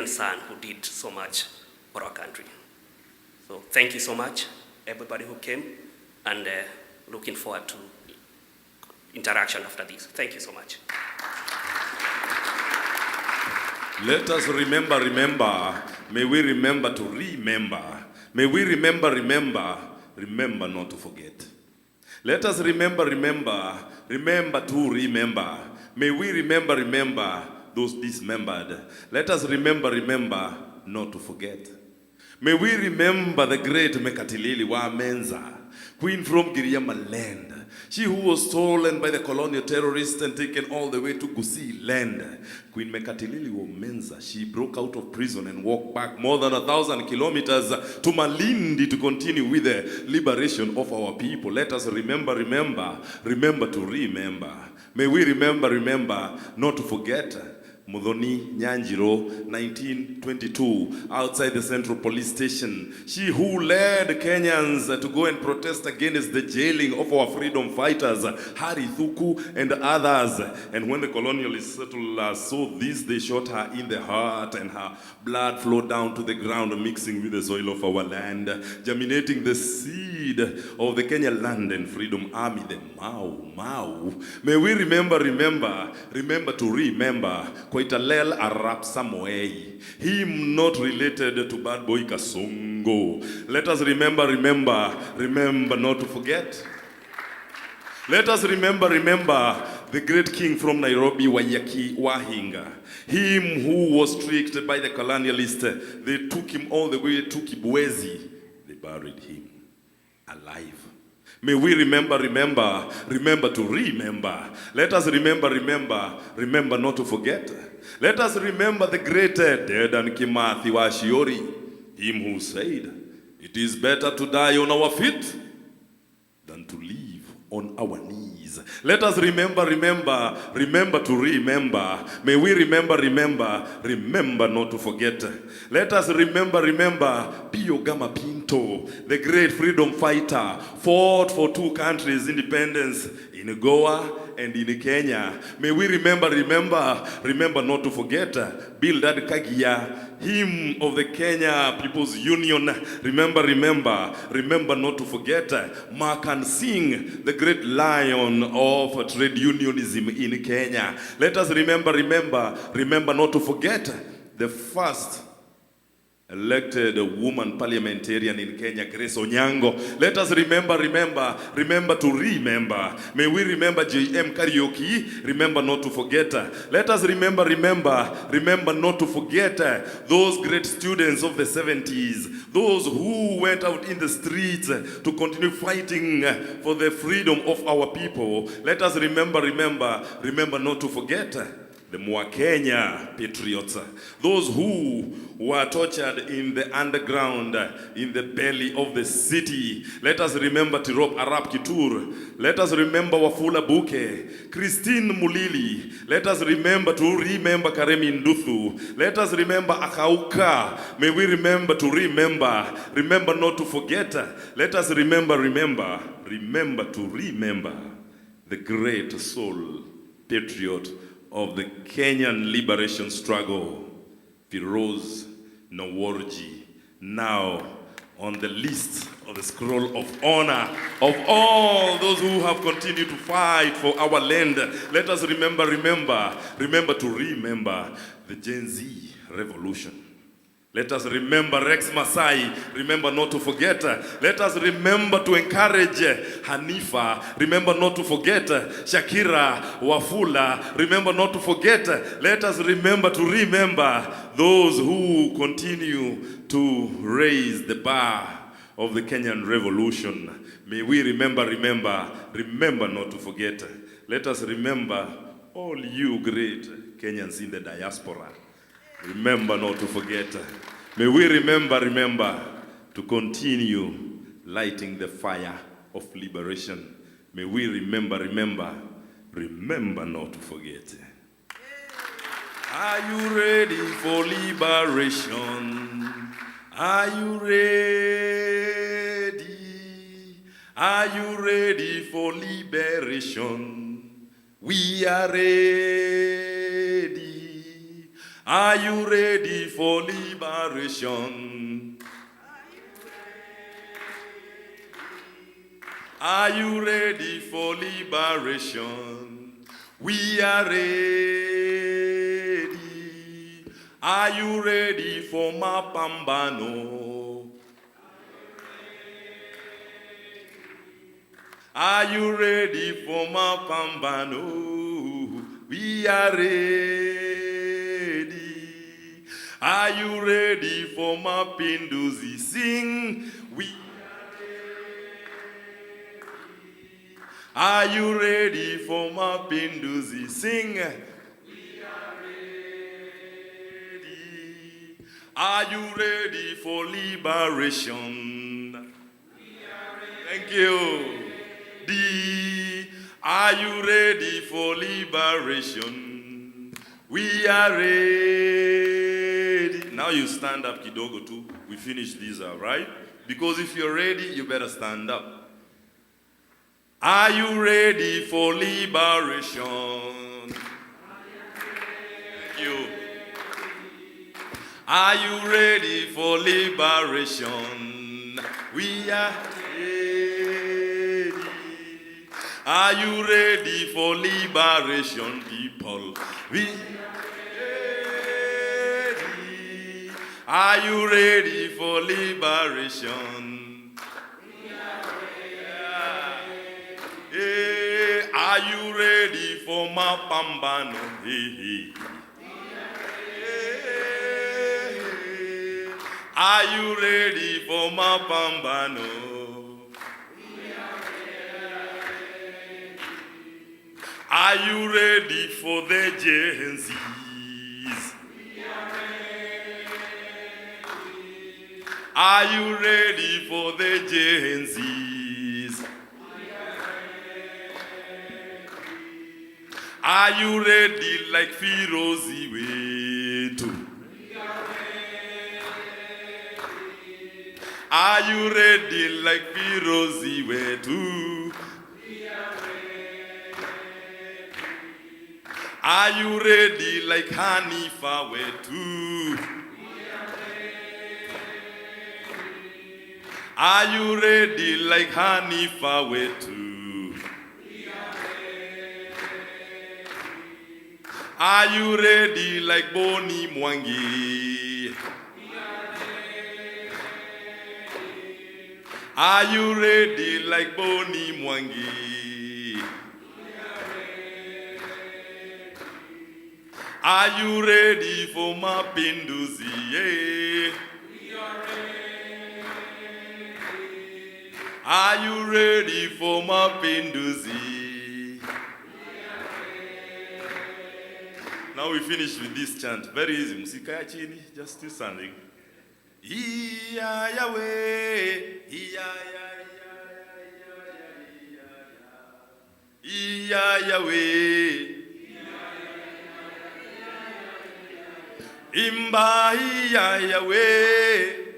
son who did so much for our country. So thank you so much, everybody who came, and looking forward to interaction after this. Thank you so much. Let us remember. May we remember to remember. May we remember not to forget. Let us remember to remember. May we remember those dismembered. Let us remember not to forget. May we remember the great Mekatilili wa Menza, queen from Giriama land. She who was stolen by the colonial terrorists and taken all the way to Gusii land. Queen Mekatilili wa Menza, she broke out of prison and walked back more than 1,000 kilometers to Malindi to continue with the liberation of our people. Let us remember to remember. May we remember not to forget. Mudhoni Nyanjiro, 1922, outside the Central Police Station. She who led Kenyans to go and protest against the jailing of our freedom fighters, Hari Thuku and others. And when the colonialists saw this, they shot her in the heart, and her blood flowed down to the ground, mixing with the soil of our land, germinating the seed of the Kenya Land and Freedom Army, the Mau. May we remember to remember. Koitalel Arap Samoei, him not related to Bad Boy Kasongo. Let us remember not to forget. Let us remember the great king from Nairobi, Wayaki Wahinga. Him who was tricked by the colonialists. They took him all the way to Kibwezi. They buried him alive. May we remember to remember. Let us remember not to forget. Let us remember the great Dedan Kimathi wa Shiori, him who said, it is better to die on our feet than to live on our knees. Let us remember to remember. May we remember not to forget. Let us remember Pio Gamapinto, the great freedom fighter, fought for 2 countries' independence in Goa and in Kenya. May we remember not to forget Bildad Kagia, him of the Kenya People's Union. Remember not to forget Makan Singh, the great lion of trade unionism in Kenya. Let us remember not to forget the first elected woman parliamentarian in Kenya, Grace Onyango. Let us remember to remember. May we remember J.M. Karaoke, remember not to forget. Let us remember not to forget those great students of the 70s, those who went out in the streets to continue fighting for the freedom of our people. Let us remember not to forget the Mwakenya patriots, those who were tortured in the underground, in the belly of the city. Let us remember Tirop Arap Kitur. Let us remember Wafula Buke, Christine Mulili. Let us remember Karemi Nduthu. Let us remember Akauka. May we remember not to forget. Let us remember to remember the great soul patriot of the Kenyan liberation struggle, Pheroze Nowrojee, now on the list of the scroll of honor of all those who have continued to fight for our land. Let us remember the Gen Z revolution. Let us remember Rex Masai, remember not to forget. Let us remember to encourage Hanifa, remember not to forget. Shakira, Wafula, remember not to forget. Let us remember to remember those who continue to raise the bar of the Kenyan Revolution. May we remember not to forget. Let us remember all you great Kenyans in the diaspora. Remember not to forget. May we remember to continue lighting the fire of liberation. May we remember not to forget. Are you ready for liberation? Are you ready? Are you ready for liberation? We are ready. Are you ready for liberation? Are you ready for liberation? We are ready. Are you ready for mapambano? Are you ready for mapambano? We are ready. Are you ready for mapinduzi? Sing. We are you ready for mapinduzi? Sing. We are ready. Are you ready for liberation? We are ready. Thank you. D. Are you ready for liberation? We are ready. Now you stand up, kidogo too. We finish these, right? Because if you're ready, you better stand up. Are you ready for liberation? Thank you. Are you ready for liberation? We are ready. Are you ready for liberation, people? We are ready. Are you ready for liberation? We are ready. Are you ready for mapambano? Are you ready for mapambano? Are you ready for the Gen Z's? Are you ready for the Gen Z's? Are you ready like Pheroze way too? Are you ready like Pheroze way too? Are you ready like Hanifa way too? Are you ready like Hanifa way too? Are you ready like Boni Mwangi? Are you ready like Boni Mwangi? Are you ready for mapinduzi? Yeah. Are you ready for mapinduzi? Now we finish with this chant. Very easy. Musika ya chini, just still standing. Iya Yahweh, iya iya Yahweh. Imba iya Yahweh.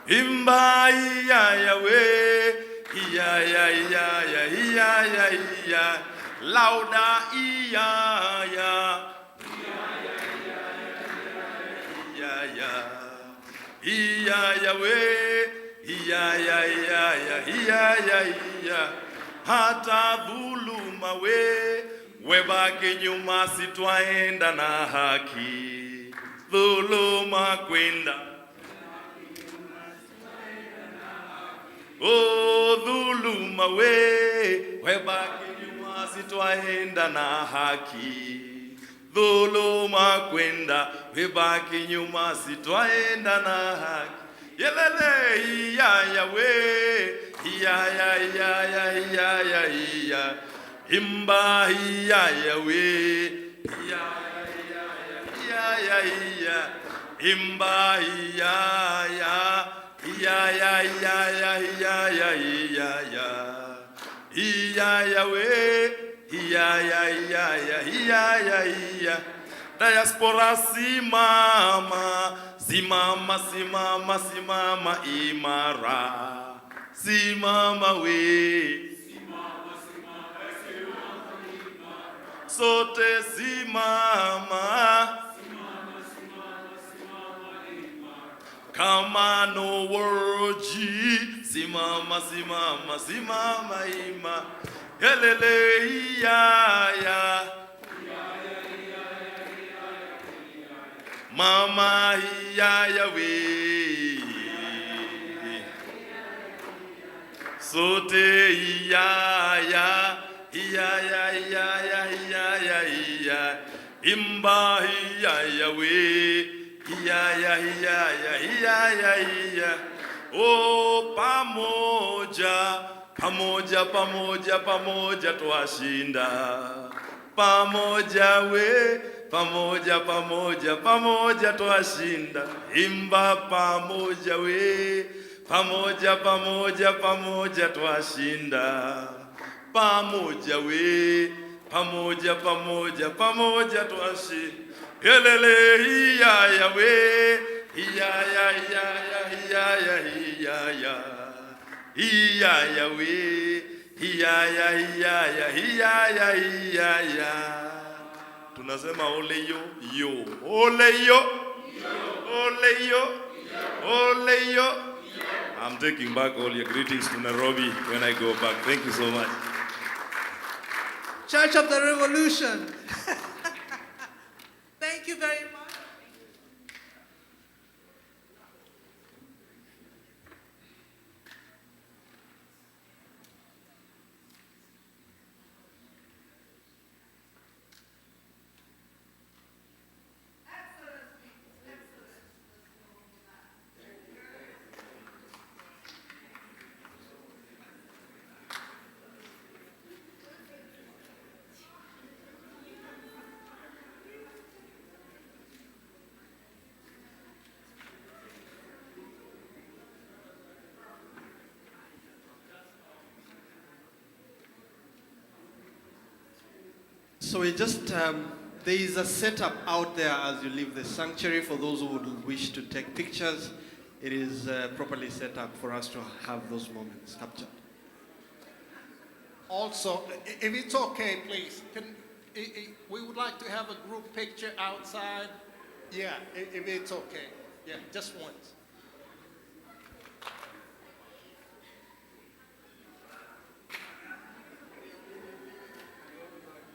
Imba iya Yahweh. Iya iya. Lauda iya ya. iya we, iya, hata dhuluma we baki nyuma, sitwaenda na haki, dhuluma kwenda. Oh, dhuluma we baki nyuma, sitwaenda na haki, dhuluma kwenda, we baki nyuma, sitwaenda na haki. Yelele iya we, iya, imba iya we, iya, imba iya we, iya. Diaspora simama, simama imara, simama we, sote simama, kama Nowrojee, simama ima, helele iya, mama iya we, sote iya, imba iya we, iya. Oh, pamoja twashinda, pamoja we, pamoja twashinda, imba pamoja we, pamoja twashinda, pamoja we, pamoja twashinda, helele iya we, iya we, iya. Tunasema ole yo, ole yo. I'm taking back all your greetings to Nairobi when I go back. Thank you so much. Church of the Revolution. Thank you very much. So we just, there is a setup out there as you leave the sanctuary for those who would wish to take pictures. It is properly set up for us to have those moments captured. Also, if it's okay, please, we would like to have a group picture outside. Yeah, if it's okay. Yeah, just once.